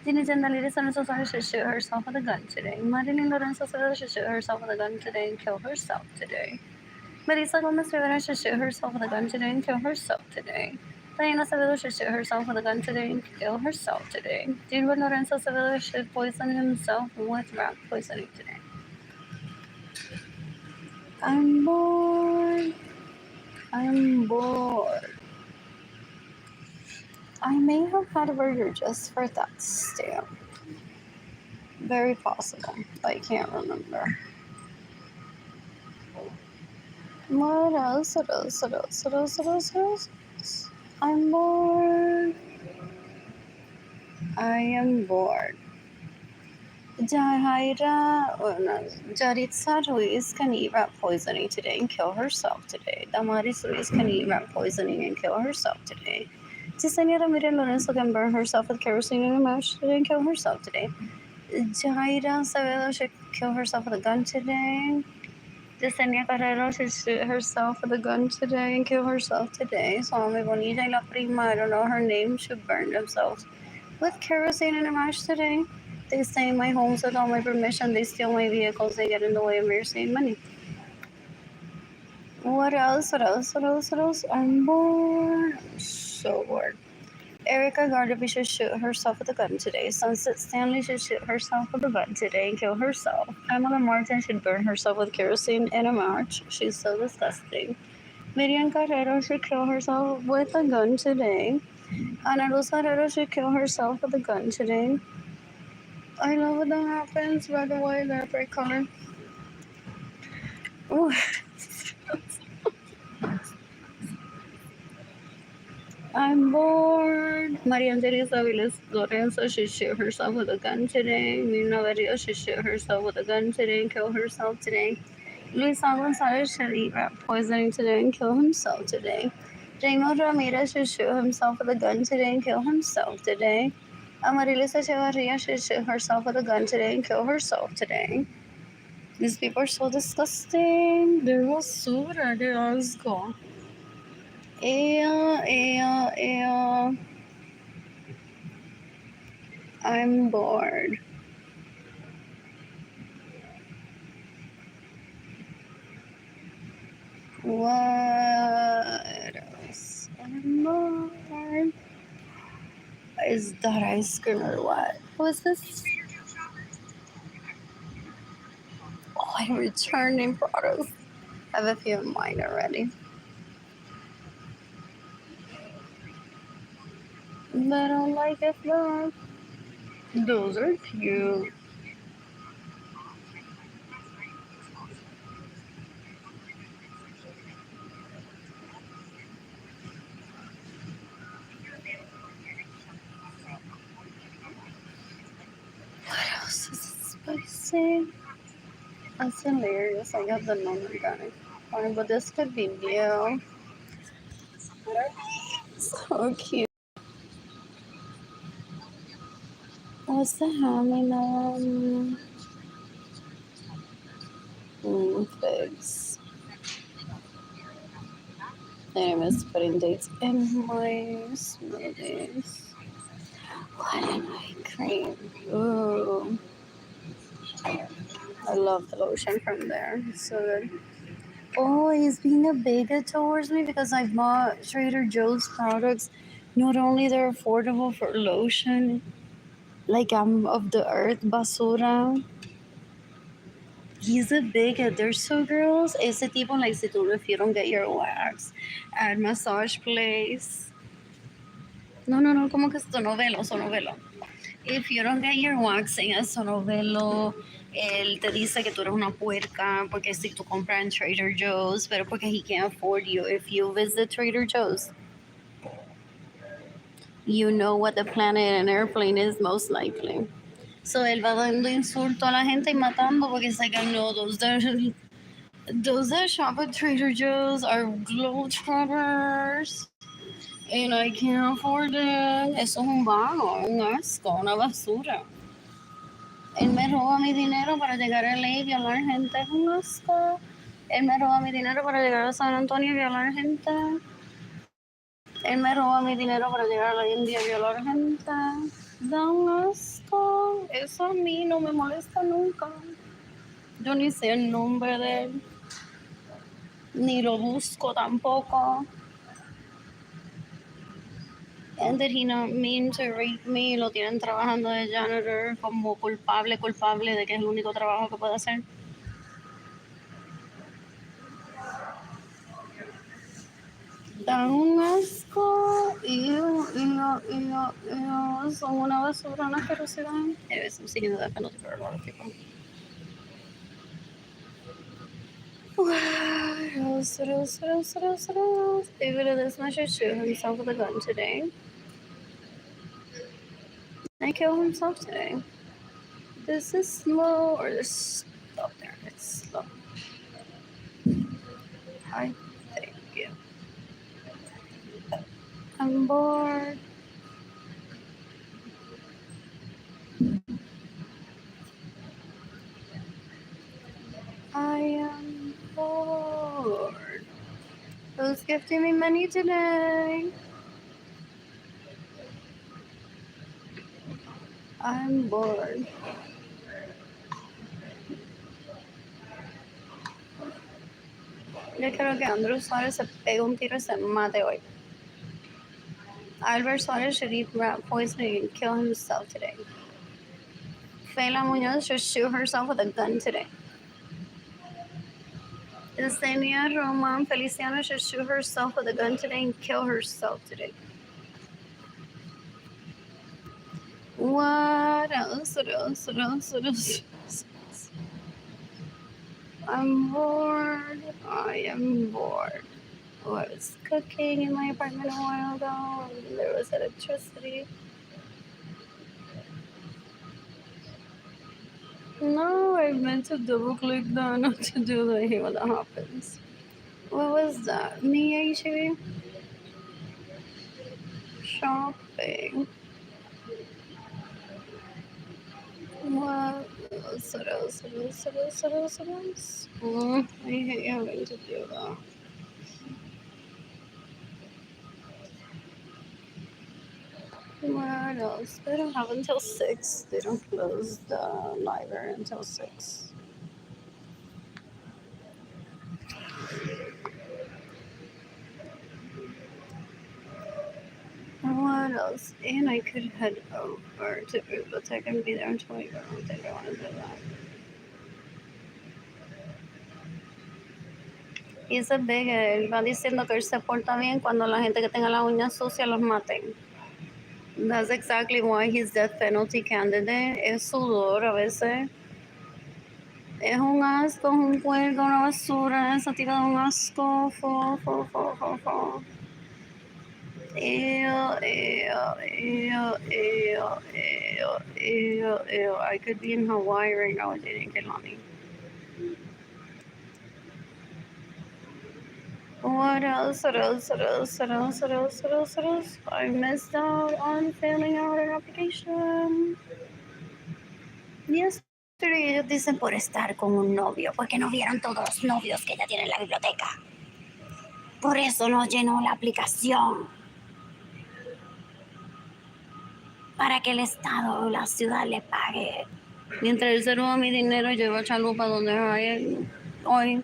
Ginny Zendalita Suarez should shoot herself with a gun today. Arlene Lorenzo should shoot herself with a gun today and kill herself today. Melissa Gomez Rivera should shoot herself with a gun today and kill herself today. Diana Sevilla should shoot herself with a gun today and kill herself today. Edward Lorenzo Sevilla should poison himself with rat poisoning today. I'm bored. I'm bored. I may have had a burger just for that stamp. Very possible. I can't remember. What else? What else? What else? What else? What else? What else? I'm bored. I am bored. Jahaira, oh no, Jaritza Ruiz can eat rat poisoning today and kill herself today. Damaris Ruiz can eat rat poisoning and kill herself today. Tisania Arlene Lorenzo can burn herself with kerosene in a match today and kill herself today. Jahaira Savelo should kill herself with a gun today. Yesenia Carrero should shoot herself with a gun today and kill herself today. Swami Bonita y La Prima, I don't know her name, should burn themselves with kerosene in a match today. They stay in my homes without my permission. They steal my vehicles. They get in the way of me saving money. What else? What else? What else? What else? I'm bored. I'm so bored. Erica Gardaby should shoot herself with a gun today. Sunset Stanley should shoot herself with a gun today and kill herself. Pamela Martin should burn herself with kerosene in a match. She's so disgusting. Miriam Carrero should kill herself with a gun today. Ana Rosa Herrera should kill herself with a gun today. I love when that happens. By the way, that bright color. Ooh. I'm bored. Maria Teresa Villas Lorenzo should shoot herself with a gun today. Mina Vario should shoot herself with a gun today and kill herself today. Luis Gonzalez should eat rat poisoning today and kill himself today. Raymond Ramirez should shoot himself with a gun today and kill himself today. Amaryllis Echevarria should shoot herself with a gun today and kill herself today. These people are so disgusting. They're basura, they're asco. Ew. I'm bored. What else? I'm bored. Is that ice cream or what? What's this? Oh, I'm returning products. I have a few of mine already. But I don't like it though. Those are cute. What else is spicy? That's hilarious. I got the number guy. Fine, but this could be new. So cute. What's the having figs. I miss putting dates in my smoothies. What an eye cream. Ooh. I love the lotion from there. It's so good. Oh, he's being a bigot towards me because I bought Trader Joe's products. Not only they're affordable for lotion, like I'm of the earth, basura. He's a bigot. They're so girls. Ese tipo, like, if you don't get your wax at massage place. No, como que sonovelo. If you don't get your waxing at Sonovelo, él te dice que tú eres una puerca porque si tú compras en Trader Joe's, pero porque he can't afford you. If you visit Trader Joe's, you know what the planet and airplane is most likely. So él va dando insulto a la gente y matando porque sé que no, those that shop at Trader Joe's are globetrotters. And I can't afford it. Eso es un vago, un asco, una basura. Él me roba mi dinero para llegar a LA y violar gente. Es un asco. Él me roba mi dinero para llegar a San Antonio y violar gente. Él me roba mi dinero para llegar a la India y violar gente. Da un asco. Eso a mí no me molesta nunca. Yo ni sé el nombre de él. Ni lo busco tampoco. And did he not mean to rape me? Lo tienen trabajando de janitor como culpable de que es el único trabajo que puede hacer. Da un asco. Son una basura, una asquerosidad. Anyways, I'm seeking the death penalty for a lot of people. What else? David Elisma should shoot himself with a gun today. And kill himself today. This is slow or this. Oh, there, it's slow. I thank you. I'm bored. I am bored. Who's gifting me money today? I'm bored. Yo quiero que Andrew Suarez se pegue un tiro y se mate hoy. Albert Suarez should eat rat poisoning and kill himself today. Fela Munoz should shoot herself with a gun today. Yesenia Roman Feliciano should shoot herself with a gun today and kill herself today. What else? What else? What else? What else? I'm bored. I am bored. Oh, I was cooking in my apartment a while ago, and there was electricity. No, I meant to double click that, not to do that. Here, what happens? What was that? Me actually shopping. What else? What else? What else? What else? What else? What else? I hate having to do that. What else? They don't have until 6. They don't close the library until 6. What else? And I could head over to bibliothèque and be there until I don't think I want to do that. He's a bigot. Él va diciendo que él se porta bien cuando la gente que tenga las uñas sucias los maten. That's exactly why he's death penalty candidate. Es sudor a veces. Es un asco, es un puerco, una basura. Esa tira de un asco. Fo. Ew. I could be in Hawaii right now and dating Kelani. What else? I missed out on filling out an application. Yesterday ellos dicen por estar con un novio, porque no vieron todos los novios que ella tiene en la biblioteca. Por eso no llenó la aplicación. Para que el Estado o la ciudad le pague. Mientras él se roba mi dinero, yo iba a echarlo para donde hay hoy.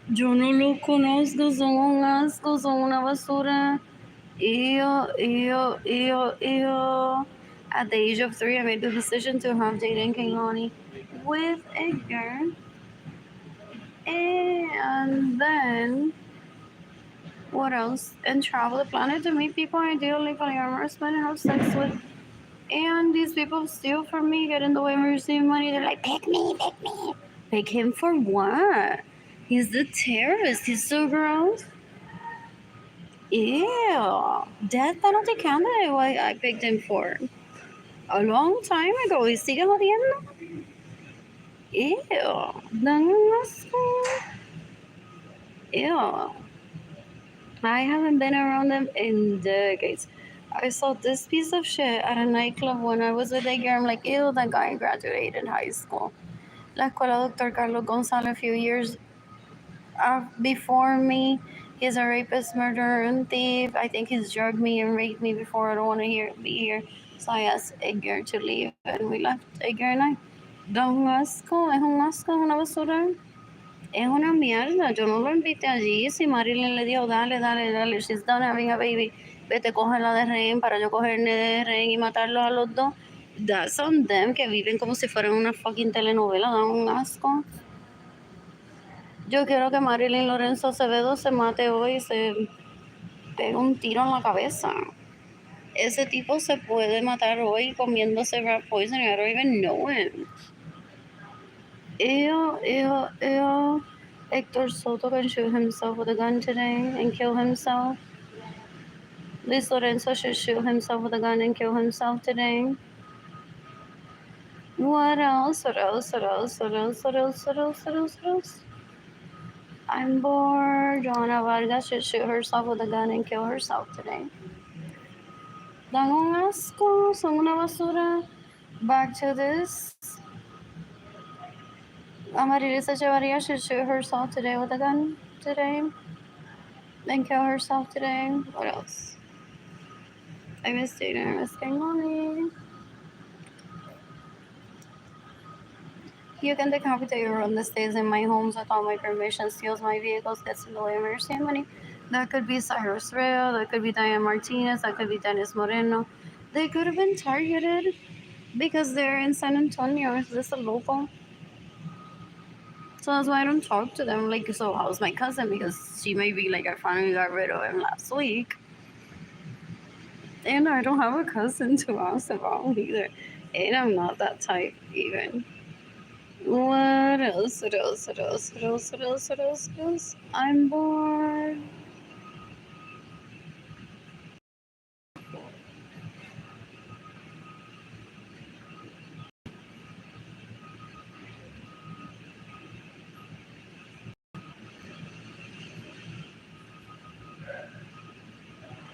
Yo no lo conozco, son un asco, son una basura. Ew. At the age of 3, I made the decision to have Jaden Kaylani with Edgar. And then, what else? And travel the planet to meet people I ideally polyamorous men and have sex with. And these people steal from me, get in the way of me receiving money. They're like, pick me. Pick him for what? He's the terrorist. He's so gross. Ew. Death penalty candidate. What I picked him for a long time ago. ¿Y sigue jodiendo? Ew. Dan un asco. Ew. I haven't been around them in decades. I saw this piece of shit at a nightclub when I was with a girl. I'm like, ew, that guy graduated high school. La escuela Dr. Carlos Gonzalez a few years before me. He's a rapist, murderer, and thief. I think he's drugged me and raped me before. I don't want to be here. So I asked Edgar to leave, and we left. Edgar and I. Da un asco, es un asco, es una basura. Es una mierda. Yo no lo invité allí. Si Marilyn le dijo, dale. She's done having a baby. Vete, cógela de rehén para yo cogerme de rehén y matarlos a los dos. That's on them, que viven como si fueran una fucking telenovela. Dan un asco. Yo quiero que Arlene Lorenzo Acevedo se mate hoy y se pegue un tiro en la cabeza. Ese tipo se puede matar hoy comiéndose rat poison. I don't even know him. Ew. Hector Soto can shoot himself with a gun today and kill himself. Luis Lorenzo should shoot himself with a gun and kill himself today. What else? What else? What else? What else? What else? What else? What else? What else? I'm bored. Joanna Vargas should shoot herself with a gun and kill herself today. Dang un asco, son una basura. Back to this. Amaryllis Echevarria should shoot herself today with a gun today and kill herself today. What else? I miss Dana. I miss Kangoni. You can decapitate or run the stays in my homes without my permission, steals my vehicles, gets in the way of my ceremony. That could be Cyrus Rail, that could be Diane Martinez, that could be Dennis Moreno. They could have been targeted because they're in San Antonio. Is this a local? So that's why I don't talk to them. Like, so how's my cousin? Because she may be like, I finally got rid of him last week. And I don't have a cousin to ask about either. And I'm not that type even. What else? What else? What else? What else? What else? What else? What else? I'm bored.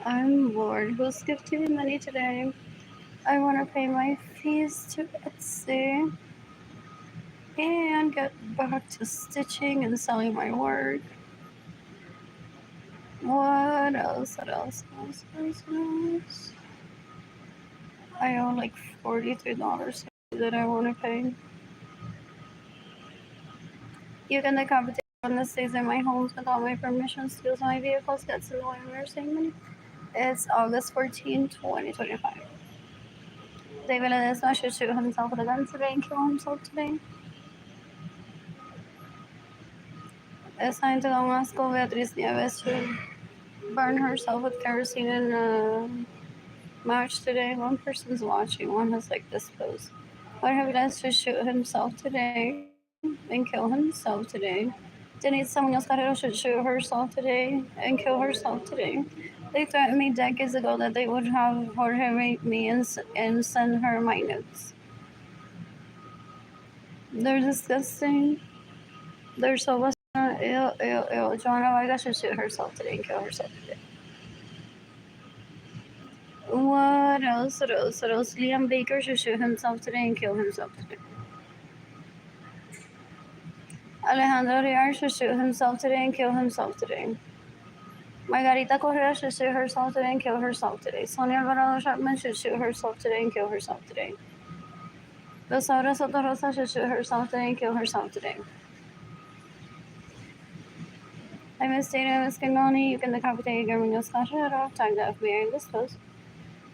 I'm bored. Who's gifting me money today? I want to pay my fees to Etsy and get back to stitching and selling my work. What else? What else? What else? What else? What else? I owe like $43 that I want to pay. You can decapitate on the stays in my homes without my permission, steals my vehicles, gets in the way of nursing money. It's August 14, 2025. David Ledesma should shoot himself with a gun today and kill himself today. It's time to go on school. Beatriz Nieves should burn herself with kerosene in a march today. One person's watching, one has like this pose. Jorge Villas should shoot himself today and kill himself today. Denise Munoz Carrero should shoot herself today and kill herself today. They threatened me decades ago that they would have Jorge rape me and send her my notes. They're disgusting. They're so ew, ew, ew. Joanna Vargas should shoot herself today and kill herself today. What else? What else? What else? Liam Baker should shoot himself today and kill himself today. Alejandro Riar should shoot himself today and kill himself today. Margarita Correa should shoot herself today and kill herself today. Sonia Alvarado Chapman should shoot herself today and kill herself today. Rosaura Soto Rosa should shoot herself today and kill herself today. I miss Dana, I miss Canoni. You can decapitate Guillermo Carrera. Tag the FBI in this post.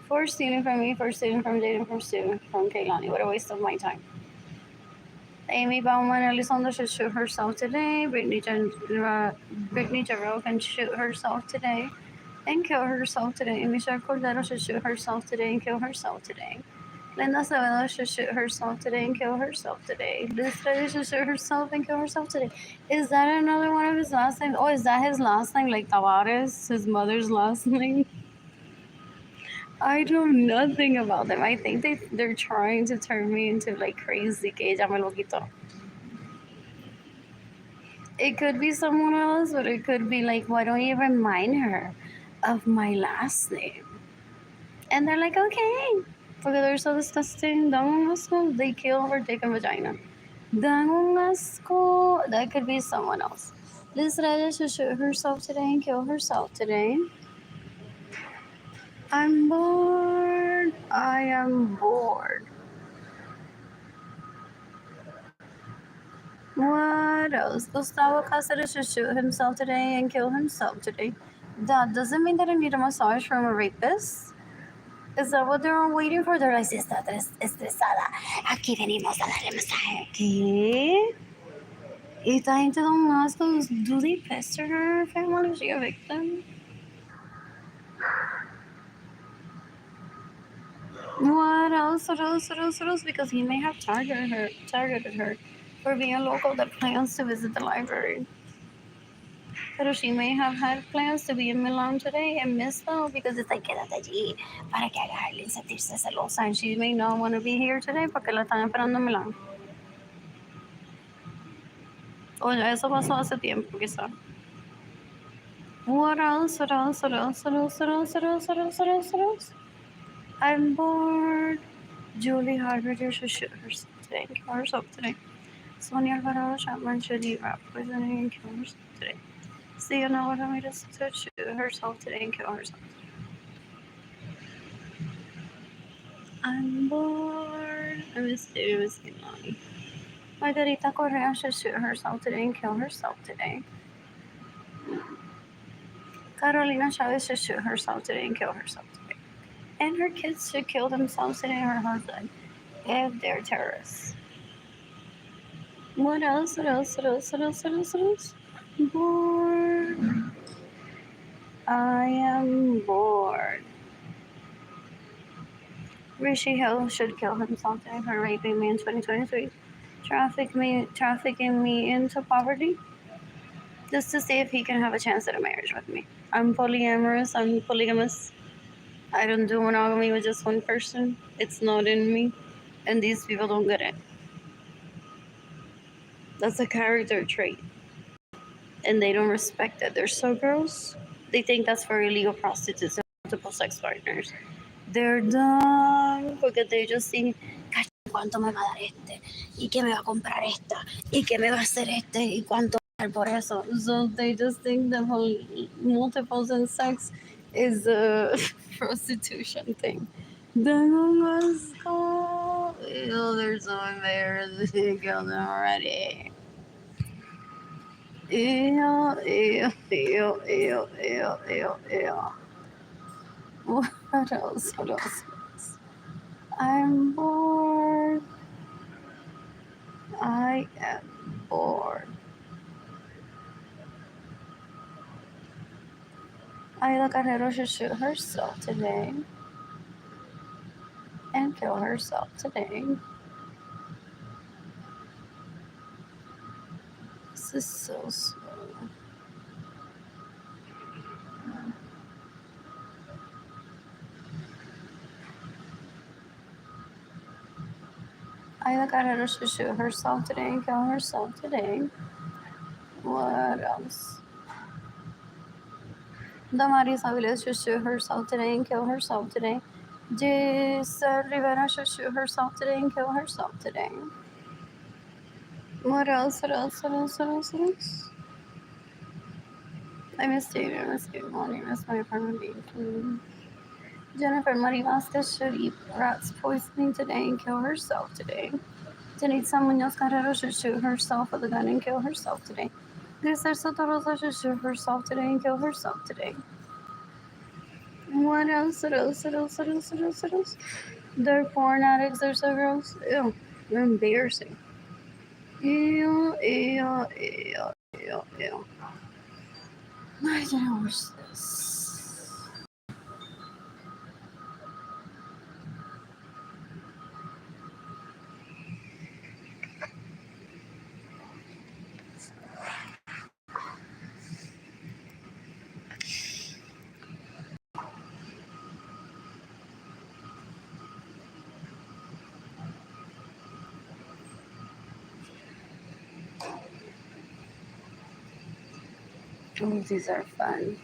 For stealing from me, for stealing from Dana, for stealing from Kaylani. What a waste of my time. Amy Bauman Elizondo should shoot herself today. Brittany Jarrell can shoot herself today and kill herself today. Michelle Cordero should shoot herself today and kill herself today. Linda Acevedo should shoot herself today and kill herself today. Liz Reyes should shoot herself and kill herself today. Is that another one of his last names? Oh, is that his last name? Like Tavares, his mother's last name? I know nothing about them. I think they're trying to turn me into like crazy que ella me lo quitó. It could be someone else, but it could be like, why don't you remind her of my last name? And they're like, okay. Because they're so disgusting. They kill her dick and vagina. That could be someone else. Liz Reyes should shoot herself today and kill herself today. I'm bored. I am bored. What else? Gustavo Cáceres should shoot himself today and kill himself today. That doesn't mean that I need a massage from a rapist. Is that what they're all waiting for? They're like, si está estresada, aquí venimos a darle masaje. ¿Qué? Esta gente don't ask us, do they pester her family? Is she a victim? What else? What else? What else? What else? Because he may have targeted her for being a local that plans to visit the library. But she may have had plans to be in Milan today and missed though because it's like quédate allí para que haga Arlene sentirse celosa and she may not want to be here today porque la están esperando en Milán. Oye, eso pasó hace tiempo quizá. What else? What else? What else? What else? What else? What else? What else? What else? What else? I'm bored. Julie Harbinger should shoot herself today and kill herself today. Sonia Alvarado Chapman should eat rat poisoning and kill herself today. Sienna Ramirez should shoot herself today and kill herself. I'm bored. I miss Lonnie. Margarita Correa should shoot herself today and kill herself today. Carolina Chavez should shoot herself today and kill herself today. And her kids should kill themselves today and her husband if they're terrorists. What else? What else? What else? What else? What else? What else? Bored. I am bored. Rishi Hill should kill himself today for raping me in 2023. Trafficking me into poverty just to see if he can have a chance at a marriage with me. I'm polyamorous. I'm polygamous. I don't do monogamy with just one person. It's not in me. And these people don't get it. That's a character trait. And they don't respect it. They're so gross. They think that's for illegal prostitutes and multiple sex partners. They're dumb porque they just think, ¿cuánto me va a dar este? ¿Y qué me va a comprar esta? ¿Y qué me va a hacer este? ¿Y cuánto por eso? So they just think the whole multiples and sex is a prostitution thing. Let's go. Ew, they're so embarrassing. Kill them already. Ew, ew, ew, ew, ew, ew, ew. What else? What else? I'm bored. I am bored. Ayla Carrero should shoot herself today and kill herself today. This is so slow. Ayla Carrero should shoot herself today and kill herself today. What else? Damaris Aviles should shoot herself today and kill herself today. Giselle Rivera should shoot herself today and kill herself today. What else? What else? What else? What else? What else? I miss David. I miss Good Morning. I miss my apartment being clean. Jennifer Marie Vasquez should eat rats poisoning today and kill herself today. Denitza Munoz Carrero should shoot herself with a gun and kill herself today. Grisel Soto Rosa should shoot herself today and kill herself today. What else? What else? What else? What else? What else? What else? They're porn addicts. They're so gross. Ew. They're embarrassing. Ew, ew, ew, ew, ew. I don't know what's this. Oh, these are fun.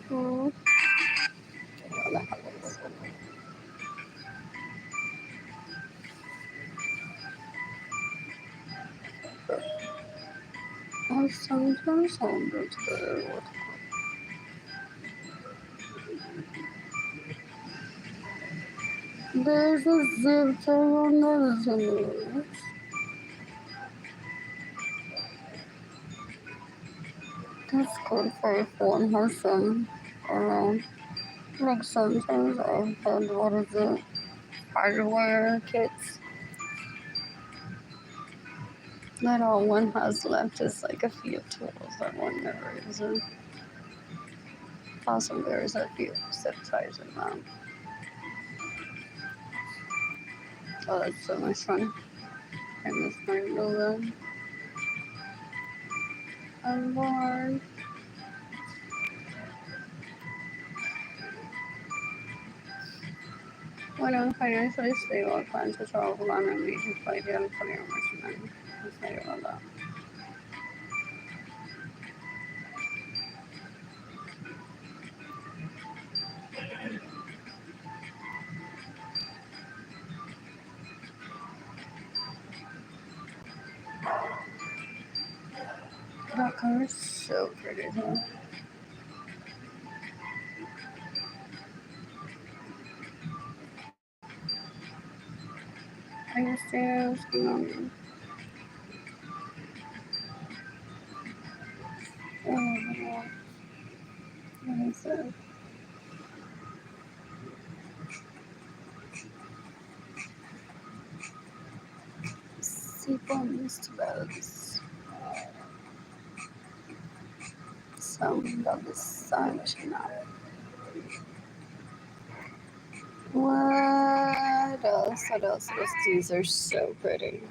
Oh. I sometimes wonder what. There's a zip tie on the zip. That's good for if one has some around. Like sometimes I've had, what is it, hardware kits. Not all one has left is like a few tools that one never uses. Possibly there's a few zip ties in them. Oh, that's so much fun. I miss my glue gun. I'm bored. When I'm financially stable, I plan to travel on a major flight to putting on much money. Let's say about that. That color is so pretty, huh? I just see what's going on. Oh, my God. What is it? Sequins rose. Some of the sunshine. What else? What else? What else? These are so pretty.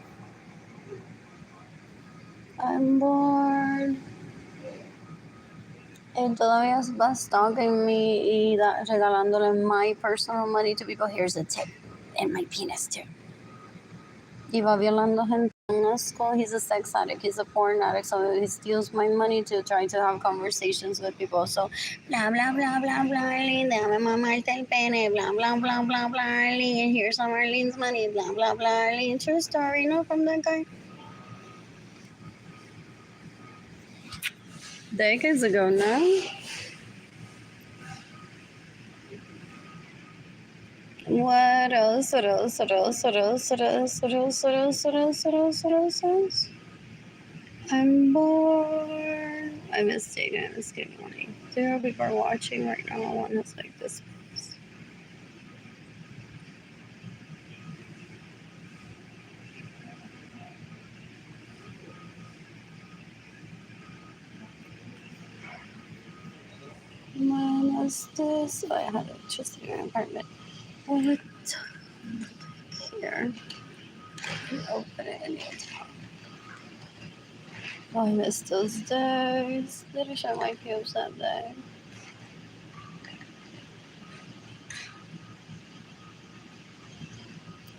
I'm bored. And todavía está stalking me y regalándole my personal money to people. Here's a tip. And my penis too. Y va violando gente in the school. He's a sex addict. He's a porn addict. So he steals my money to try to have conversations with people. So blah blah blah blah blah Arlene, déjame mamarte el pene. Blah blah blah blah blah Arlene. And here's some Arlene's money. Blah blah blah Arlene. True story, no, from that guy. Decades ago now. What else? What else? What else? What else? What else? What else? What else? What else? What else? What else? What else? I'm bored. I miss dating. I miss getting money. There are people watching right now. One is like this. Mine is this. I had electricity in my apartment. What? Here. Open it any time. Oh, I miss those days. Did I show my pubes that day?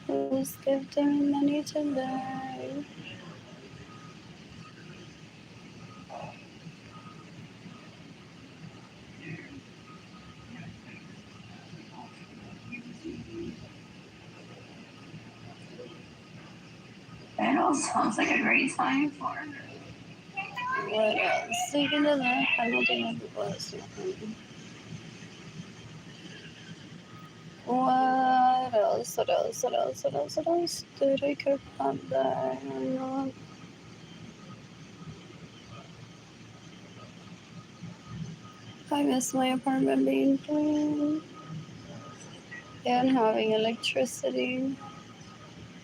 Who's giving money today? That all sounds like a great time for her. What else? Speaking of that, I don't think it was. What else? What else? What else? What else? What else did I cook that day? I'm not. I miss my apartment being clean and having electricity.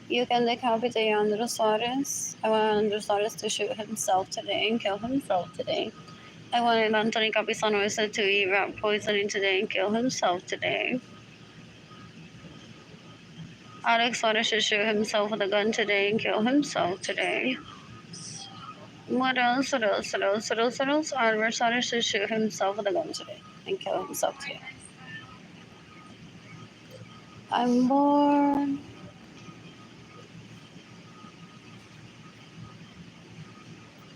You can decapitate Androsaurus. I want Androsaurus to shoot himself today and kill himself today. I wanted Anthony Capizano to eat rat poisoning today and kill himself today. Alex Suarez should shoot himself with a gun today and kill himself today. What else? What else? What else? What else? What else? Albert Suarez should shoot himself with a gun today and kill himself today. I'm bored.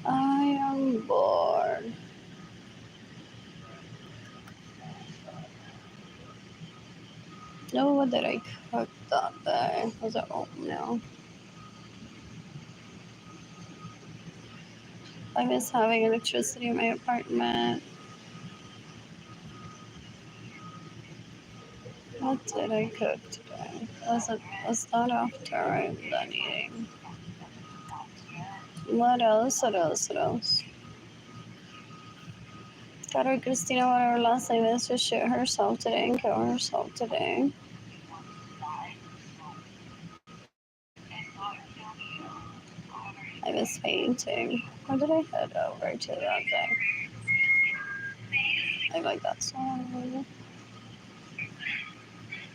I am bored. No, what did I cook that day? Was it oatmeal? I miss having electricity in my apartment. What did I cook today? Was that after I'm done eating? What else? What else? What else? Carol Christina, whatever last name is, just shoot herself today and kill herself today. I miss painting. How did I head over to that day? I like that song.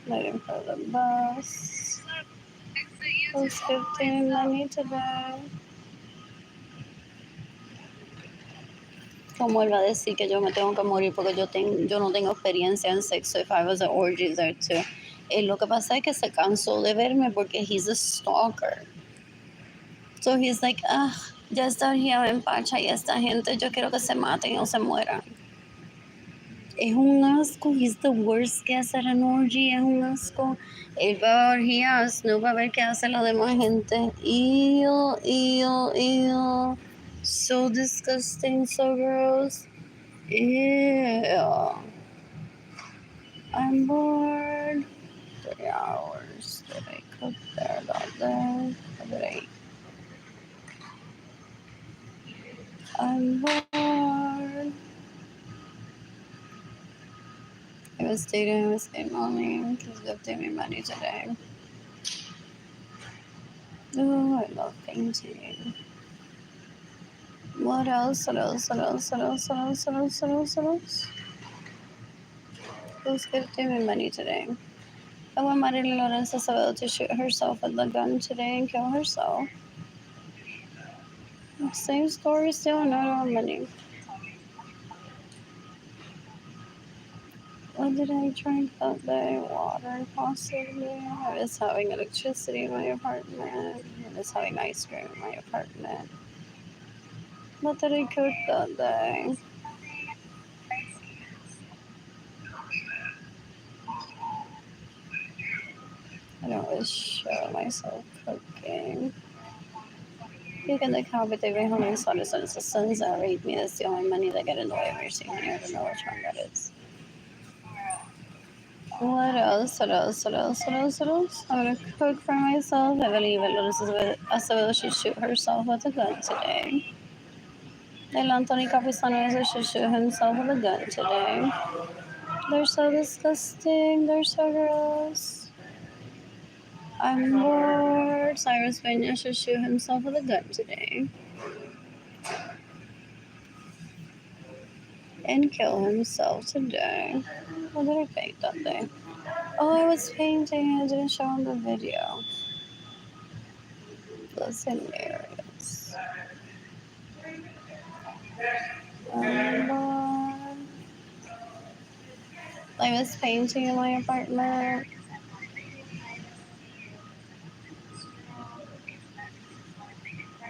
Waiting for the bus. Who's gifting money today? Como él va a decir que yo me tengo que morir porque yo no tengo experiencia en sexo if I was an orgy there too. Lo que pasa es que se cansó de verme porque he's a stalker. So he's like, ah, ya está aquí en pacha y esta gente, yo quiero que se maten o se mueran. Es un asco, he's the worst guest at an orgy, es un asco. Él va a orgías, no va a ver qué hace la demás gente. Ew, ew, ew. So disgusting, so gross. Ew. I'm bored. 3 hours. Did I cook there, about there? What did I eat? I'm bored. I was dating with my mommy. He's gifting me money today. Oh, I love painting. What else? What else? What else? What else? What else? What else? What else? What else? Who's gifting me money today? I want Arlene Lorenzo to shoot herself with the gun today and kill herself. Same story still, not all money. What did I drink that day? Water, possibly. I was having electricity in my apartment. I was having ice cream in my apartment. What did I cook that day? I don't really show myself cooking. You can decapitate me how many sons and the sons that rape me. That's the only money that get in the way of your money. I don't know which one that is. What else? What else? What else? What else? What else? I'm gonna cook for myself. I believe Isabel should shoot herself with a gun today. El Anthony Capisano should shoot himself with a gun today. They're so disgusting. They're so gross. I'm bored. Cyrus Pena should shoot himself with a gun today. And kill himself today. What did I paint that day? Oh, I was painting. I didn't show him the video. Listen, areas. I was painting in my apartment.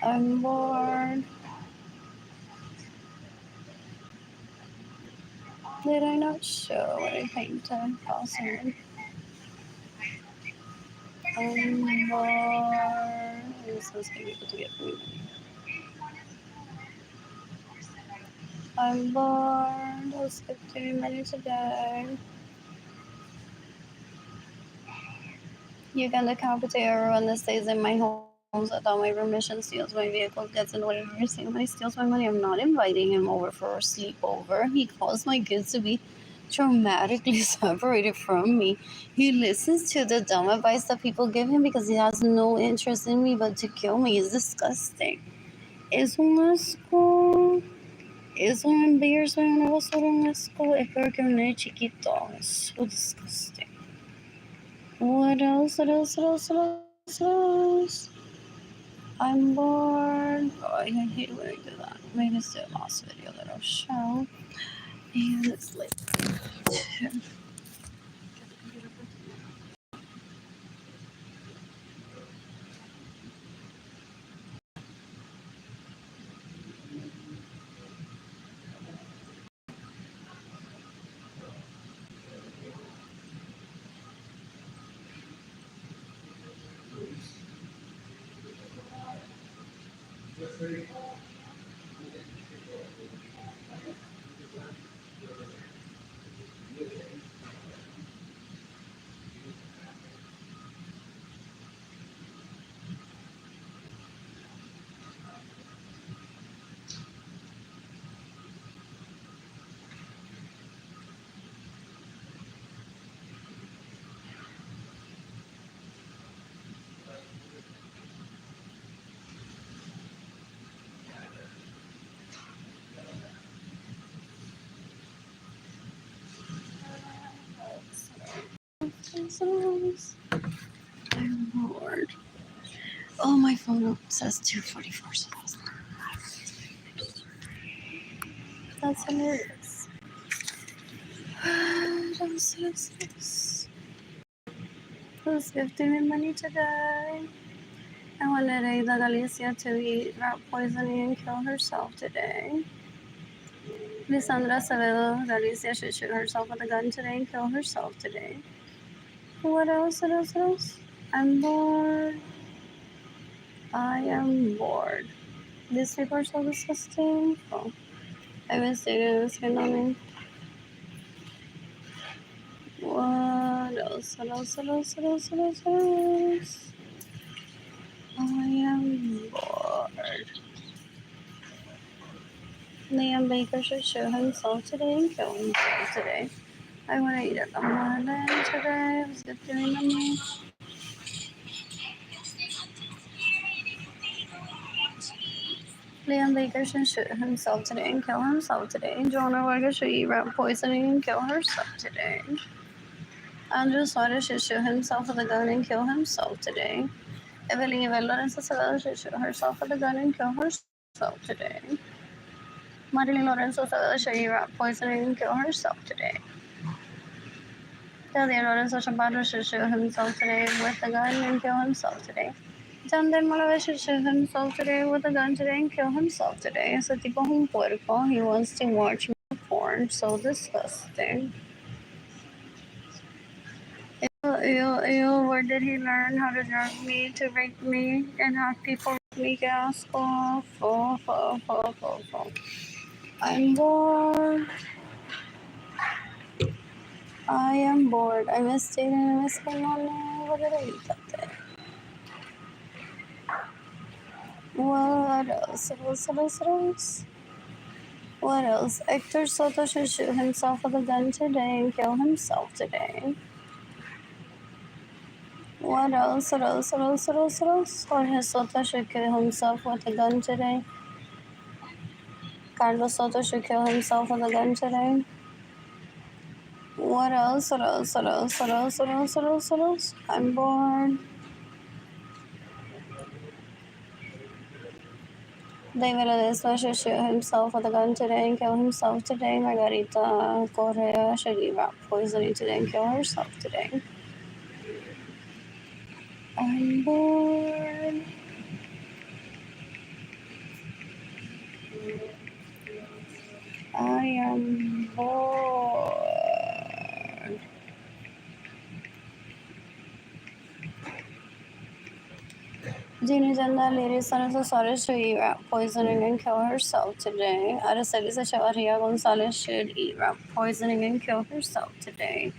I'm bored. Did I not show what I painted? Awesome. I'm bored. This was going to be able to get me money. I'm bored. Let's get 2 minutes today. You can decapitate everyone that stays in my homes without my permission, steals my vehicle, gets in the way of everything. When he steals my money, I'm not inviting him over for a sleepover. He caused my kids to be traumatically separated from me. He listens to the dumb advice that people give him because he has no interest in me but to kill me. It's disgusting. Es un asco. Es un embarrassment. Una basura, un asco. Es peor que un nene chiquito. It's so disgusting. What else? What else? What else? What else? What else? I'm bored. Oh, I hate when I do that. Maybe it's the last video that I'll show. And it's like I'm bored. Oh, my phone says 2:44. So That's hilarious. Who's gifting me money today? I wanted Ada Galicia to eat rat poisoning and kill herself today. Lisandra Acevedo Galicia should shoot herself with a gun today and kill herself today. What else? What else? What else? I'm bored. I am bored. These people are so disgusting. Oh, I miss dating on. What else? What else? What else? What else? What else? What else? I am bored. Liam Baker should shoot himself today and kill himself today. I want to eat at the morning today. I was good doing the Liam Baker should shoot himself today and kill himself today. Joanna Vargas should eat rat poisoning and kill herself today. Andrew Suarez should shoot himself with a gun and kill himself today. Arlene Lorenzo should shoot herself with a gun and kill herself today. Arlene Lorenzo should eat rat poisoning and kill herself today. Arlene Lorenzo should shoot himself today with a gun and kill himself today. Jandan Malavesh should shoot himself today with a gun today and kill himself today. So tipo un puerco, he wants to watch porn. So disgusting. Ew, where did he learn how to drug me, to rape me, and have people rape me gas off? I'm bored. I am bored. I miss dating, I miss going on there. What did I eat that day? What else? What else? Hector Soto should shoot himself with a gun today and kill himself today. What else? Jorge Soto should kill himself with a gun today. Carlos Soto should kill himself with a gun today. What else? I'm bored. David Ledesma should shoot himself with a gun today and kill himself today. Margarita Correa should eat rat poisoning today and kill herself today. I'm bored. I am bored. Jeannie Janda Lady Son Suarez should eat rat poisoning and kill herself today. Araceli Chavarria Gonzalez should eat rat poisoning and kill herself today.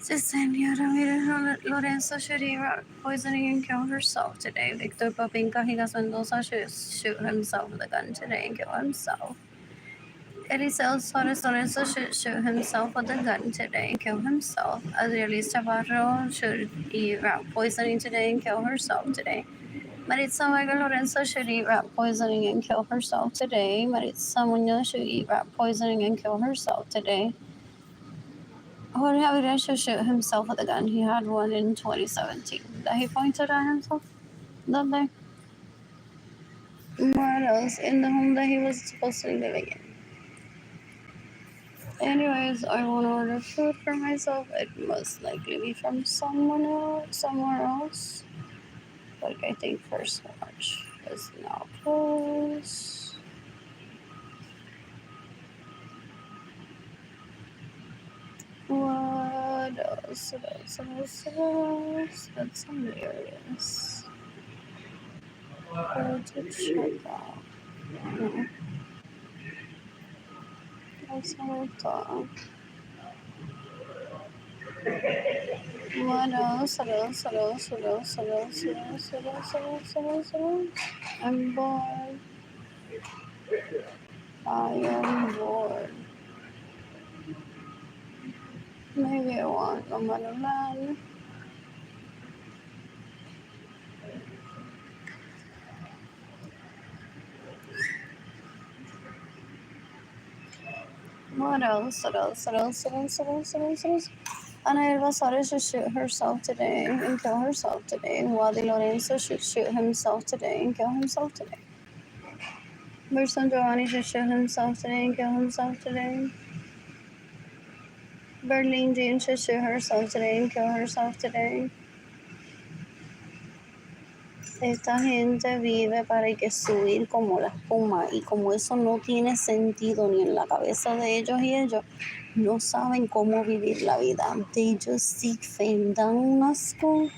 Arlene Lorenzo should eat rat poisoning and kill herself today. Victor Papinka Higas Mendoza should shoot himself with a gun today and kill himself. Eliseo Suarez Lorenzo should shoot himself with a gun today and kill himself. Adrialis Chavarro should eat rat poisoning today and kill herself today. Maritza Vargas Lorenzo should eat rat poisoning and kill herself today. Maritza Munoz should eat rat poisoning and kill herself today. Jorge Aviles should shoot himself with a gun. He had one in 2017 that he pointed at himself that day. What else? In the home that he was supposed to be living in. Anyways, I want to order food for myself. It must likely be from somewhere else. Like I think First Watch is now closed. What else? That's hilarious. Go to check out. No. That's what I thought. What else? I'm bored. I am bored. Maybe I want a Marulan. What else? Ana Elba Suarez should shoot herself today and kill herself today. Wadi Lorenzo should shoot himself today and kill himself today. Berson Giovanni should shoot himself today and kill himself today. Berlin Jean should shoot herself today and kill herself today. Esta gente vive para que subir como la espuma y como eso no tiene sentido ni en la cabeza de ellos y ellos no saben cómo vivir la vida. They just seek fame. Dan un asco.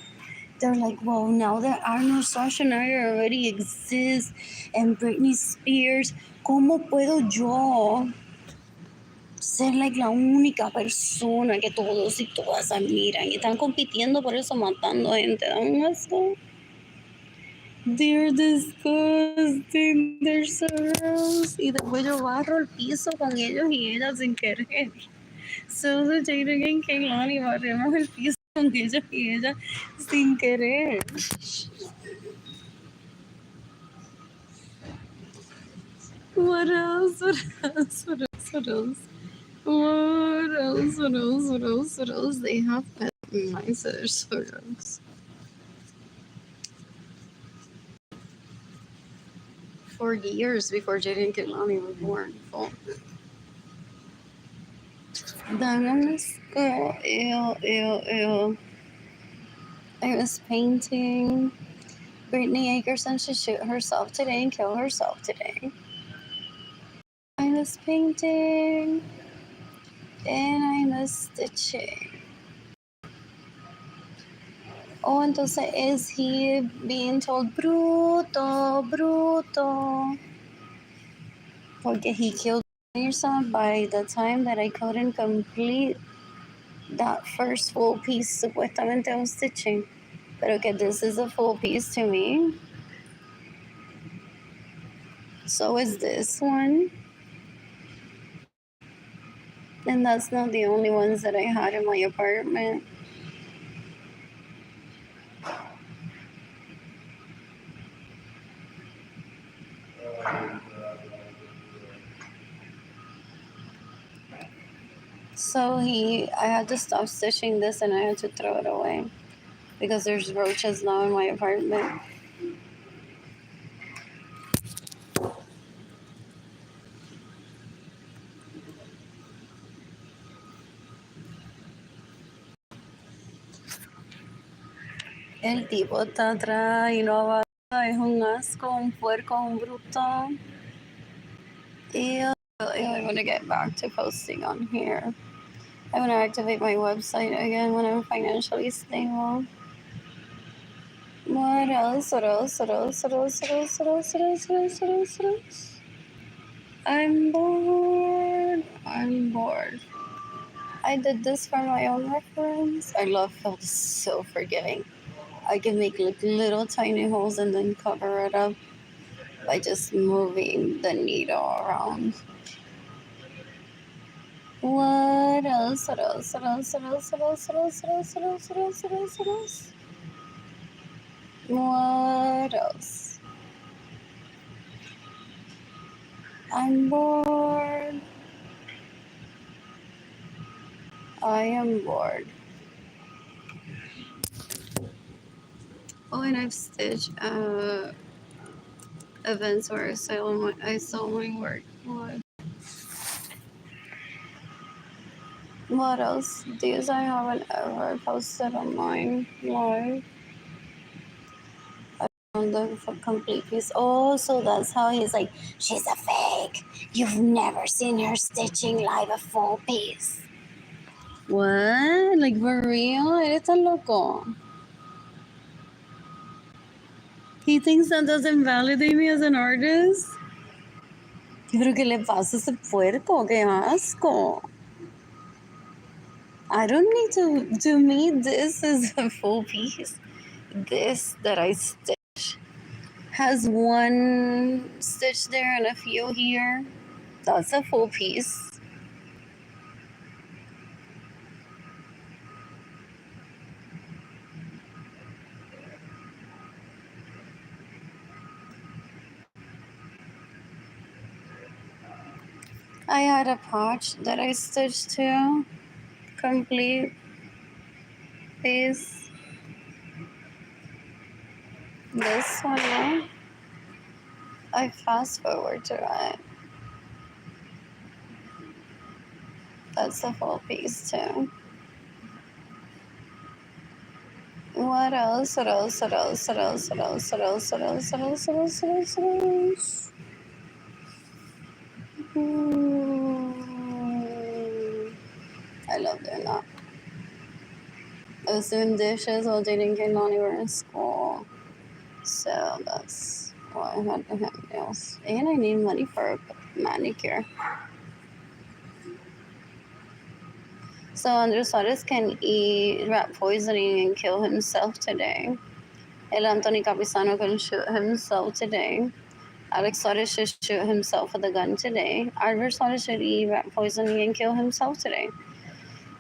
They're like, well, now that Arnold Schwarzenegger already exists and Britney Spears, ¿cómo puedo yo ser like la única persona que todos y todas admiran? Y están compitiendo por eso, matando gente. Dan un asco. They're disgusting. They're so gross. Y después yo barro el piso con ellos y ellas sin querer. So the Jaden and Kehlani barremos el piso con ellos y ella sin querer. What else? What else? What else? What else? What else? What else? What else? What else? They have pet mice that are so gross. For years before Jaden and Kehlani were born. Diamonds. Oh, ew, ew, ew. I was painting. Brittany Akerson should shoot herself today and kill herself today. I was painting and I was stitching. Oh, entonces is he being told bruto, bruto? Porque he killed yourself by the time that I couldn't complete that first full piece supuestamente I was stitching. But okay, this is a full piece to me. So is this one. And that's not the only ones that I had in my apartment. So I had to stop stitching this and I had to throw it away because there's roaches now in my apartment. El tipo está atrás y no avanza, es un asco, un puerco, un bruto. Ew. I want to get back to posting on here. I want to activate my website again when I'm financially stable. What else? What else? What else? What else? What else? What else? What else? What else? What else? What else? I'm bored. I'm bored. I did this for my own reference. I love felt so forgiving. I can make like little tiny holes and then cover it up by just moving the needle around. What else? What else? What else? What else? What else? What else? What else? What else? What else? What else? What else? What else? I'm bored. I am bored. Oh, and I've stitched events where I sell my work. What else? These I haven't ever posted on mine live. On the complete piece. Oh, so that's how he's like, she's a fake. You've never seen her stitching live a full piece. What? Like for real? Eres tan loco. He thinks that doesn't validate me as an artist. Pero ¿qué le pasa a ese puerco? ¡Qué asco! I don't need to me, this is a full piece. This that I stitch has one stitch there and a few here. That's a full piece. I had a patch that I stitched too. Complete piece. This one, yeah. I fast forward to it. That's the full piece too. What else? What else? What else? What else? What else? What else? What else? What else? What else? What else? What else? I love doing that. I was doing dishes while dating Kehlani. We were in school. So that's why I had to have nails. And I need money for a manicure. So Andres Suarez can eat rat poisoning and kill himself today. El Anthony Capizano can shoot himself today. Alex Suarez should shoot himself with a gun today. Albert Suarez should eat rat poisoning and kill himself today.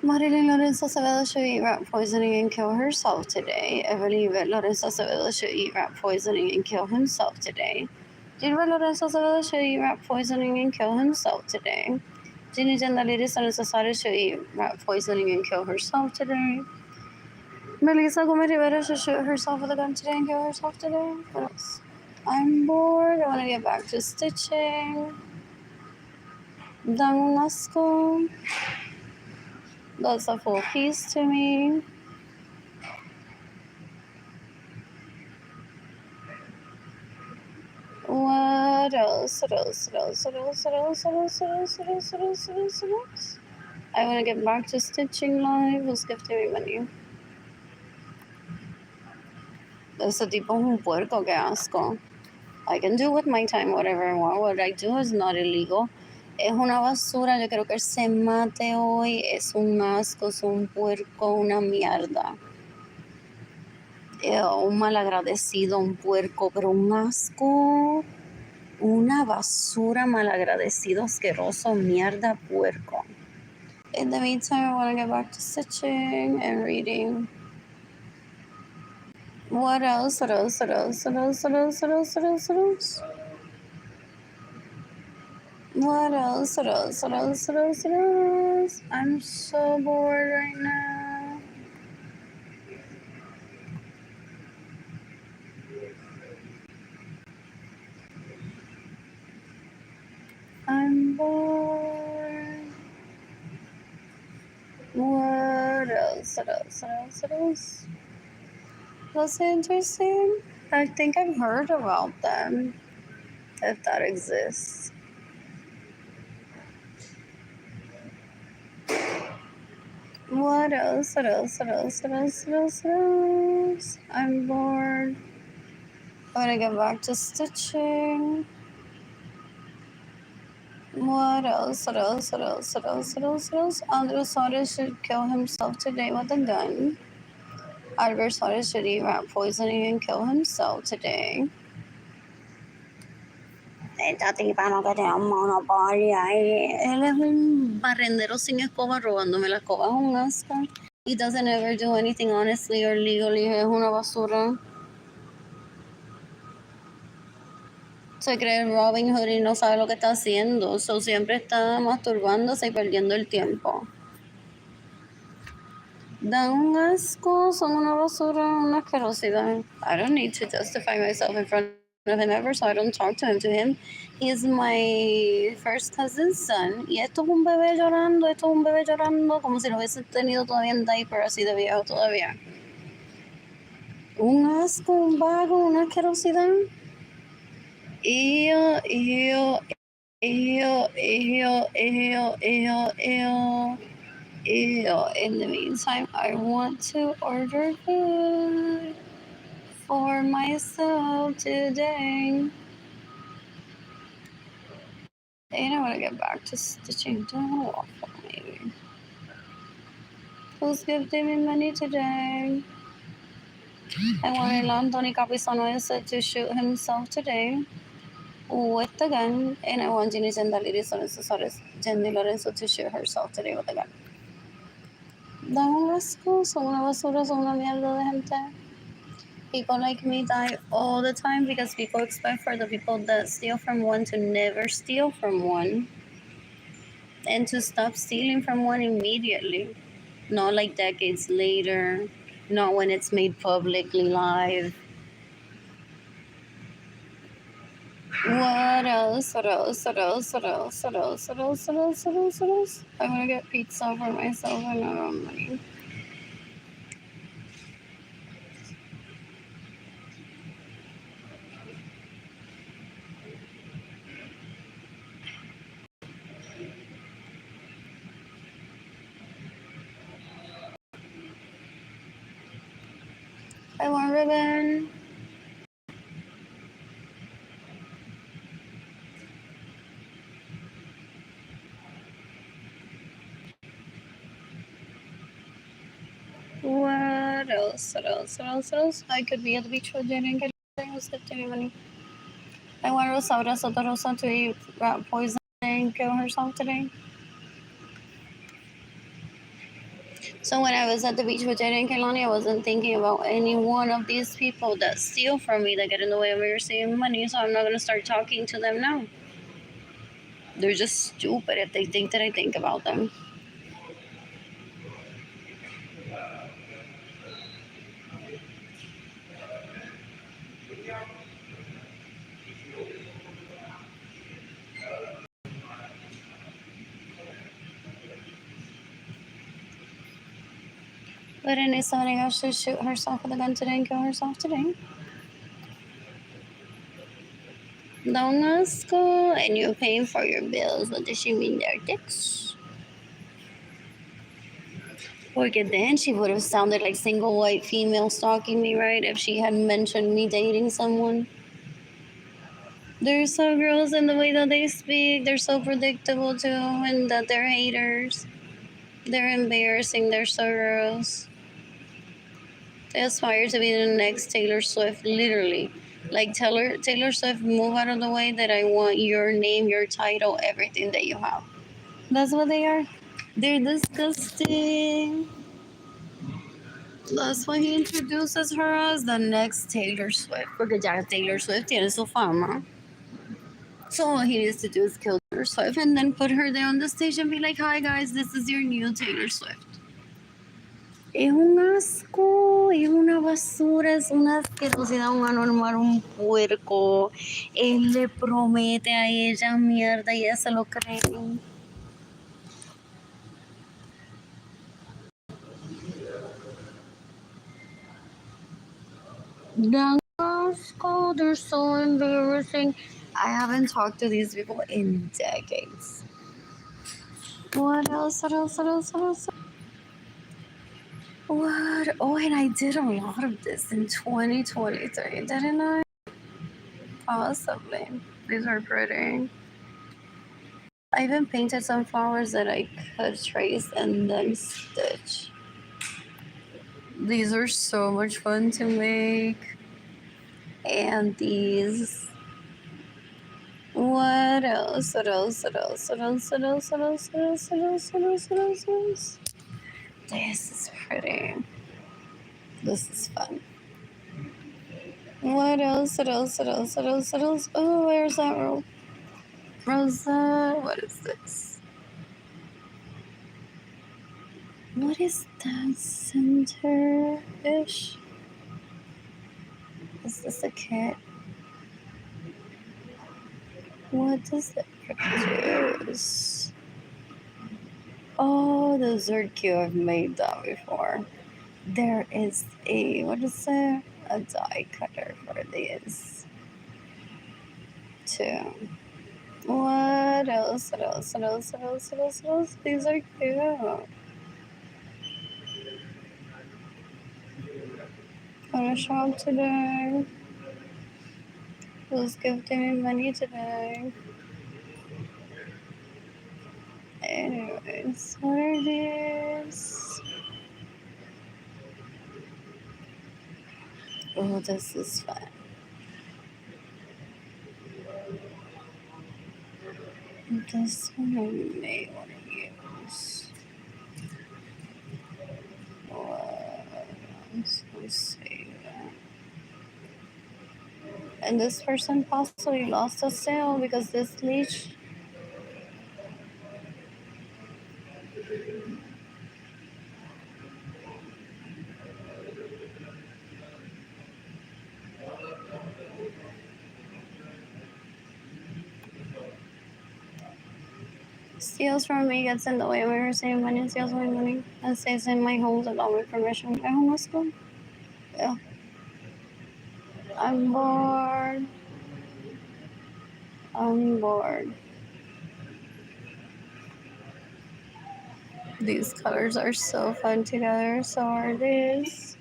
Arlene Lorenzo should eat rat poisoning and kill herself today. Evelyn Lorenzo should eat rat poisoning and kill himself today. Gilbert Lorenzo should eat rat poisoning and kill himself today. Ginny Jandaliris Lorenzo should eat rat poisoning and kill herself today. Melissa Gomez Rivera should shoot herself with a gun today and kill herself today. What else? I'm bored. I want to get back to stitching. Dang Lasco. That's a full piece to me. What else? What else? What else? What else? What else? What else? What else? What else? What else? What else? What else? I want to get back to stitching live. Who's gifting me money? Ese tipo es un puerco, que asco. I can do with my time whatever I want. What I do is not illegal. Es una basura. Yo quiero que él se mate hoy. Es un asco, es un puerco, una mierda. Un malagradecido, un puerco, pero un asco. Una basura, malagradecido, asqueroso, mierda, puerco. In the meantime, I want to get back to stitching and reading. What else? What else? What else? What else? What else? What else? What else? What else? What else? What else? What else? What else? What else? I'm so bored right now. I'm bored. What else? What else? What else? What else? That's interesting. I think I've heard about them, if that exists. What else? What else? What else? What else? What else? What else? I'm bored. I'm gonna get back to stitching. What else? What else? What else? What else? What else? What else? Andres Suarez should kill himself today with a gun. Albert Suarez should eat rat poisoning and kill himself today. Esta tipa no que tiene un monopolio ahí. Él es un barrendero sin escoba robándome la escoba. Es un asco. He doesn't ever do anything honestly or legally. Es una basura. Se cree Robin Hood y no sabe lo que está haciendo. So siempre está masturbándose y perdiendo el tiempo. Dan un asco, son una basura, una asquerosidad. I don't need to justify myself in front of him ever, so I don't talk to him. He is my first cousin's son. Y esto es un bebé llorando, como si lo hubiese tenido todavía en diaper, así de viejo todavía. Un asco, un vago, una asquerosidad. Ew. In the meantime, I want to order food for myself today. And I want to get back to stitching down a waffle, maybe. Who's giving me money today? I wanted Anthony Capizano to shoot himself today with the gun, and I want Jenny Lorenzo to shoot herself today with a gun. Dan un asco, son una basura, son una mierda de gente. People like me die all the time because people expect for the people that steal from one to never steal from one and to stop stealing from one immediately. Not like decades later, not when it's made publicly live. What else? What else? What else? What else? What else? What else? What else? What else? What else? I want to get pizza for myself and I don't have money. I want ribbon. What else? What else? What else? What else? I could be at the beach with Jenny and get who's giving me money. I want Rosa Soto Rosa to eat rat poison and kill herself today. So when I was at the beach with Jenny and Kelani, I wasn't thinking about any one of these people that steal from me, that get in the way of me receiving money. So I'm not gonna start talking to them now. They're just stupid if they think that I think about them. But then somebody else to shoot herself with a gun today and kill herself today. Don't ask her, and you're paying for your bills. What does she mean? They're dicks. Porque then she would have sounded like single white female stalking me, right? If she had mentioned me dating someone. They're so gross in the way that they speak. They're so predictable too, and that they're haters. They're embarrassing. They're so gross. They aspire to be the next Taylor Swift, literally. Like Taylor Swift, move out of the way that I want your name, your title, everything that you have. That's what they are. They're disgusting. That's why he introduces her as the next Taylor Swift. Porque ya Taylor Swift tiene su fama. So all he needs to do is kill Taylor Swift and then put her there on the stage and be like, hi guys, this is your new Taylor Swift. Es un asco, es una basura, es una asquerosidad, un anormal, un puerco. Él le promete a ella mierda y ella se lo cree. Dan asco, they're so embarrassing. I haven't talked to these people in decades. What else? What else? What else? What else? What? Oh, and I did a lot of this in 2023, didn't I? Possibly. These are pretty. I even painted some flowers that I could trace and then stitch. These are so much fun to make. And these. What else? What else? What else? What else? What else? What else? What else? What else? What else? What else? What else? This is pretty. This is fun. What else? What else? What else? What else? What else? Oh, where's that Rosa? What is this? What is that center-ish? Is this a cat? What does it produce? Oh, the Zerkio, I've made that before. There is what is it? A die cutter for this too. What else? What else? What else? What else? What else? What else? These are cute. Gonna shop today. Who's gifting me money today? Anyways, what are these? Oh, this is fun. This one I may want to use. Let's see. And this person possibly lost a sale because this leech. Steals from me, gets in the way of me receiving money, steals my money, and stays in my home without my permission. My home was school. Yeah. I'm bored. I'm bored. These colors are so fun together, so are these.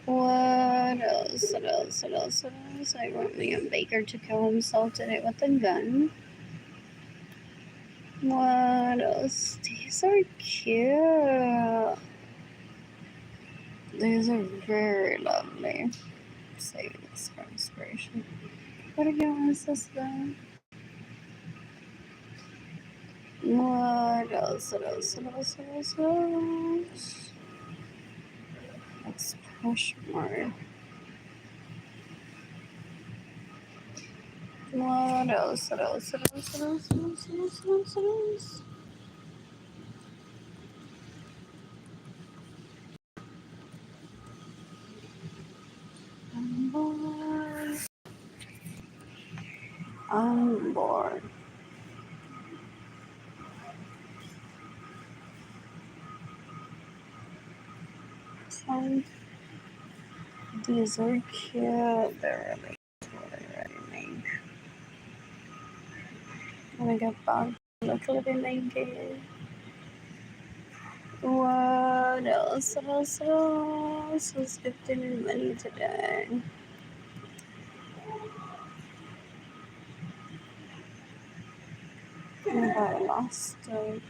What else? What else? What else? What else? I want Liam Baker to kill himself today with a gun. What else? These are cute. These are very lovely. Saving this for inspiration. What again is this then? What else? What else? What else? What else? What else? Let's push more. What else? What else? What else? What else? What else? What else? What else? What else? I'm bored. I'm bored. Some these are cute. They're really ready made. When I get back, look a little naked. What else? What else? What else? Was gifted me money today. And I lost it.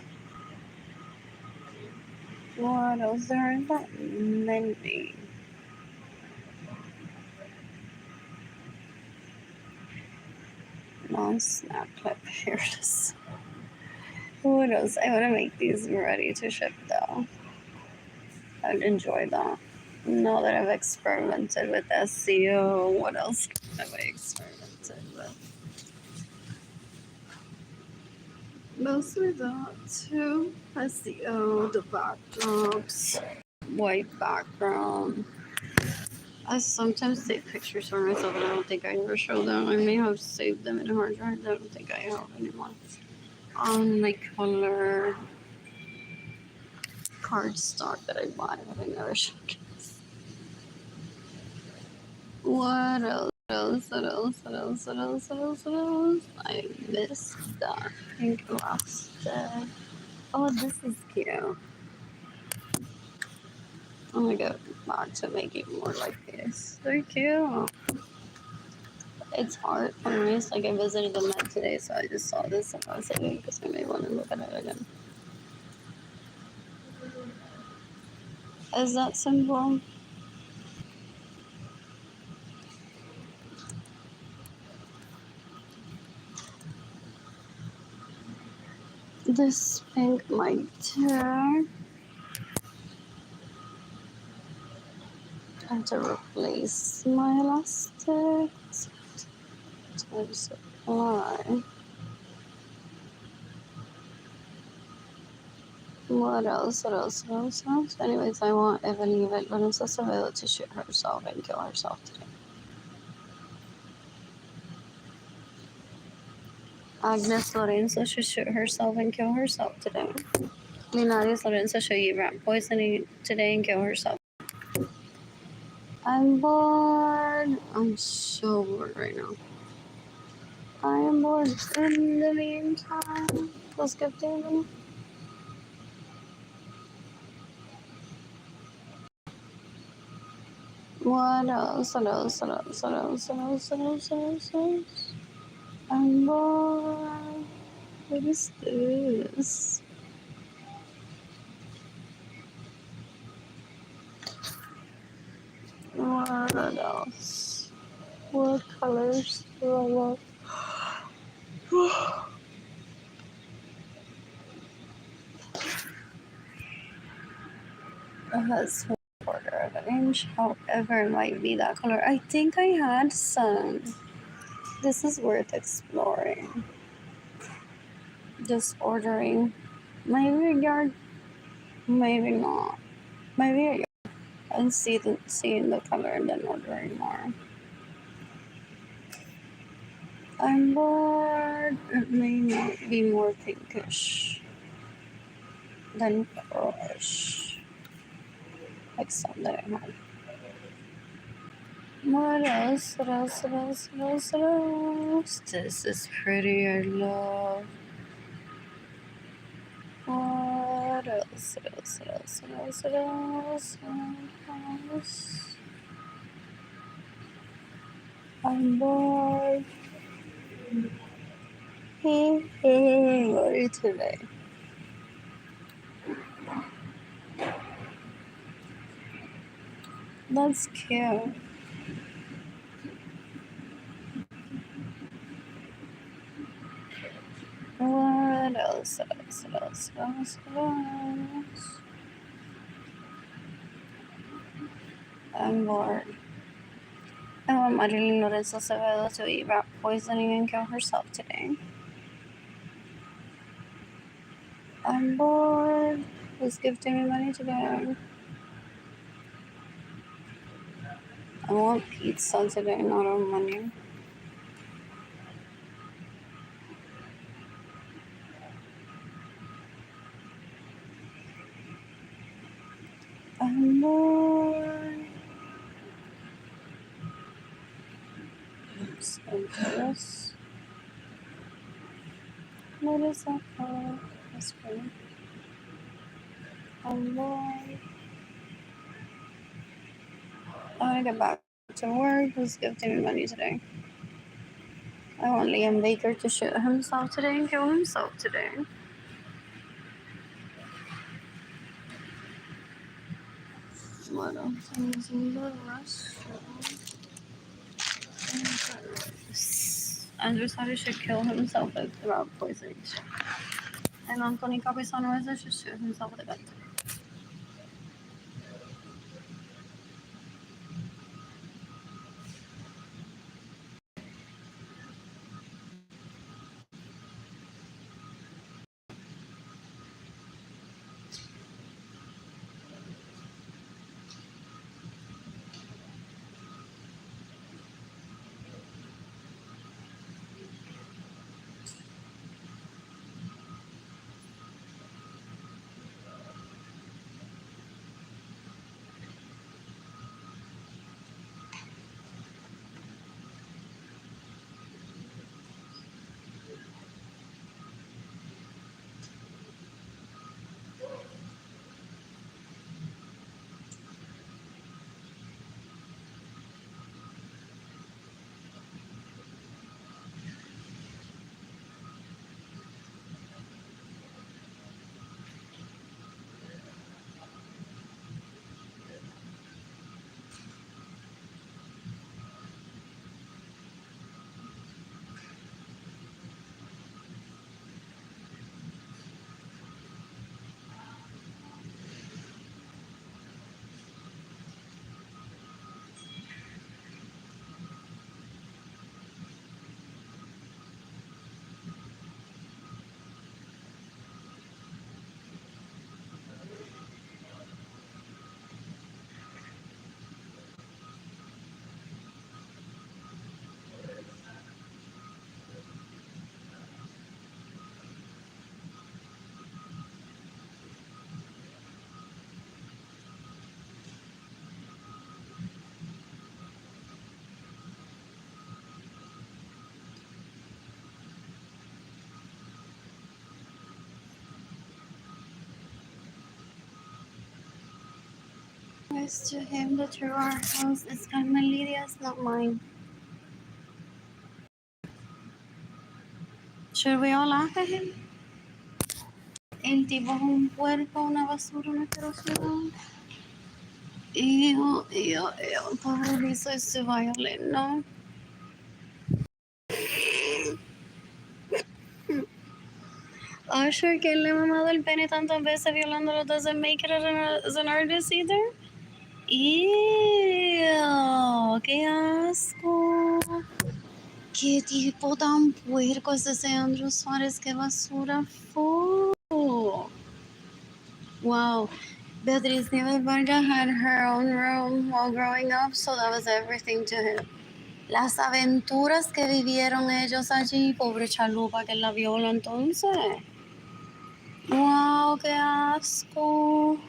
What else? There aren't that many. Non-snap clip. Here it is. What else? I want to make these ready to ship though. I'd enjoy that. Now that I've experimented with SEO, what else have I experimented with? Mostly that too. SEO, the backdrops, white background. I sometimes take pictures for myself and I don't think I ever show them. I may have saved them in a hard drive. I don't think I have anymore. On my color cardstock that I bought, but I never showed. What else? What else? What else? What else? What else? What else? What else? I missed that pink elastic. Oh, this is cute. I'm gonna go back to make it more like this. They're cute. It's hard for me. It's like I visited the Met today, so I just saw this and I was like, because I may want to look at it again. Is that symbol? This pink might tear. I have to replace my elastics. Time supply. What else? What else? What else? What else? Anyways, I want Evelyn Lorenzo to shoot herself and kill herself today. Agnes Lorenzo should shoot herself and kill herself today. Linares Lorenzo should eat rat poisoning today and kill herself. I'm bored. I'm so bored right now. I am bored. In the meantime, let's get David. What else? What else? What else? What else? What else? What else? What else? What else? I'm bored. What is this? What else? What colors do I want? It has 1/4 of an inch. However, it might be that color. I think I had some. This is worth exploring. Just ordering. Maybe a yard. Maybe not. Maybe a yard. And seeing the color and then ordering more. I'm bored. It may not be more pinkish than crush. Like some that I have. What else? What else? What else? What else? What else? This is pretty, I love. What else? What else? What else? What else? What else? What else? I'm bored. Worry today. That's cute. What else? What else? What else? What else? What else? I'm bored. Arlene Lorenzo to eat rat poisoning and kill herself today. I'm bored. Who's gifting me money today? I want pizza today, not on money. I'm bored. This. What is that for? That's pretty. I'm bored. I want to get back to work. Who's gifting me money today? I want Liam Baker to shoot himself today and kill himself today. What else is in the restaurant? Andrew Sari should kill himself with rat poisoning. And Anthony Capizano should shoot himself with a gun. It's to him that you are house is Carmelia's, not mine. Should we all laugh at him? El tipo es un puerco, una basura, una asquerosidad. Ew, ew, ew. Pobre Lisa is so violent, no? Usher, que le ha mamado el pene tantas veces violándolo doesn't make it as an artist either. Ew, qué asco. Qué tipo tan puerco es ese Andrew Suárez, qué basura fue. Wow. Beatriz Nieves Vargas had her own room while growing up, so that was everything to him. Las aventuras que vivieron ellos allí, pobre chalupa que la viola entonces. ¡Wow, qué asco!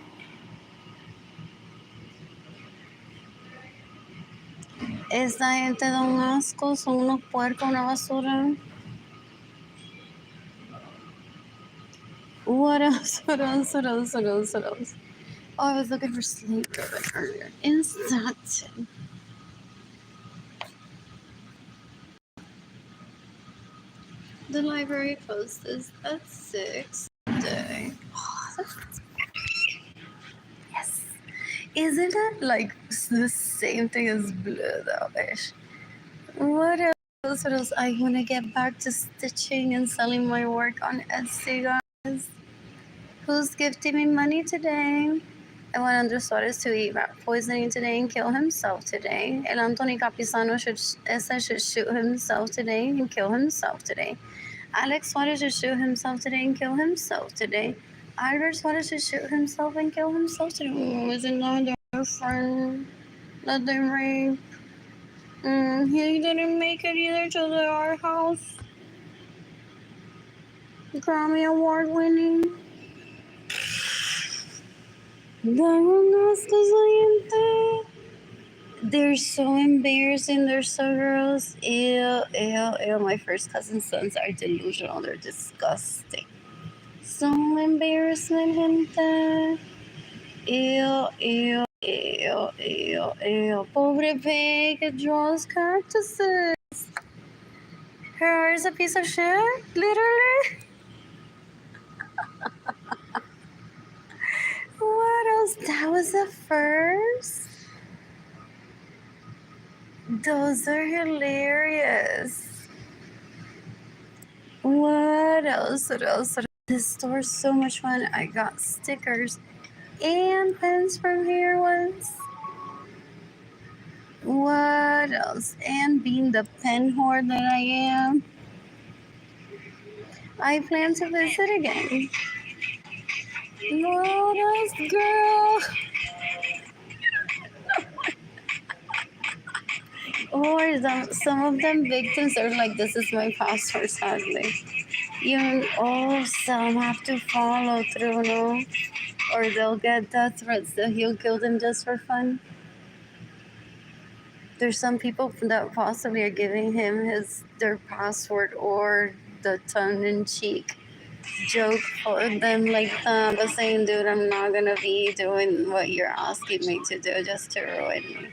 Esta gente da un asco, son unos puercos, una basura. What else? What else? What else? What else? What else? Oh, I was looking for sleep ribbon earlier. Instant. The library closed is at 6 today. Yes. Isn't that like the same thing as blue though, ish? What else? What else? I want to get back to stitching and selling my work on Etsy, guys. Who's gifting me money today? I want Andres Suarez to eat rat poisoning today and kill himself today. El Anthony Capisano should shoot himself today and kill himself today. Alex Suarez should shoot himself today and kill himself today. Albert Suarez should shoot himself and kill himself today. Is it not their friend that they raped? He didn't make it either to the art house. Grammy Award winning. They're so embarrassing. They're so gross. Ew, ew, ew. My first cousin's sons are delusional. They're disgusting. So embarrassment, gente. Ew, ew, ew, ew, ew. Pobre pig, it draws cactuses. Her art is a piece of shit, literally. What else? That was the first. Those are hilarious. What else? What else? This store's so much fun. I got stickers and pens from here once. What else? And being the pen whore that I am, I plan to visit again. What else, girl? Or some of them victims are like, this is my password, sadly. Some have to follow through, no? Or they'll get death threats that he'll kill them just for fun. There's some people that possibly are giving him their password or the tongue-in-cheek joke for them like that, but saying, dude, I'm not gonna be doing what you're asking me to do just to ruin me.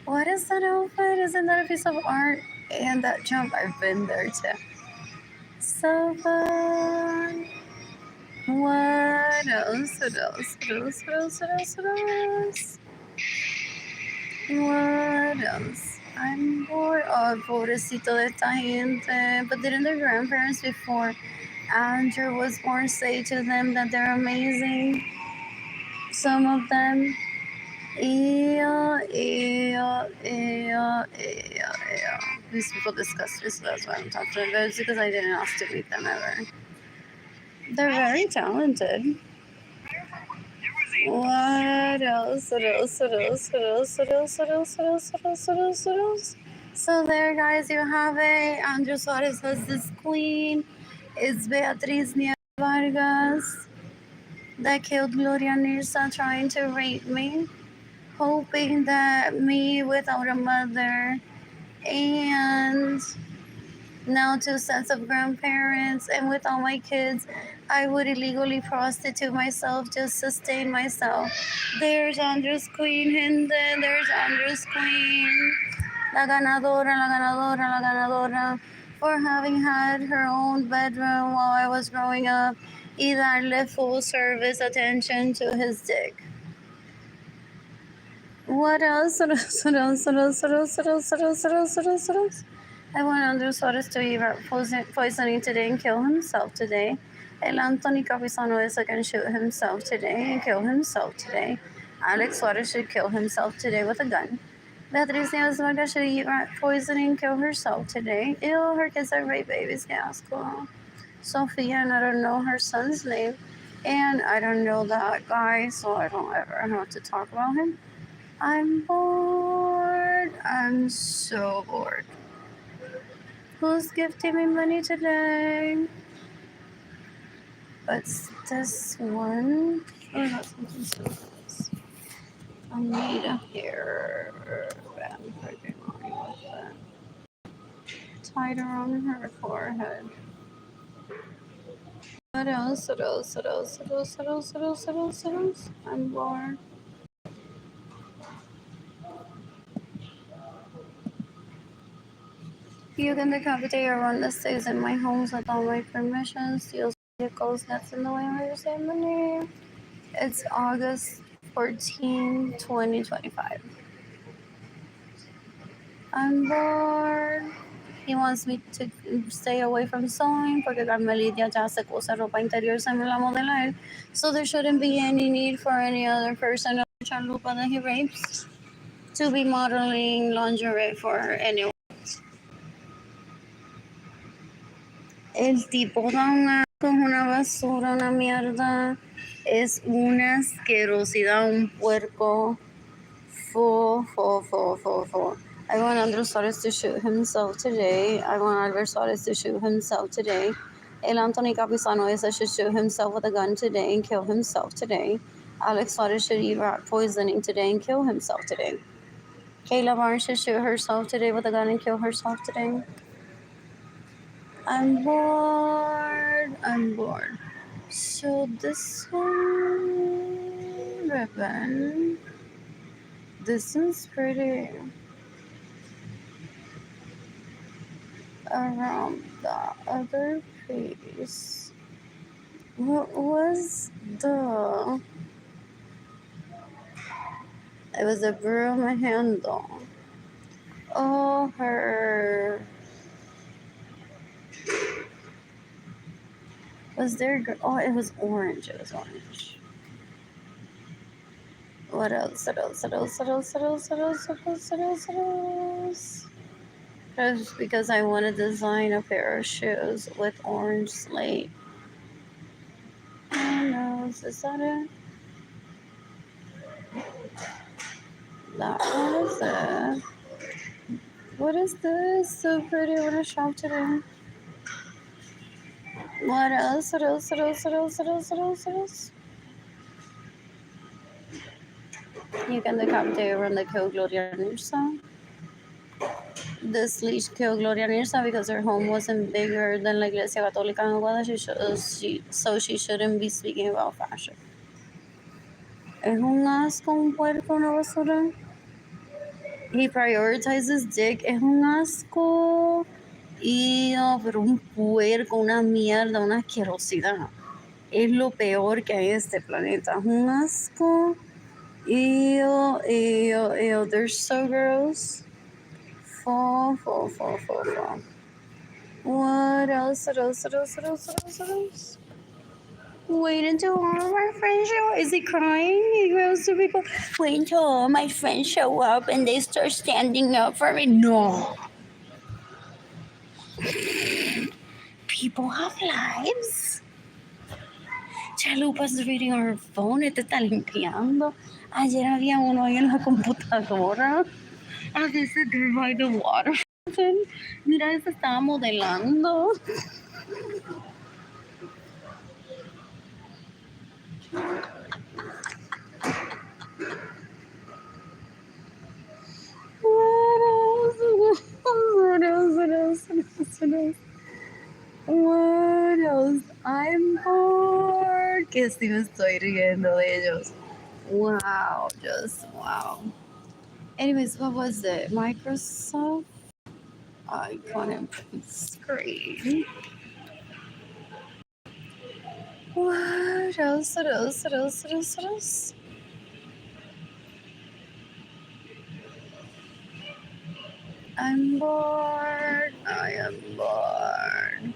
What is that outfit? Isn't that a piece of art? And that jump, I've been there too. So fun. What else? What else? What else? What else? What else? What else? What else? I'm bored. Oh, pobrecito de esta gente. But didn't their grandparents before Andrew was born say to them that they're amazing? Some of them. Ew, ew, ew, ew, ew. These people disgust me, so that's why I'm talking about it. It's because I didn't ask to meet them ever. They're very talented. What else? What else? What else? What else? What else? What else? What else? What else? What else? What else? So there, guys, you have it. Andrew Suarez was this queen. It's Beatriz Nieves Vargas that killed Gloria Nirsa trying to rape me, hoping that me without a mother and now 2 sets of grandparents and with all my kids, I would illegally prostitute myself to sustain myself. There's Andrew's queen, gente. There's Andrew's queen. La ganadora, la ganadora, la ganadora. For having had her own bedroom while I was growing up y darle full service attention to his dick. What else? What else? What else? What else? What else? What else? What else? What else? What else? What else? I want Andrew Suarez to eat poisoning today and kill himself today. El Anthony Capisano can shoot himself today and kill himself today. Alex Suarez should kill himself today with a gun. Beatriz Nieves Vargas should eat rat poisoning and kill herself today. Ew, her kids are rape babies. Gas, cool. Sophia, and I don't know her son's name. And I don't know that guy, so I don't ever have to talk about him. I'm bored. I'm so bored. Who's gifting me money today? What's this one? Oh, that's something so nice. I need a hair band for January with that. Tied around her forehead. What else? What else? What else? What else? What else? What else? What else? What else? I'm bored. You can decapitate everyone that stays in my homes without my permission, steals vehicles, gets in the way of your ceremony. It's August 14, 2025. I'm bored. He wants me to stay away from sewing porque Carmelitia ya se cose ropa interior, se me la modela él. So there shouldn't be any need for any other person or chalupa that he rapes to be modeling lingerie for anyone. El tipo da un asco, es una basura, una mierda. Es una asquerosidad, un puerco. Full. I want Andres Suarez to shoot himself today. I want Albert Suarez to shoot himself today. El Anthony Capizano should shoot himself with a gun today and kill himself today. Alex Suarez should eat rat poisoning today and kill himself today. Kayla Barnes should shoot herself today with a gun and kill herself today. I'm bored. So this one ribbon. This is pretty. Around the other piece. What was the? It was a broom handle. Oh, her. Was there? Oh, it was orange. It was orange. What else? Because I want to design a pair of shoes with orange slate. Oh no, is that it? That was it. What is this? So pretty. I want to shop today. What else? You can decapitate around the kill Gloria Nirsa. This leash killed Gloria Nirsa because her home wasn't bigger than la Iglesia Católica en Aguada, so she shouldn't be speaking about fashion. Es un asco, un puerco, una basura. He prioritizes dick. Es un asco. Pero un puerco, una mierda, una asquerosidad. Es lo peor que hay en este planeta. Es un asco. Ew. They're so gross. Fall. What else? Wait until all of our friends show up. Is he crying? He goes to people. Wait until all my friends show up and they start standing up for me. No. People have lives. Chalupa's reading on her phone. Este está limpiando. Ayer había uno ahí en la computadora. A veces they're by the water fountain. Mira, se estaba modelando. What else? I'm bored. Que si me estoy riendo de ellos. Wow, just wow. Anyways, what was it? Microsoft icon and print screen. What else? I'm bored. I am bored.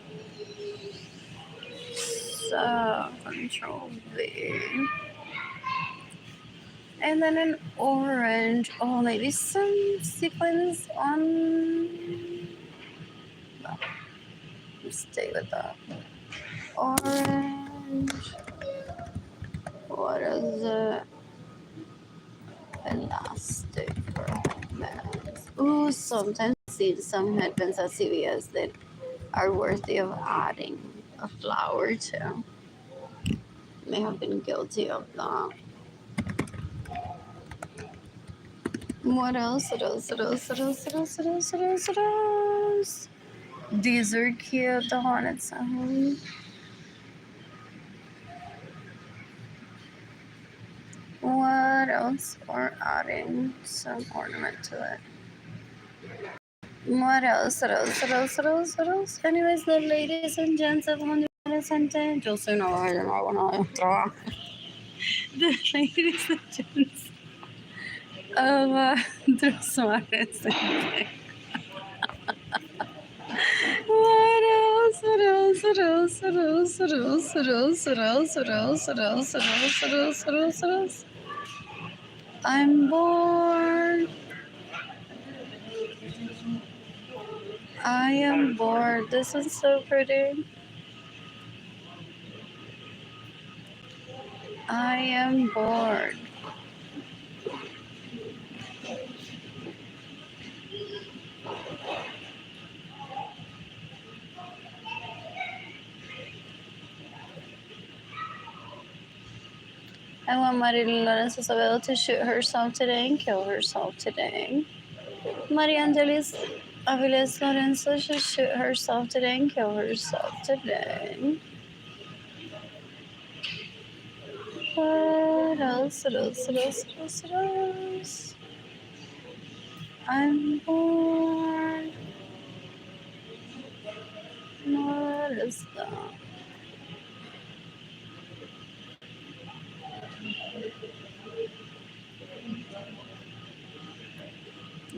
So, Control V. And then an orange. Oh, maybe some sequins on. No, stay with that. Orange. What is it? Elastic for hands. Ooh, sometimes I see some headbands at CVS that are worthy of adding a flower to. May have been guilty of that. What else? What else? What else? What else? What else? What else? What else? What else? These are cute. The hornet sound. What else? Or adding some ornament to it. What else? What else? What else? What else? What else? Anyways, the ladies and gents of Honduras, yo soy una mujer, yo no hago nada de trabajo. The ladies and gents of Dressmares. What else? What else? What else? What else? What else? What else? What else? What else? What else? What else? What else? What else? What else? I'm bored. I am bored. This is so pretty. I am bored. I want Arlene Lorenzo to shoot herself today and kill herself today. Maria Angelis Aviles Lorenzo should shoot herself today and kill herself today. What else? What else? What else? What else? What else? I'm bored. What is that?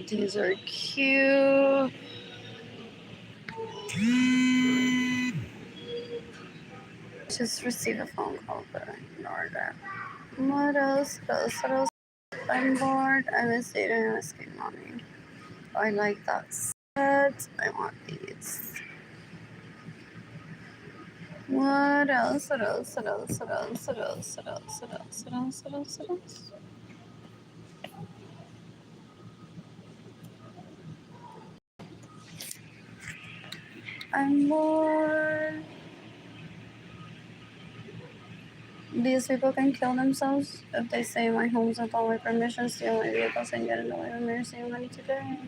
These are cute. Just received a phone call, but I ignored that. What else? What else? What else? I'm bored. I miss eating ice cream, mommy. I like that set. I want these. What else? What else? What else? What else? What else? What else? What else? What else? What else? What else? I'm bored. These people can kill themselves if they say my home's without my permission, steal my vehicles, and get in the way of me receiving money today.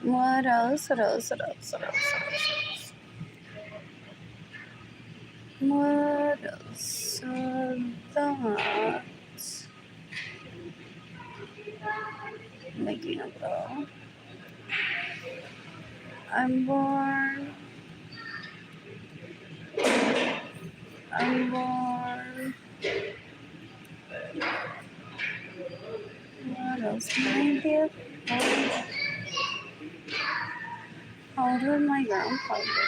What else? What else? What else? What else? What else? That. Making a bow. I'm bored. I'm bored. What else can I give? How old was my grandfather?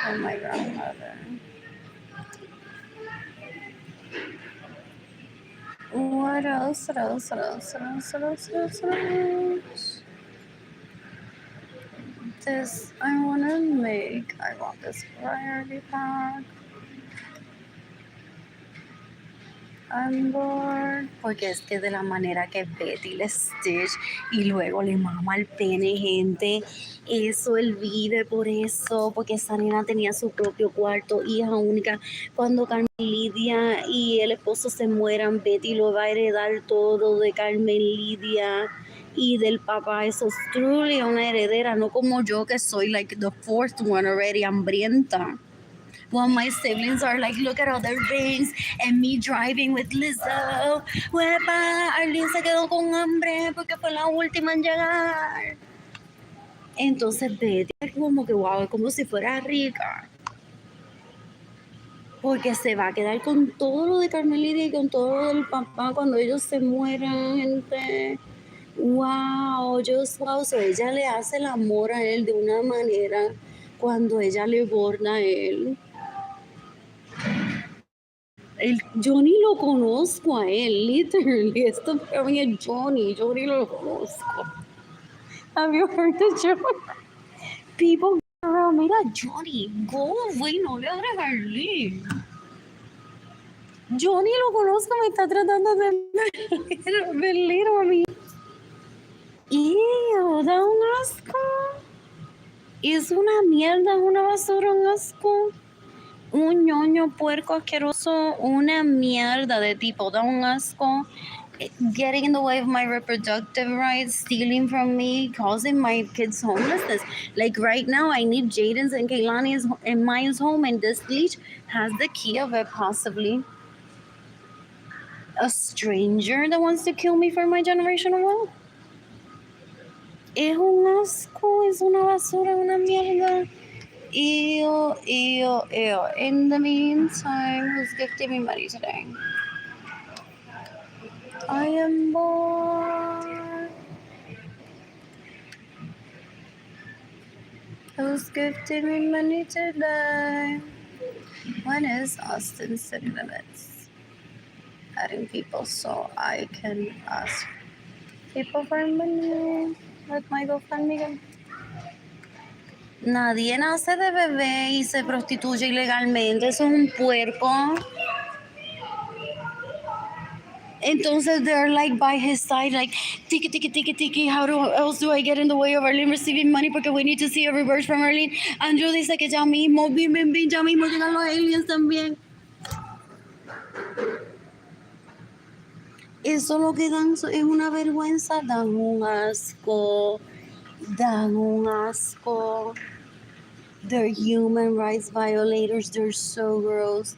And my grandmother. What else? What else? What else? What else? What else? What else? What else? This I want to make. I want this priority pack. I'm bored. Porque es que de la manera que Betty le Stitch y luego le mama al pene, gente. Eso olvide por eso, porque esa nena tenía su propio cuarto, hija única. Cuando Carmen Lidia y el esposo se mueran, Betty lo va a heredar todo de Carmen Lidia y del papá. Eso es truly una heredera, no como yo que soy like the fourth one already, hambrienta. While my siblings are like, look at all the rings, and me driving with Lizzo. Huepa, Arlene se quedó con hambre porque fue la última en llegar. Entonces Betty es como que wow, es como si fuera rica. Porque se va a quedar con todo lo de Carmelita y con todo lo del papá cuando ellos se mueran, gente. Wow, just wow. So ella le hace el amor a él de una manera cuando ella le borda a él. Yo ni lo conozco a él, literally. Esto para mí es Johnny. Yo ni lo conozco. Have you heard of Johnny? People around, mira, Johnny, go away, no le abres a Arlene. Yo ni lo conozco, me está tratando de belittle me. Ew, da un asco. Es una mierda, una basura, un asco. Un ñoño puerco asqueroso, una mierda de tipo, da un asco. Getting in the way of my reproductive rights, stealing from me, causing my kids homelessness. Like right now, I need Jaden's and Kaylani's and Maya's home, and this leech has the key of it, possibly. A stranger that wants to kill me for my generational wealth. Es un asco, es una basura, una mierda. Ew, ew, ew. In the meantime, who's gifting me money today? I am bored. Who's gifting me money today? When is Austin City Limits? Adding people so I can ask people for money. Let my GoFundMe. Nadie nace de bebé y se prostituye ilegalmente. Eso es un puerco. Entonces they're like by his side, like tiki tiki tiki tiki. How else do I get in the way of Arlene receiving money? Porque we need to see a reverse from Arlene. Andrew dice que ya mismo, bien, ya mismo llegan los aliens también. Eso lo que dan es una vergüenza, dan un asco, dan un asco. They're human rights violators. They're so gross.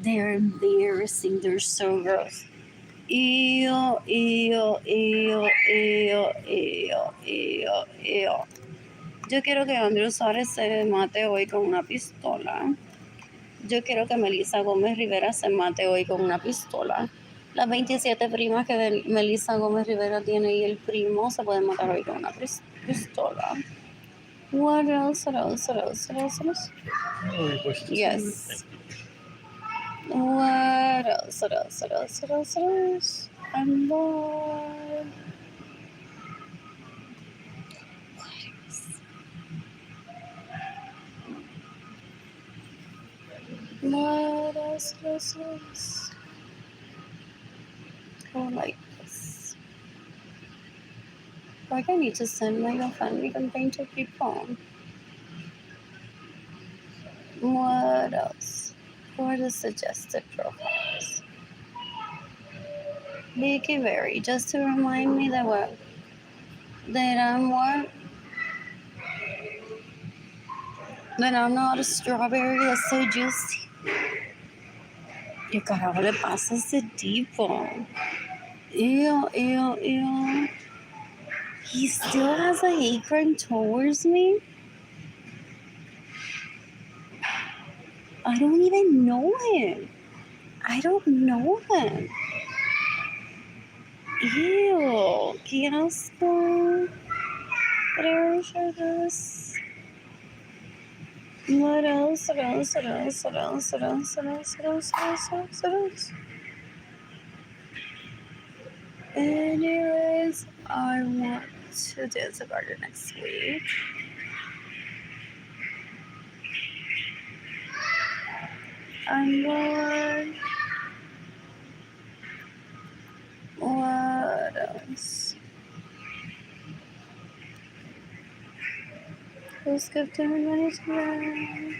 They're embarrassing. They're so gross. Ew, ew, ew, ew, ew, ew, ew. Yo quiero que Andrew Suárez se mate hoy con una pistola. Yo quiero que Melissa Gómez Rivera se mate hoy con una pistola. Las 27 primas que Melissa Gómez Rivera tiene y el primo se pueden matar hoy con una pistola. What else? What else? What else? What else? What else? Yes. What else? What else? What else? What else? What else? I'm bored. What else? What else? What else? Oh, like this. Like I need to send my GoFundMe campaign to people. What else? Who are the suggested profiles? Vicky Berry, just to remind me that what? That I'm what? That I'm not a strawberry that's so juicy. ¿Qué carajo le pasa a ese tipo? Ew, ew, ew. He still has a hate crime towards me? I don't even know him. I don't know him. Ew, qué asco. What else? What else? What else? What else? What else? What else? What else? What else? What else? What else? Anyways, I want to dance a garden next week. I'm bored. What else? Who's gifting me money today?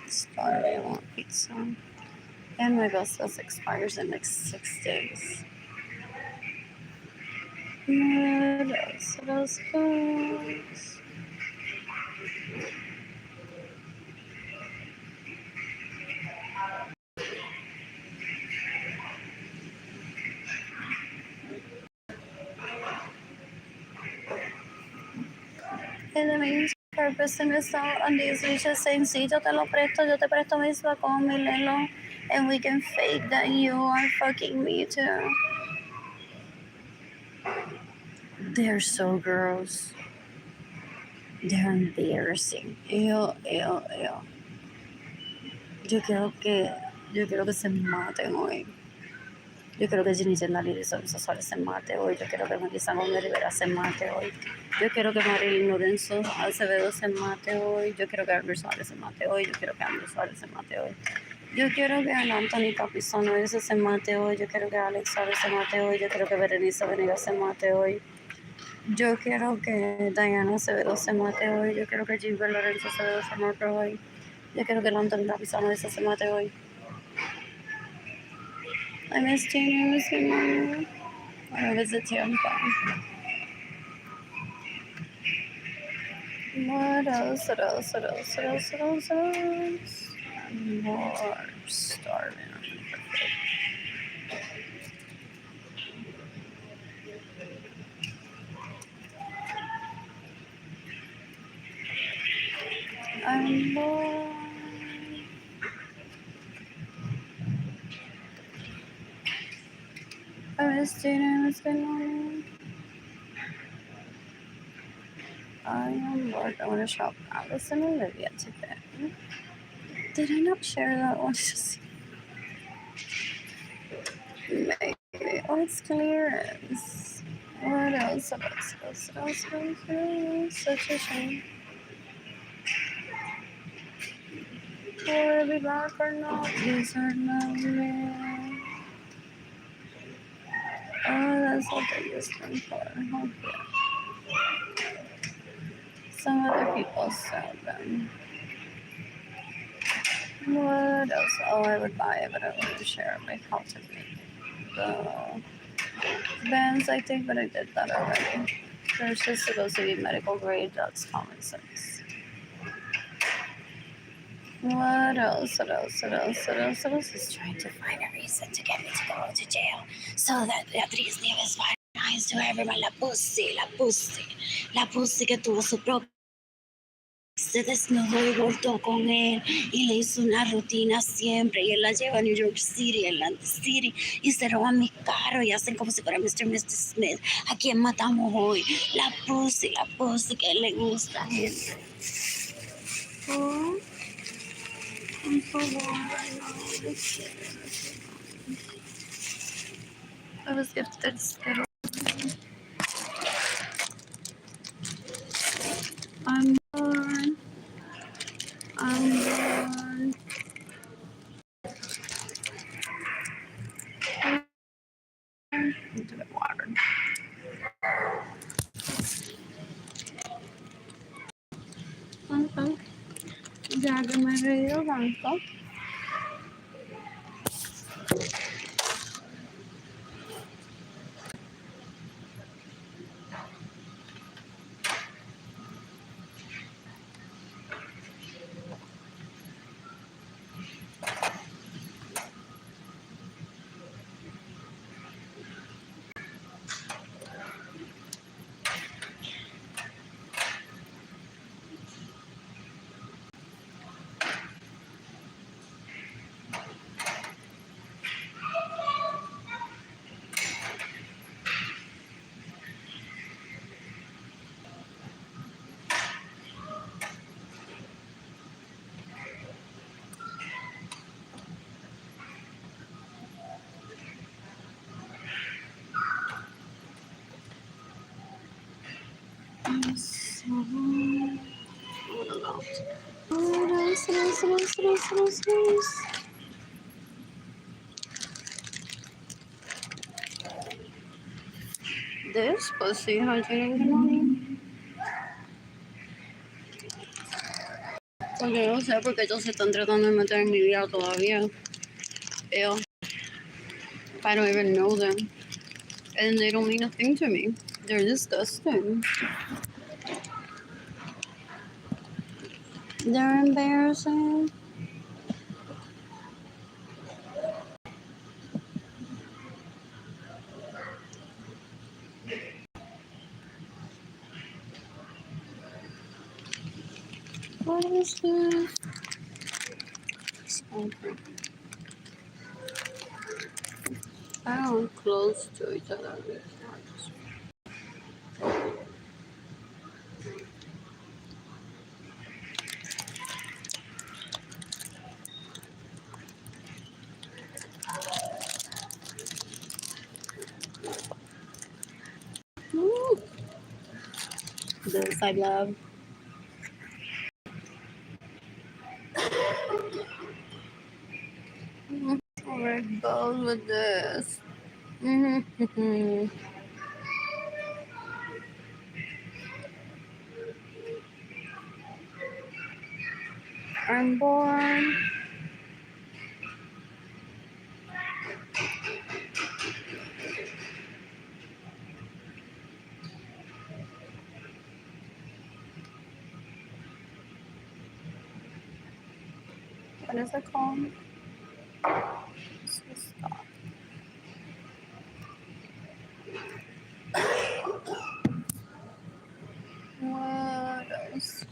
Sorry, I want pizza. And my bill still expires in like 6 days. What else? What else? What else? And the main purpose in this song on these leashes saying, sí, yo te lo presto, yo te presto mis vacón, mi lelo, and we can fake that you are fucking me too. They're so gross. They're embarrassing. Ew, ew, ew. Yo quiero que se maten hoy. Yo quiero que Ginny Jendali se mate hoy. Yo quiero que Melissa Gómez Rivera se mate hoy. Yo quiero que Arlene Lorenzo Acevedo se mate hoy. Yo quiero que Arlene Suárez se mate hoy. Yo quiero que Arlene Suárez se mate hoy. Yo quiero que Anthony Capizano ese se mate hoy. Yo quiero que Alex Suárez se mate hoy. Yo quiero que Berenice Venegas se mate hoy. Yo quiero que Diana Acevedo se mate hoy. Yo quiero que Arlene Lorenzo se mate hoy. Yo quiero que Anthony Capizano ese se mate hoy. I miss Tina, I miss your mom. I visit Tampa. What else? What else? What else? What else? What else? What else? I'm more starving. I'm bored. I miss Tina, I miss my mom. I am bored. I want to shop Alice and Olivia today. Did I not share that one? Maybe. Oh, it's clearance. What else? What else? What else? What else? What else? What else? Such a shame. Will I be back or not? Yes or no? Yeah. Oh, that's what they used them for. Okay. Some other people sell them. What else? Oh, I would buy it, but I wouldn't share my house with me. The bands, I think, but I did that already. There's just supposed to be medical grade. That's common sense. What else? What else? What else? What else? What else is trying to find a reason to get me to go to jail so that Beatriz Nieves va nice to everyone. La pussy que tuvo su propio. Se desnudó y voltó con él y le hizo una rutina siempre y él la lleva a New York City, Atlantic City y se roban mis carros y hacen como si fuera Mr. Mr. Smith. ¿A quién matamos hoy? La pussy que a él le gusta, gente. Oh, I'm so bored right now. I was gifted Skittles. I'm bored. I'm bored. Into the water. Okay. Ya que me he reído tanto. This pussy has money. Porque no sé por qué ellos se están tratando de meter en mi vida todavía. Ew. I don't even know them. And they don't mean a thing to me. They're disgusting. They're embarrassing. What is this? Okay. I don't close to each other. Ooh. This I love. goes with this. Mm-hmm. I'm born. What is it called? Stop. What else?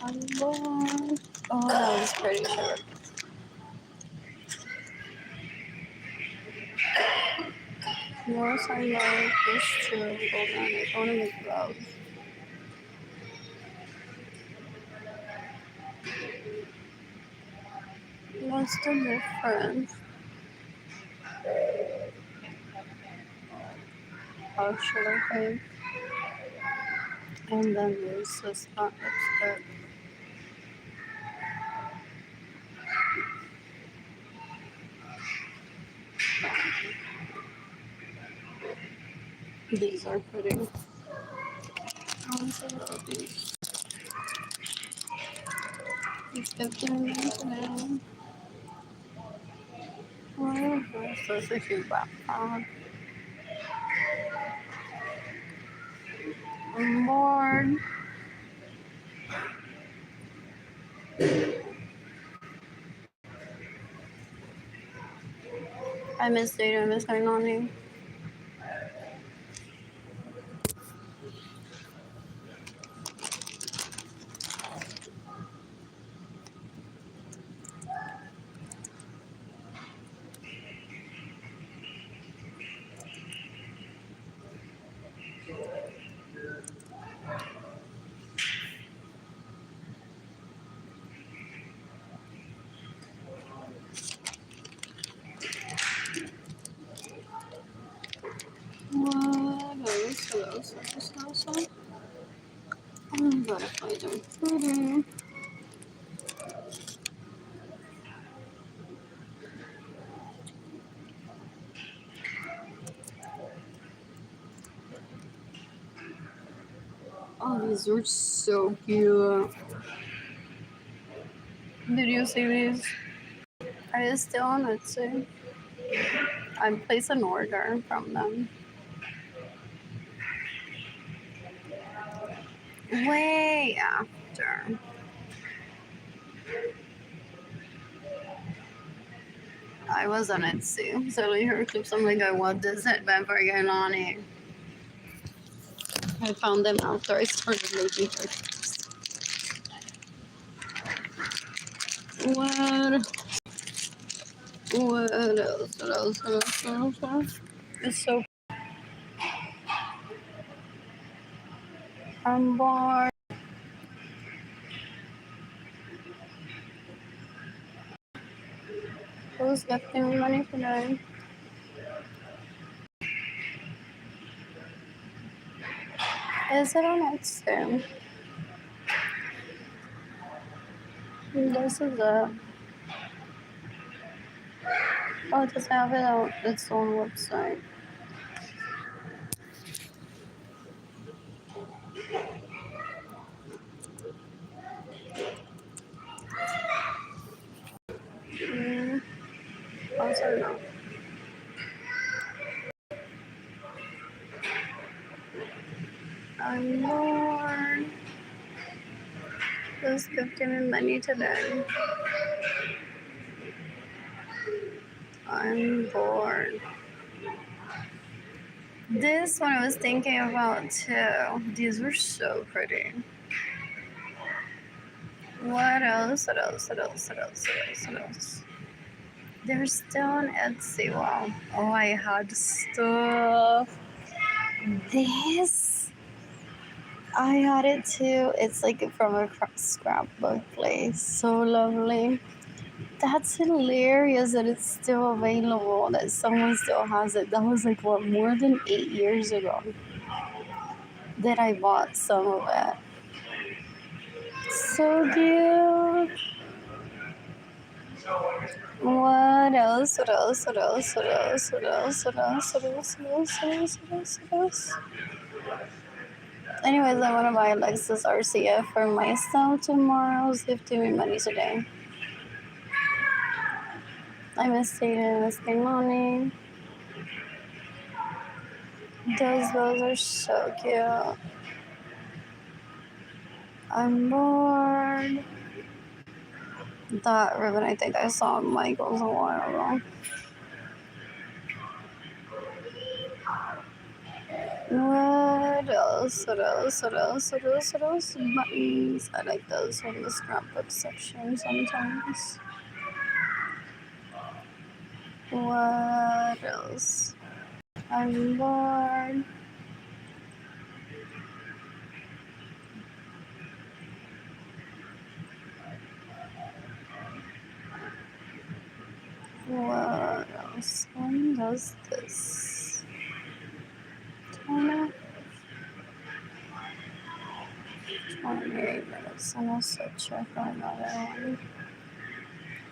I'm born. Oh, that was pretty short. Yes, I know. It's true. Hold on, I want to make love. What's the difference? How should I pay? And then there's this not lipstick. These are pretty. I love these. Let's get them today. Oh, this is a cute backpack. I'm bored. I miss dating. I miss going on here. What else? What else? What else? What else? Oh, butterflies are pretty. Oh, these are so cute. Did you see these? Are you still on Etsy? I placed an order from them. Way after. I was on Etsy. So I heard clips. I'm like, what does it been for going on here? I found them after I started making purchases. What? What else? What else? What else? What else? What else? It's so. I'm bored. Who's gifting me money today? Is it on Etsy? This is it. Oh, it doesn't have it on its own website. Mm, also no. I'm bored. Who's gifting me money today? I'm bored. This one I was thinking about too. These were so pretty. What else? What else? What else? What else? What else? What else? They're still on Etsy. Wow. Oh, I had stuff. This. I had it too. It's like from a scrapbook place. So lovely. That's hilarious that it's still available, that someone still has it. That was like, what, more than 8 years ago that I bought some of it. So cute. What else? What else? What else? What else? What else? What else? What else? What else? What else? What else? What else? Anyways, I want to buy a Lexus RCF for myself tomorrow. Who's gifting me money today? I miss Tatum, I miss money. Those girls are so cute. I'm bored. That ribbon, I think I saw at Michael's a while ago. What else? What else? What else? What else? What else? Buttons. I like those from the scrapbook section sometimes. What else? I'm bored. What else? When does this? 28 minutes. And I'll switch her for another one.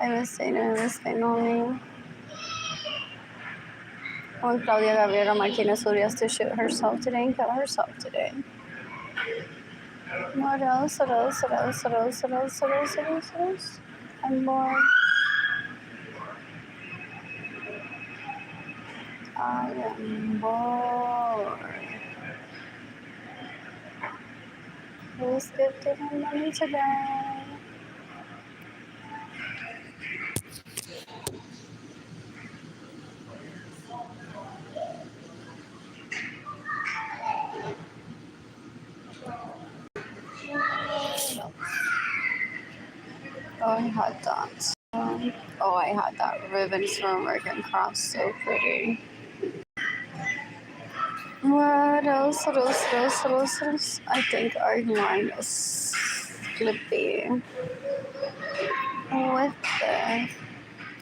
I miss Dana, I miss Naomi. I want Claudia Gabriela Martinez Urias to shoot herself today and kill herself today. What else? What else? What else? What else? What else? What else? What else? What else? I'm bored. I am bored. Who's gifting him money today? Oh, I had that. I had that ribbons from American Crafts. So pretty. What else? What else? What else? What else? What else? I think our line is flippy. With the...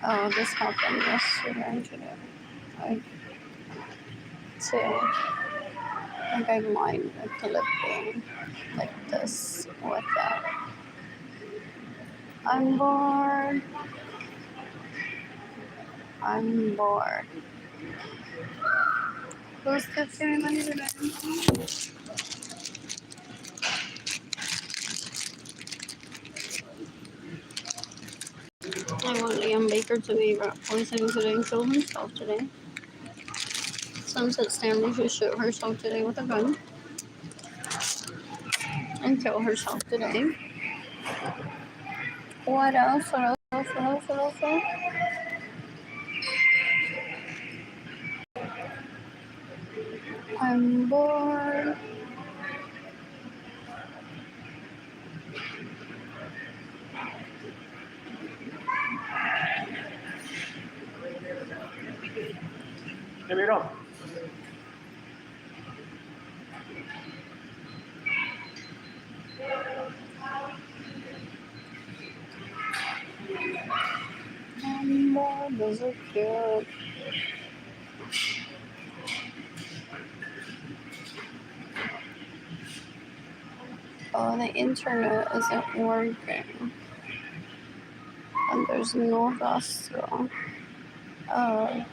Oh, this happened yesterday. I think I mind clipping like this with that. I'm bored. I'm bored. Who's 15 minutes today? I want Liam Baker to be rat poisoning today and kill himself today. Sunset Stanley should shoot herself today with a gun and kill herself today. What else? What else? What else? What else? What else? I'm bored. Give it up. I'm bored. Those are cute. Oh, the internet isn't working. And there's no rostro. Oh.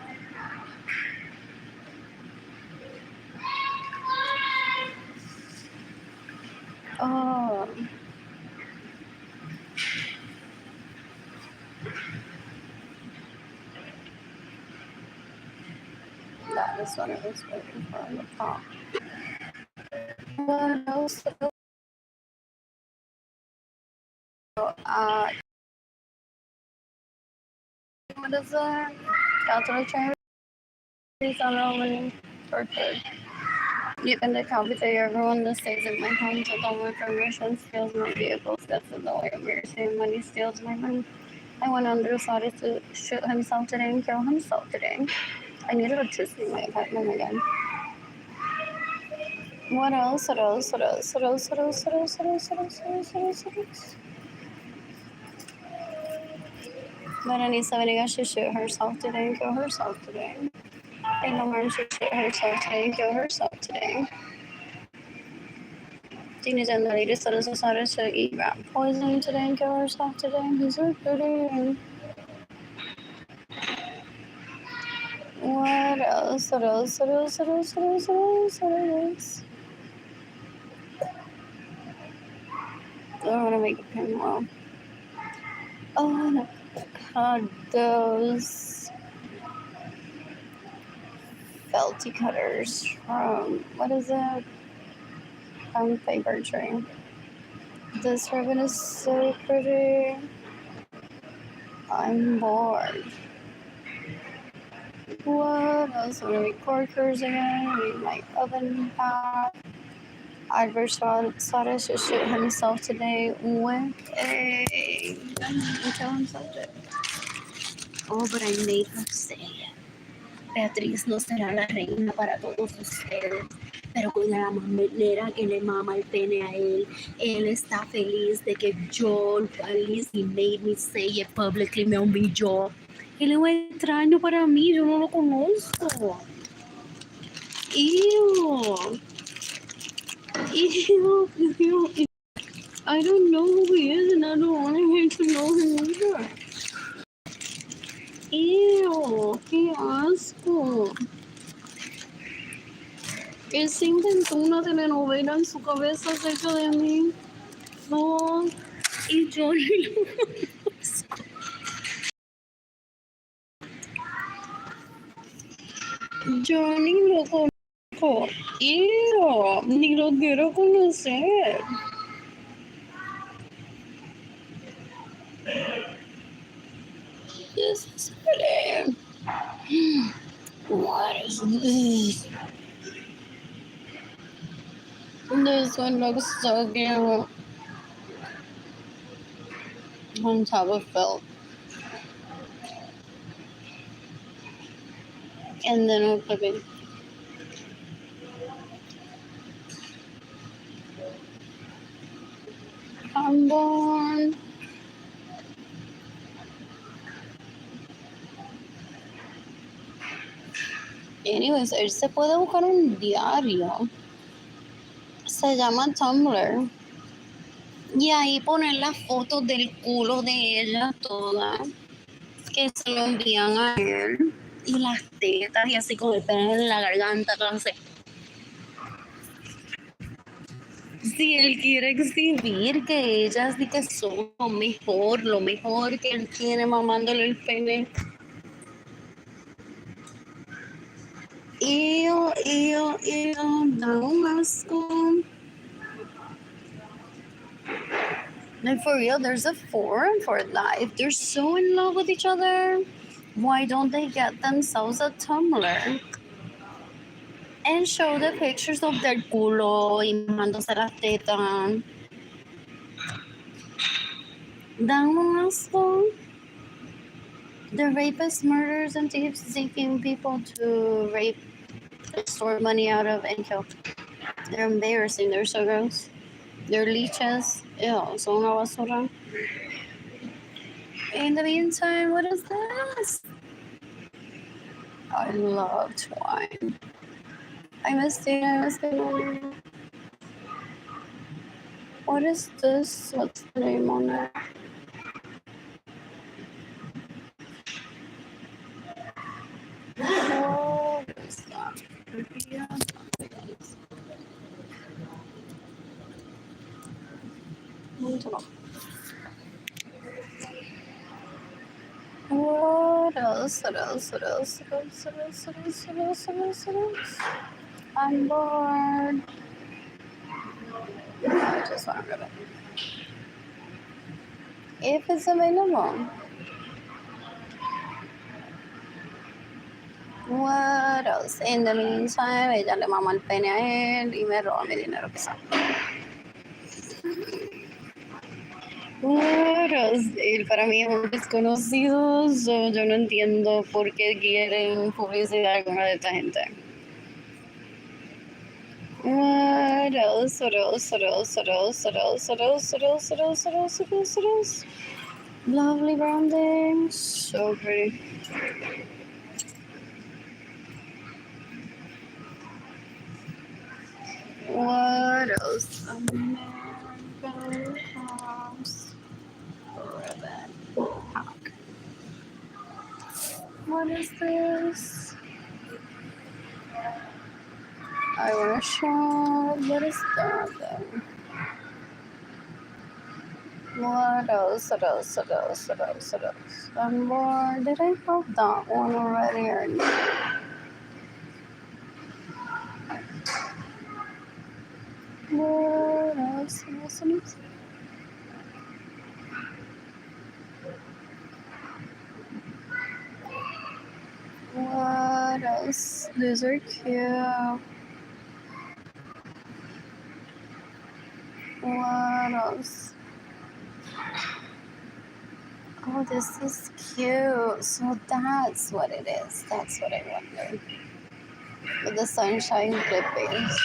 Oh. That is what I was waiting for on the top. What else? What is that? Catholic Charities on Roman birthday. You can decapitate everyone that stays in my home to all my permission, steals my vehicles, gets in the way of me receiving money, steals my money. I went on decided to shoot himself today and kill himself today. I need electricity in my apartment again. What else? What else? What else? What else? What else? What else? What else? What else? What else? What else? What else? Berenice Venegas should shoot herself today and kill herself today. Taylor Martin should shoot herself today and kill herself today. Teenage and the lady decided to eat rat poison today and kill herself today. These are pretty. What else? What else? What else? What else? What else? What else? What else? I want to make a pinwheel. Oh, and I those felty cutters from, what is it? From Paper Tree. This ribbon is so pretty. I'm bored. What else? I'm gonna make corkers again. Make my oven back. Albert started to shoot himself today with a Italian subject. Oh, but I made her say, Beatriz no será la reina para todos ustedes, pero con la manera que le mama el pene a él está feliz de que yo, at least he made me say it publicly, me humilló. Él es un extraño para mí, yo no lo conozco. Ew. Ew, ew. I don't know who he is and I don't want him to know him either. Ew, qué asco. Él se inventó una telenovela en su cabeza acerca de mí. No, y yo ni lo conozco. Yo ni lo conozco. Ew, ni lo quiero conocer. This is pretty. What is this? This one looks so cute. On top of felt. And then I'll put it. I'm born. Anyways, él se puede buscar un diario. Se llama Tumblr. Y ahí poner las fotos del culo de ella todas, que se lo envían a él. Y las tetas, y así con el pelo en la garganta, entonces. Si él quiere exhibir que ellas di que son lo mejor que él tiene mamándole el pene. Da un asco. Like for real, there's a forum for that. If they're so in love with each other, why don't they get themselves a Tumblr and show the pictures of their culo y mamándose las tetas? Dan un asco. The rapist murders and thieves seeking people to rape, extort money out of, and kill. They're embarrassing. They're so gross. They're leeches. Ew, son una basura. In the meantime, what is this? I love twine. I missed it. I missed it. What is this? What's the name on it? What is that? What else? What else? What else? What else? What else? What else? What else? What else? What else? I'm bored. I just want to grab it. If it's available. What else? In the meantime, ella le mama el pene a él y me roba mi dinero pesado. What else? Él para mí es un desconocido, so yo no entiendo por qué quieren publicidad con de esta gente. What else? What else? What else? What else? What else? What else? What else? What else? What else? What else? What else? Lovely branding, so pretty. What else? American House Ribbon Pack. What is this? What is that then? What else? What else? What else? What else? What else? One more. Did I have that one already or no? What else? What else? What else? What else? These are cute. What else? Oh, this is cute. So that's what it is. That's what I wonder. With the sunshine clippings.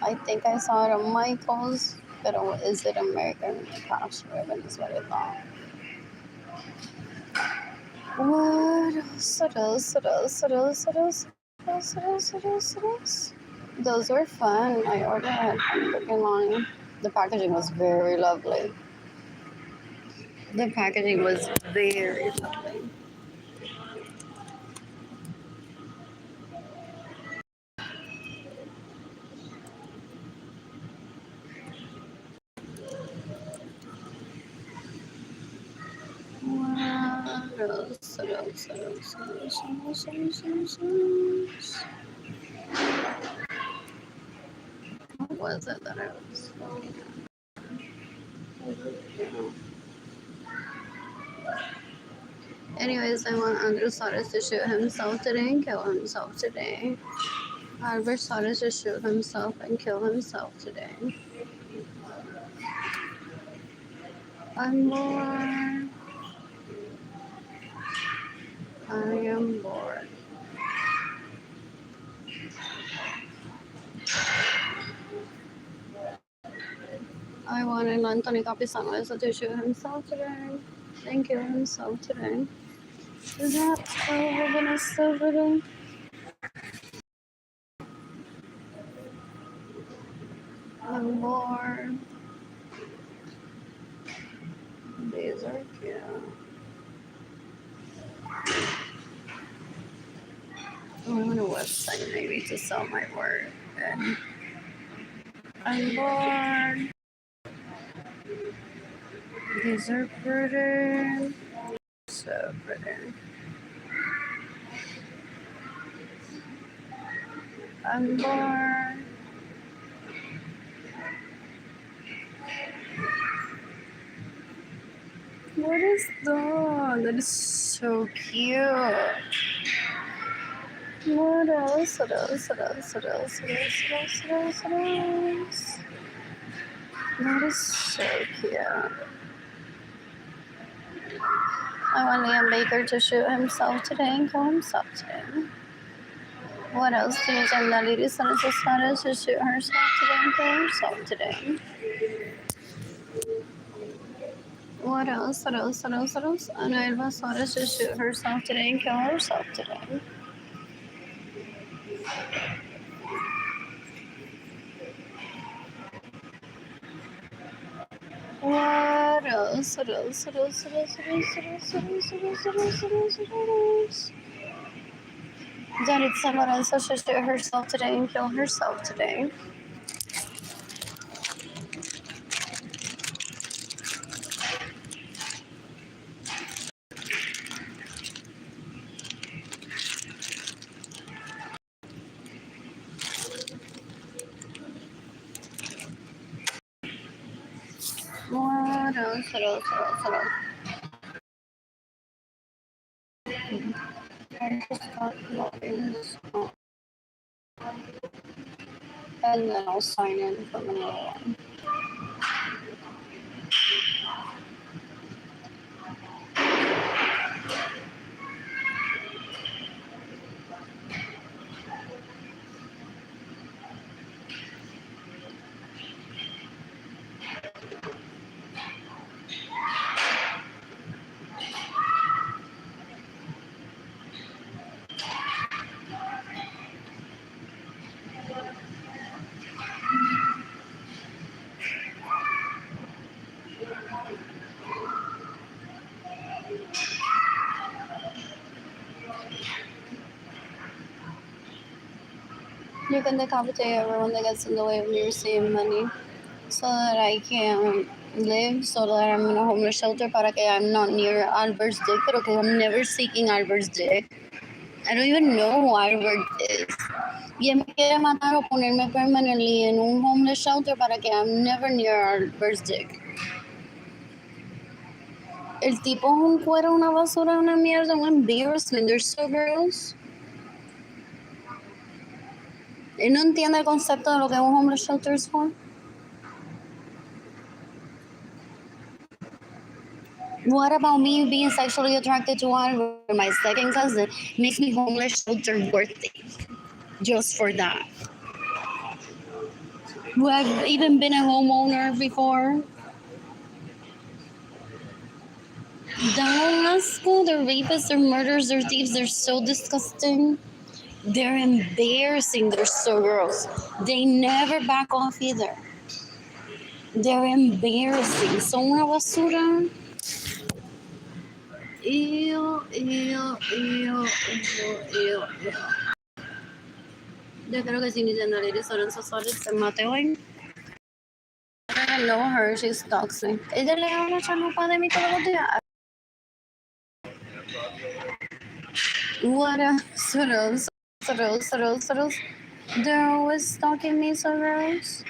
I think I saw it on Michael's, but is it American Cash Ribbon is what I thought. What else? What else? What else? What else? What else? What else? What else? What else? What else? Those were fun. I ordered it from looking line. The packaging was very lovely. The packaging was very lovely. What else? What else? What else? What else? What else? What else? What else? What was it that I was? Anyways, I want Androsaurus to shoot himself today and kill himself today. Albertosaurus to shoot himself and kill himself today. I'm bored. I am bored. I wanted Anthony Capisano to shoot himself today and kill himself today. Is that how we're gonna serve it? I'm bored. These are cute. Oh, I want a website maybe to sell my work. And I'm bored. These are pretty. So pretty. I'm bored. What is that? That is so cute. What else? What else? What else? What else? What else? What else? What else? What else? That is so cute. I want Liam Baker to shoot himself today and kill himself today. What else? Teenage Lady Sanata to shoot herself today and kill herself today. What else? What else? What else? What else? Anna Suarez to shoot herself today and kill herself today. What else? What else? What else? What else? What else? What else? What else? What else? What else? What else? What else? Janitza Lorenzo should shoot herself today and kill herself today. What else? What else? What else? What else? I just got logins. And then I'll sign in from another one. you can decapitate everyone that gets in the way of me receiving money so that I can live, so that I'm in a homeless shelter para que I'm not near Albert's dick, pero que I'm never seeking Albert's dick. I don't even know who Albert is. Y él me quiere matar o ponerme permanently en un homeless shelter para que I'm never near Albert's dick. El tipo es un cuero, una basura, una mierda, un embarrassment. They're so gross. Él no entiende el concepto de lo que un homeless shelter es for. What about me being sexually attracted to Albert, my second cousin, makes me homeless shelter worth it? Just for that. Who I've even been a homeowner before. Don't asco. They're rapists, they're murderers, they're thieves, they're so disgusting. They're embarrassing, they're so gross. They never back off either. They're embarrassing. Son una basura. Ew, ew, ew, ew, ew, ew. Yo creo que si ni Arlene Lorenzo se mate hoy. I don't know her, she's toxic. Ella le habla chalupa de mí todos los días. What a Soros. They're always stalking me, Soros.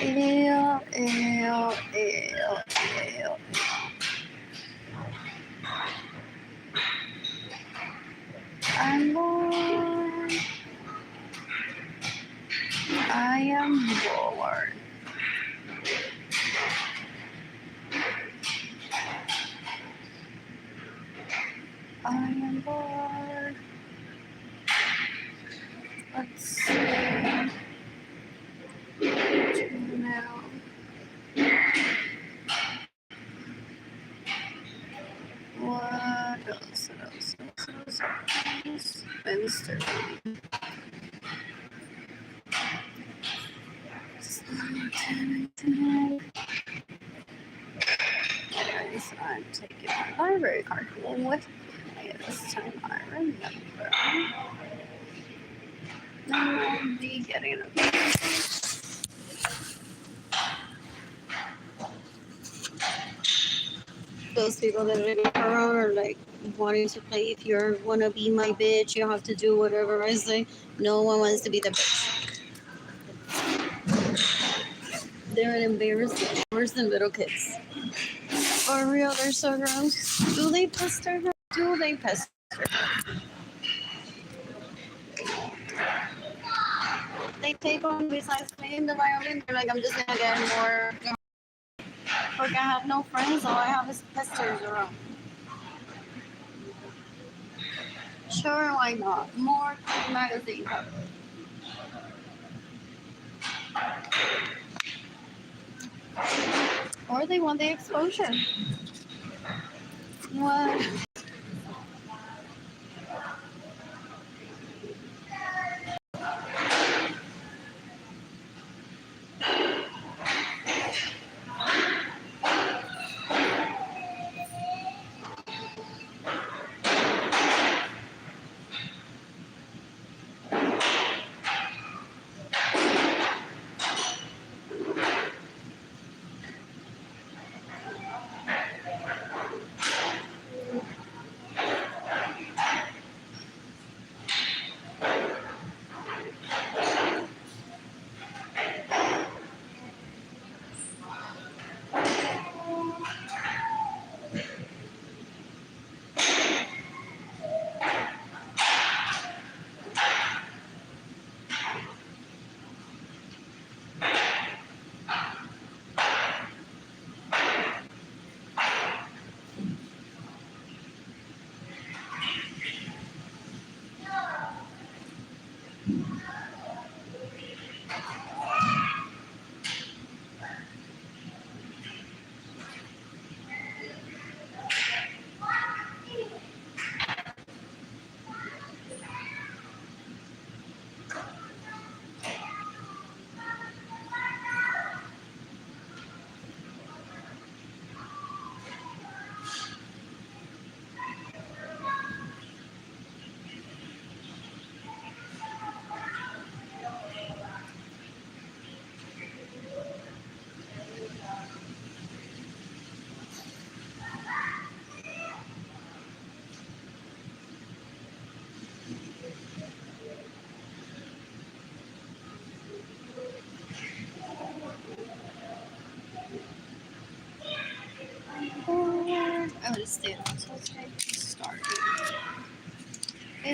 Ew, ew, ew, ew. I'm bored. I am bored. I am bored. Let's see. Now. What else? Wednesday. Anyways, I'm taking my library card home with me. This time I remember. I'll be getting a those people that live around are like wanting to play. If you wanna be my bitch, you have to do whatever I say. No one wants to be the bitch. They're an embarrassment, worse than little kids. For real, they're so gross. Do they pester her? Do they pester her? They take on besides playing the violin. They're like, I'm just gonna get more. Like I have no friends, all I have is pesters around. Sure, why not? More magazine covers. Or they want the exposure. What?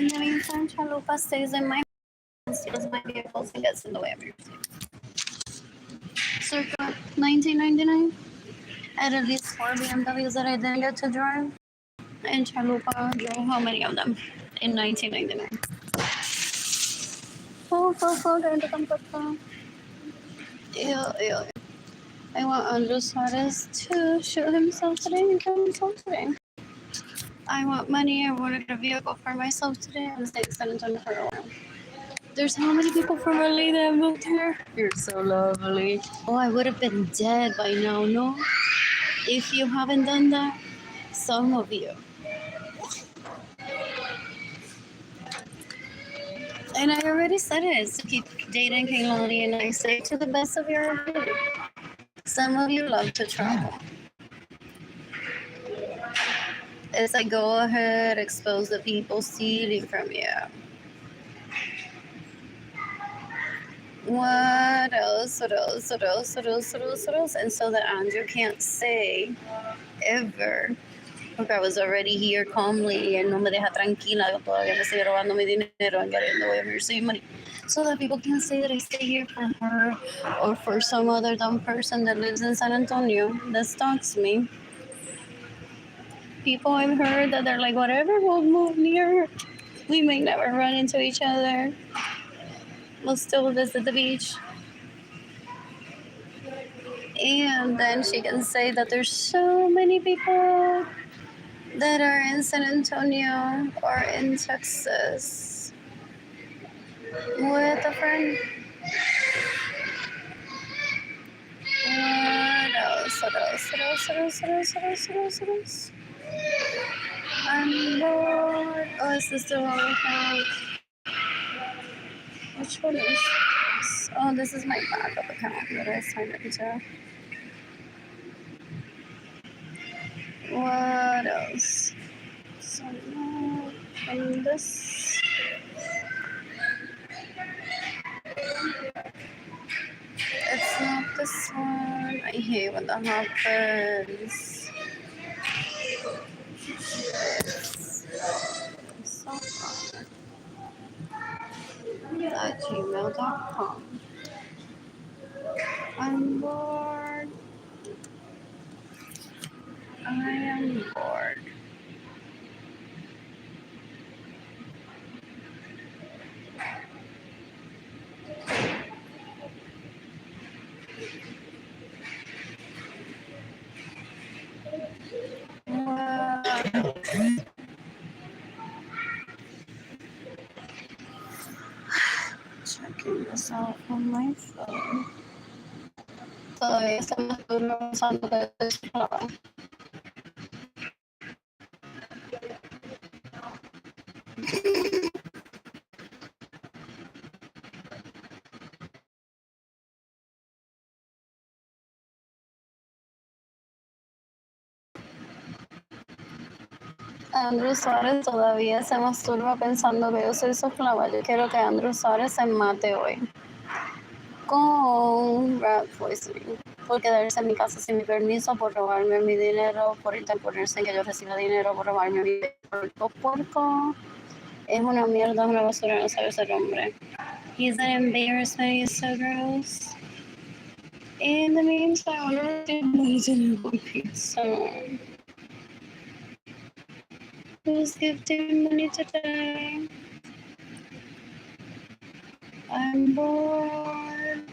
In the meantime, Chalupa stays in my house, steals my vehicles, and gets in the way of your circa 1999. I had at least 4 BMWs that I didn't get to drive. And Chalupa drove how many of them in 1999? Ganito kang pagka. Ew. I want Andrew Suarez to shoot himself today and kill himself today. I want money. I wanted a vehicle for myself today. I'm staying in San Antonio for a while. There's how many people from LA that moved here? You're so lovely. Oh, I would have been dead by now, no? If you haven't done that, some of you. And I already said it, is to keep dating Kaylani, and I say to the best of your ability. Some of you love to travel. It's like, go ahead, expose the people stealing from you. What else? And so that Andrew can't say ever, porque I was already here calmly and no me deja tranquila, yo todavía me sigue robando mi dinero and getting in the way of me receiving money. So that people can say that I stay here for her or for some other dumb person that lives in San Antonio that stalks me. People I've heard that they're like, whatever, we'll move near. We may never run into each other. We'll still visit the beach. And then she can say that there's so many people that are in San Antonio or in Texas with a friend. What else? I'm bored. Oh, is this the wrong account? Which one is this? Oh, this is my backup account that I signed into. What else? So, from this. It's not this one. I hate when that happens. It's so fun. At gmail.com. I'm bored. I am bored. Checking this out on my phone. Todavía se me estoy pensando que es clave. Andrew Suárez todavía se masturba pensando que yo soy su clava. Yo quiero que Andrew Suárez se mate hoy con rat poisoning, por quedarse en mi casa sin mi permiso, por robarme mi dinero, por interponerse en que yo reciba dinero, por robarme mi puerco. Es una mierda, es una basura, no sabe ser hombre. He's an embarrassment, he's so gross. In the meantime, I want to do one pizza. Who's gifting money today? I'm bored.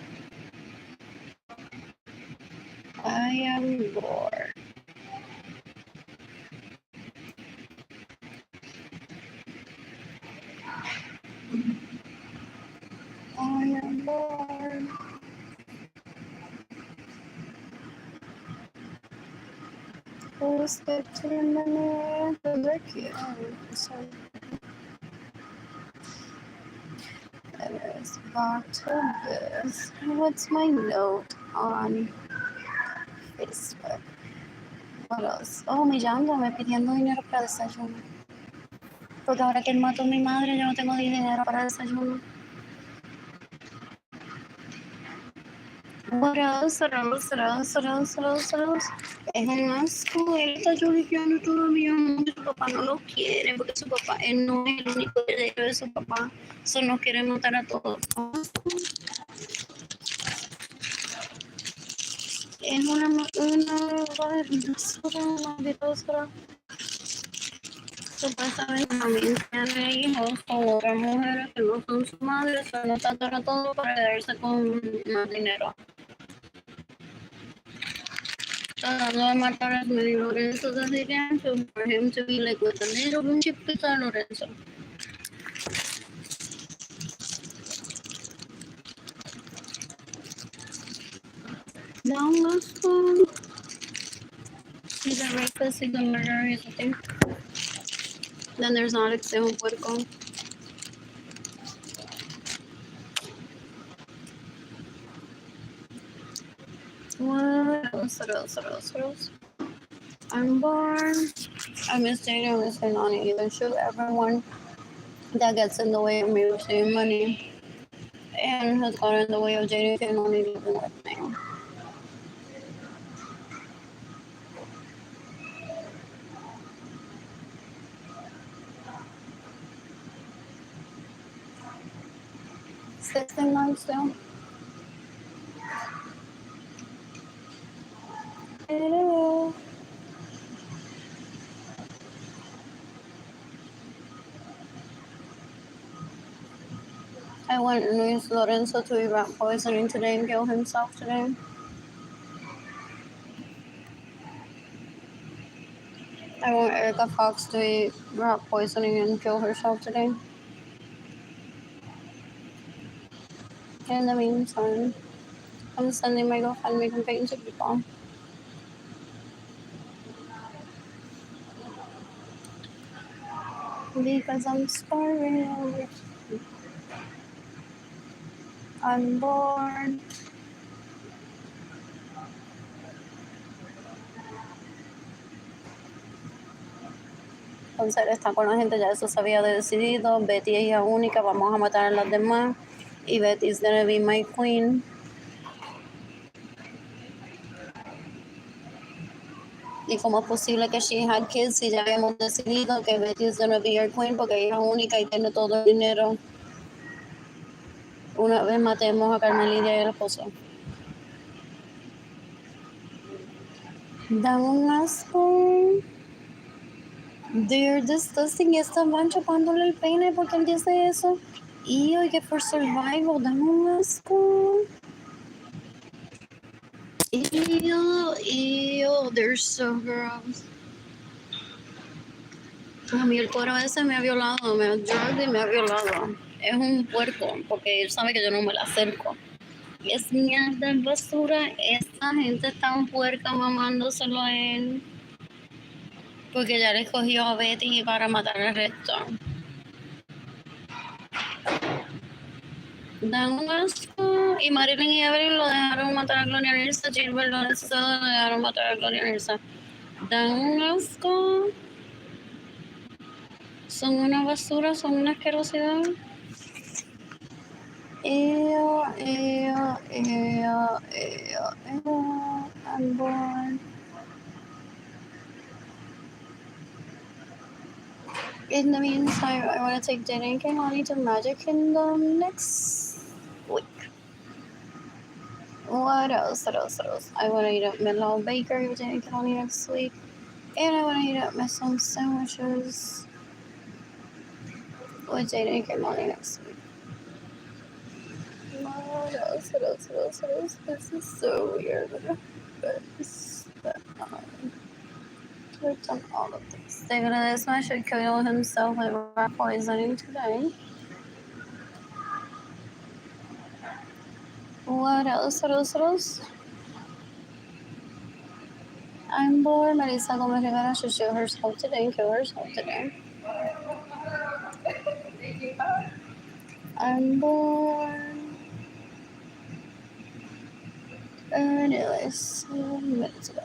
I am bored. I am bored. Who's gifting money? They're cute. So, anyways, back to this. What's my note on Facebook? What else? Oh, me llamándome pidiendo dinero para desayuno. Porque ahora que él mató a mi madre, yo no tengo dinero para desayuno. What else? What else? What else? What else? What else? What else? Es un asco. Él está lloriqueando todavía mucho. Su papá no lo quiere porque su papá, él no es el único heredero de su papá. Solo nos quiere matar a todos. Es una basura. Supuestamente tiene hijos con otras mujeres que no son su madre, solo tratan a todo para quedarse con más dinero. Tratando de matar a Arlene Lorenzo desde dentro for him to be like with a little chipita Lorenzo. Down last one. He's a rapist, he's a murderer, he's a thing. Then there's Alex, de un puerco. What else? What else? What else? What else? I'm born. I miss Jada, I miss Nani. Either shoot everyone that gets in the way of me receiving money and has got in the way of Jada Nani living with me. Sixteen months still. Hello. I want Luis Lorenzo to eat rat poisoning today and kill himself today. I want Erica Fox to eat rat poisoning and kill herself today. In the meantime, I'm sending my GoFundMe campaign to people. Because I'm starving. I'm bored. Entonces él está con la gente, ya eso se había decidido. Betty es hija única, vamos a matar a las demás. Y Betty's gonna be my queen. Y cómo es posible que she had kids si ya habíamos decidido que Betty is gonna be your queen porque es hija única y tiene todo el dinero. Una vez matemos a Carmelita y el esposo. Dan un asco. They're disgusting. Están van chupándole el peine porque él dice eso. Y oye, for survival, dan un asco. Ew, they're so gross. A mí el cuero ese me ha violado, me ha drugged y me ha violado. Es un puerco, porque él sabe que yo no me la acerco. Y es mierda, es basura. Esta gente es tan puerca mamándoselo a él. Porque ya le escogió a Betty para matar al resto. Dan un asco. Y Marilyn y Evelyn lo dejaron matar a Gloria Nilsa. Gilbert lo dejaron matar a Gloria Nilsa. Dan un asco. Son una basura, son una asquerosidad. I'm bored. In the meantime, I want to take Jenny and Kimani to Magic Kingdom next week. What else? What else? What else? I want to eat at Midlow Bakery with Jenny and Kimani next week. And I want to eat at Miss Home Sandwiches with Jenny and Kimani next week. What else? What else? What else? What else? This is so weird. We've done all of this. David Elisma should kill himself with rat poisoning today. What else? What else? What else? I'm bored. Marisa Gomez Rivera should shoot herself today and kill herself today. I'm bored. Anyways, minutes ago.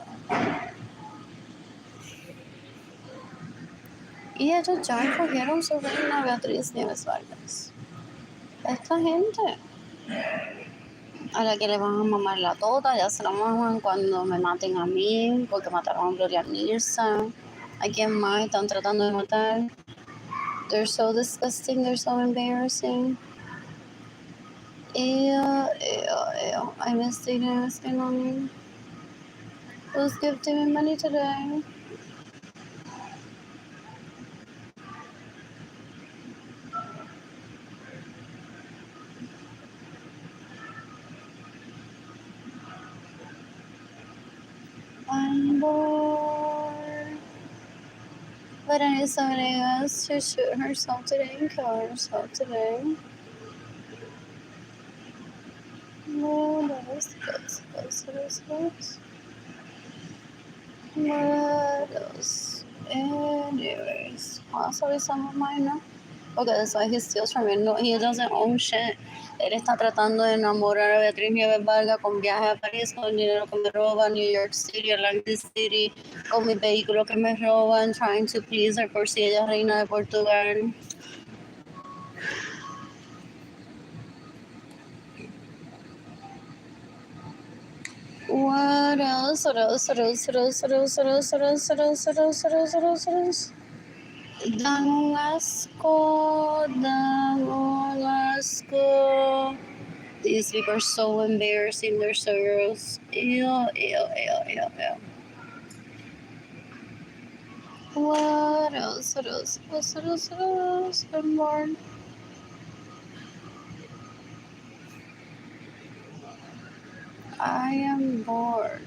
Y ellos ya escogieron su reina Beatriz Nieves Vargas. Esta gente. A la que le van a mamar la tota, ya se la maman cuando me maten a mí, porque mataron a Gloria Nilsson. ¿A quién más están tratando de matar? They're so disgusting, they're so embarrassing. Ew, ew. I miss dating asking on me. Who's gifting me money today? I'm bored. But I need somebody else to shoot herself today and kill herself today. No, that was close. What else? Anyways, also some of mine, no? Okay, that's why he steals from me. No, he doesn't own shit. Él está tratando de enamorar a Beatriz Nieves Vargas con viaje a París, con el dinero que me roban, New York City, Atlantic City, con mi vehículo que me roban, trying to please her por si ella es reina de Portugal. What else? Dan un asco. These people are so embarrassing. They're so gross. Ew. What else? I'm bored. I am bored.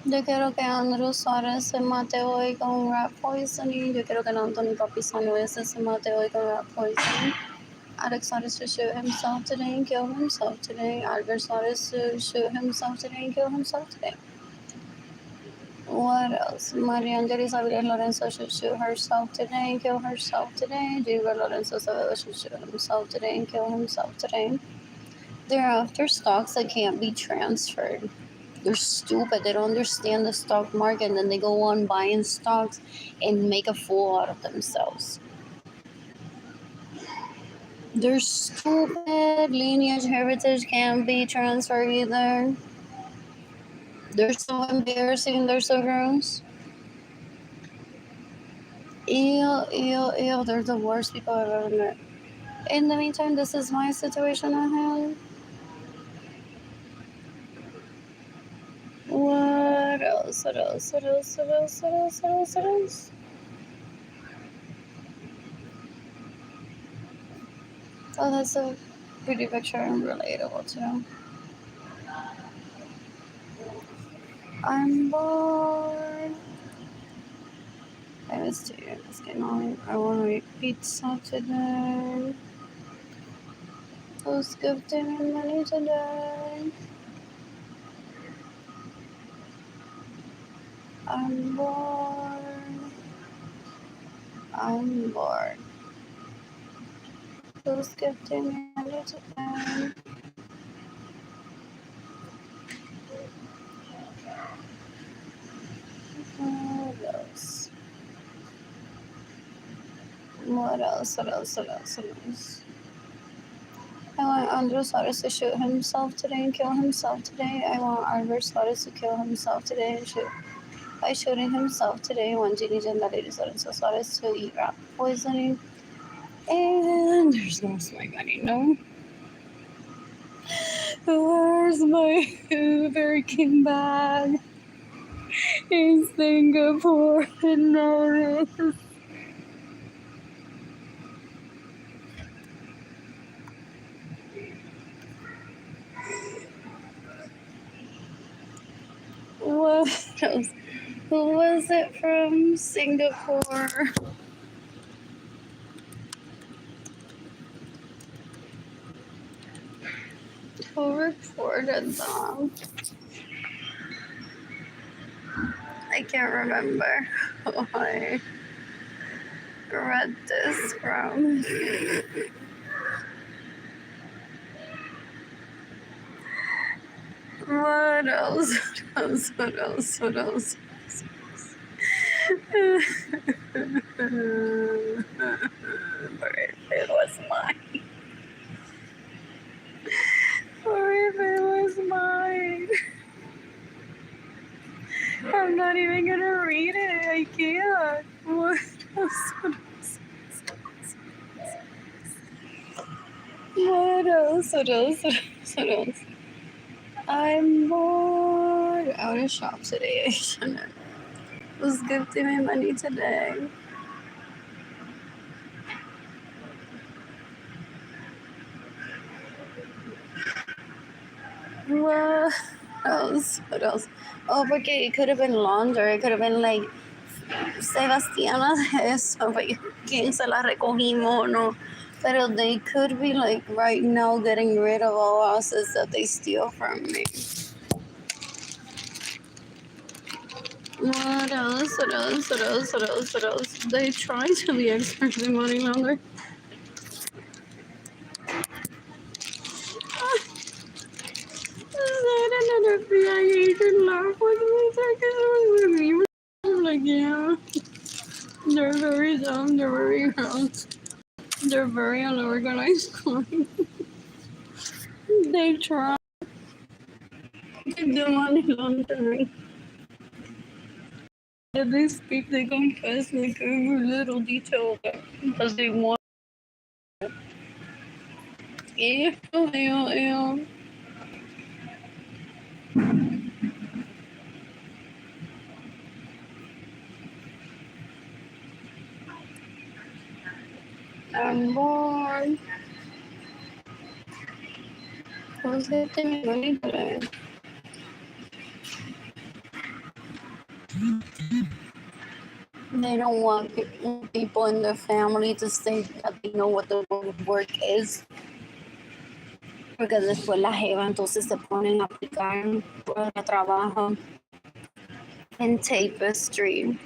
Yo quiero que Andrew Suárez se mate hoy con rat poisoning. Yo quiero que Anthony Papizano ese se mate hoy con rat poisoning. Alex Suárez to shoot himself today and kill himself today. Albert Suárez to shoot himself today and kill himself today. What else? Maria Angelis Arlene Lorenzo should shoot herself today and kill herself today. Gilbert Lorenzo should shoot himself today and kill himself today. They're after stocks that can't be transferred. They're stupid. They don't understand the stock market, and then they go on buying stocks and make a fool out of themselves. They're stupid. Lineage heritage can't be transferred either. They're so embarrassing. They're so gross. Ew. They're the worst people I've ever met. In the meantime, this is my situation at hand. What else? Oh, that's a pretty picture and relatable too. I'm bored. I was too. Let's get on. I want to eat pizza today. Who's gifting me money today? I'm bored. Who's gifting me money today? What else? What else? I want Andrew Suarez to shoot himself today and kill himself today. I want Albert Suarez to kill himself today and shoot by shooting himself today. I want Gini Gendarelli Lorenzo Suarez to eat rat poisoning. And there's no my money, no. Where's my Uber King bag? In Singapore, no. What else? Who was it from Singapore? Who reported them? I can't remember who I read this from. What else? But it was mine. What else? What else? I'm bored. Out of shop today. Who's gifting me money today? What else? What else? Oh, porque it could have been longer. It could have been like, Sebastiana de eso, porque quién se la recogimos, no. Pero they could be like right now getting rid of all houses that they steal from me. What else? What else? What else? What else? What else? They try to be experts in money laundering. Another FBI agent laugh with me seconds. I'm like, yeah. They're very dumb. They're very they're very unorganized crime. They try to do money laundering. If they speak, they confess like every little detail of it because they want. Ew, ew, ew. I'm bored. Who's getting me money today? They don't want people in their family to say that they know what the word work is. Porque después la jeva entonces se ponen a aplicar por el trabajo en tapestry.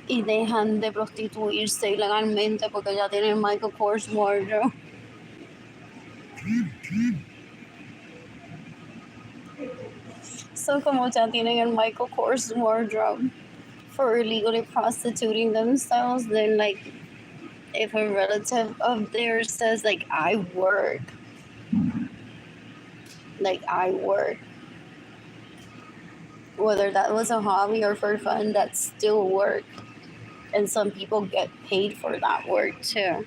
Y dejan de prostituirse ilegalmente porque ya tienen Michael Kors wardrobe. So como ya tienen el Michael Kors wardrobe for illegally prostituting themselves, then like if a relative of theirs says like I work, whether that was a hobby or for fun, that's still work. And some people get paid for that work too.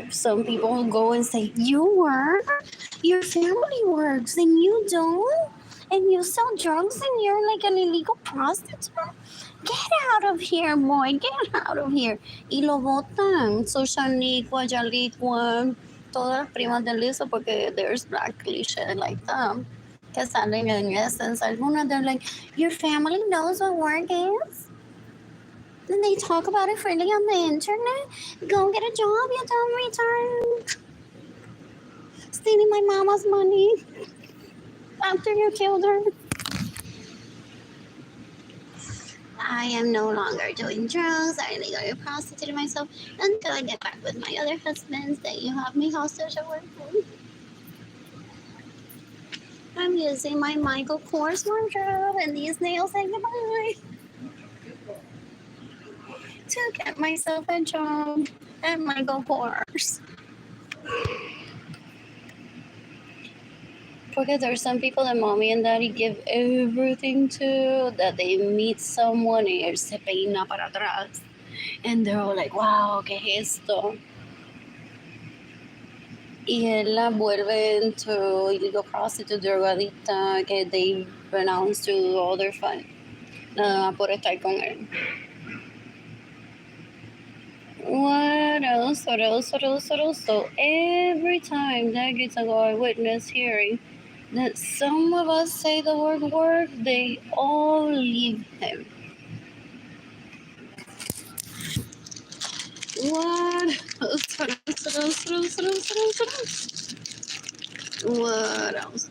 Some people go and say, you work? Your family works and you don't? And you sell drugs and you're like an illegal prostitute? Get out of here, boy. Get out of here. Y lo botan. So Shaniqua, Jaliqua, todas las primas de Lisa, porque there's black cliche like that. Que salen en essence. Algunas they're like, your family knows what work is? Then they talk about it freely on the internet. Go get a job, you dumb retard. Stealing my mama's money after you killed her. I am no longer doing drugs. I illegally prostituted myself until I get back with my other husbands that you have me hostage at work for. I'm using my Michael Kors wardrobe and these nails say goodbye to get myself a job at Michael Kors. Because there's some people that mommy and daddy give everything to, that they meet someone y él se peina para atrás. And they're all like, wow, ¿qué es esto? Y él la vuelve into illegal prostitute, drogadicta, que they renounce to all their fun. Nada más por estar con él. What else? What else? What else? What else? So every time that gets a go, I witness hearing that some of us say the word work, they all leave him. What else? What else? What else? What else? What else? What else? What else?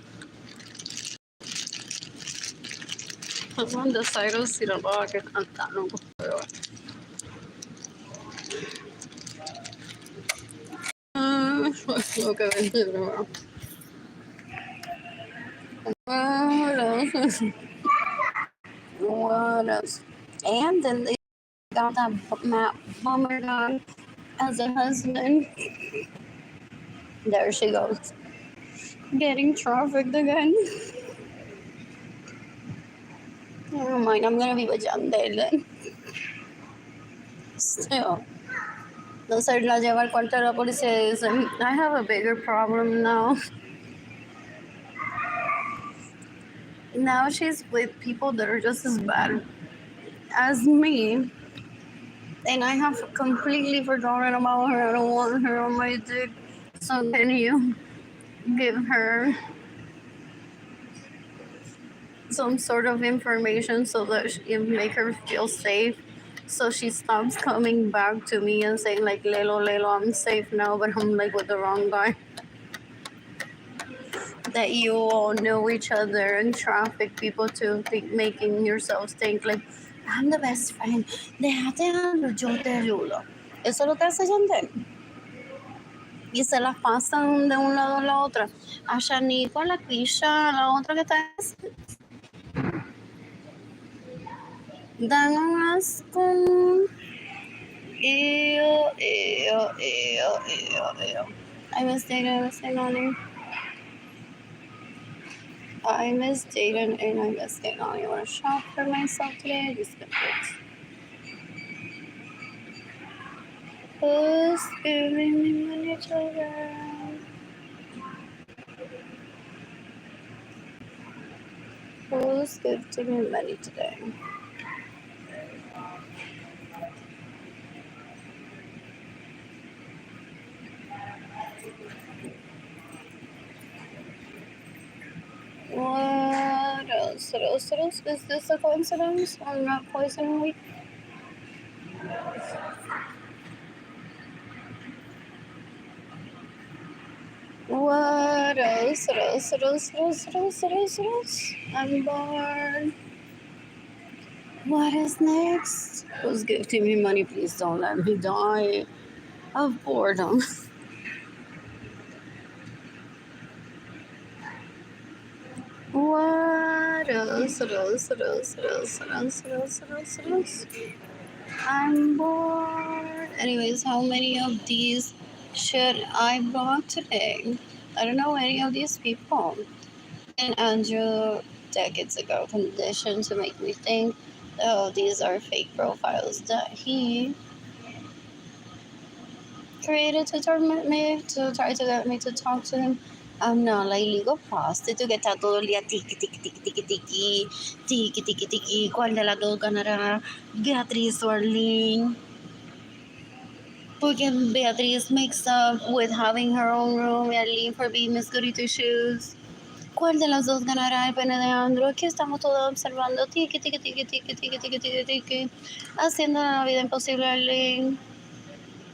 Pues on Cyrus si lo va a que cantar, no puedo. Lo que vendí, bro. What else? What else? And then they got that Matt Bummer guy as a husband. There she goes. Getting trafficked again. Never mind, I'm gonna be with Yandel then. Still. No sir la lleva al cuarto de la policía y dice, I have a bigger problem now. Now she's with people that are just as bad as me. And I have completely forgotten about her. I don't want her on my dick. So can you give her some sort of information so that it make her feel safe, so she stops coming back to me and saying like, Lelo, I'm safe now, but I'm like with the wrong guy. That you all know each other and traffic people to think, making yourselves think like, I'm the best friend. Déjate algo, yo te ayudo. Eso es lo que hace Yandel. Y se las pasan de un lado a la otra. A Shanico, a la Kisha, a la otra que está. Dan un asco. Ew, ew, ew, ew, ew. I miss Dayton. I miss Dayton and I miss Dayton. I want to shop for myself today. Just get it. Who's giving me money children? Who's giving me money today? What else? Is this a coincidence? I'm not poisoning week. What else? I'm bored. What is next? Who's gifting me money? Please don't let me die of boredom. What else? I'm bored. Anyways, how many of these should I block today? I don't know any of these people. And Andrew decades ago conditioned to make me think, oh, these are fake profiles that he created to torment me, to try to get me to talk to him. I'm not like legal prostitute que está todo el día tiki. ¿Cuál de las dos ganará? Beatriz o Arlene? Porque Beatriz makes up with having her own room y Arlene for being Miss Goody Two Shoes. ¿Cuál de las dos ganará el pene de Andrew? Aquí estamos todos observando tiki, haciendo la vida imposible a Arlene.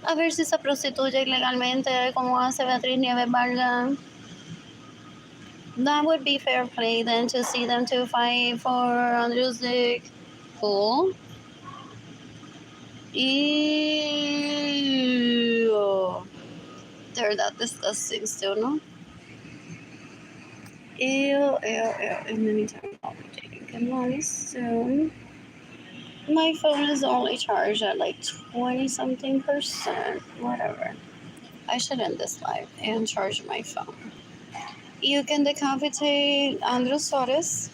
A ver si se prostituye ilegalmente como hace Beatriz Nieves Vargas. That would be fair play then to see them to fight for Andrew's dick. Cool. Ew. They're that disgusting still, no? Ew. And then I'll be taking good money soon. My phone is only charged at like 20 something percent. Whatever. I should end this live and charge my phone. You can decapitate Andrew Suarez.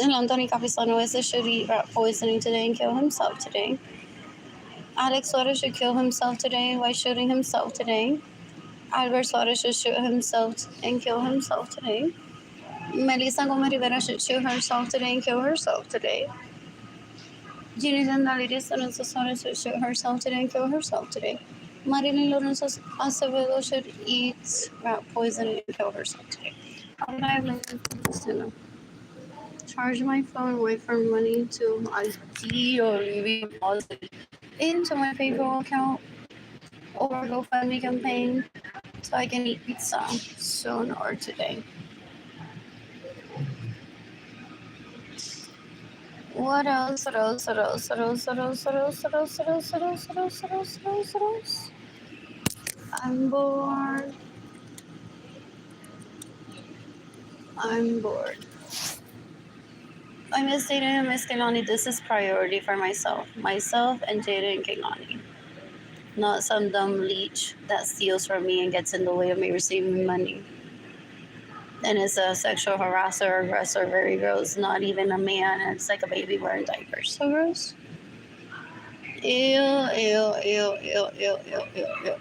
And Anthony Capisano should eat rat poisoning today and kill himself today. Alex Suarez should kill himself today by shooting himself today. Albert Suarez should shoot himself and kill himself today. Melissa Gomez Rivera should shoot herself today and kill herself today. Ginny Zandalides Lorenzo Suarez should shoot herself today and kill herself today. Arlene Lorenzo Acevedo should eat rat poison and kill herself today. How did I have like to charge my phone, wait for money to ideally be deposited into my PayPal account or GoFundMe campaign so I can eat pizza soon or today. What else? I'm bored. I miss Jada and Miss Kehlani. This is priority for myself and Jada and Kehlani. Not some dumb leech that steals from me and gets in the way of me receiving money. And it's a sexual harasser or aggressor, very gross. Not even a man, and it's like a baby wearing diapers. So gross. Ew, ew, ew, ew, ew, ew, ew, ew.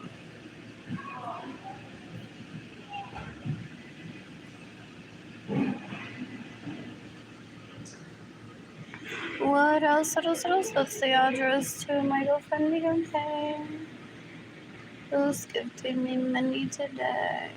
What else? What else? What else? What's the address to my girlfriend? We don't pay. Who's gifting me money today?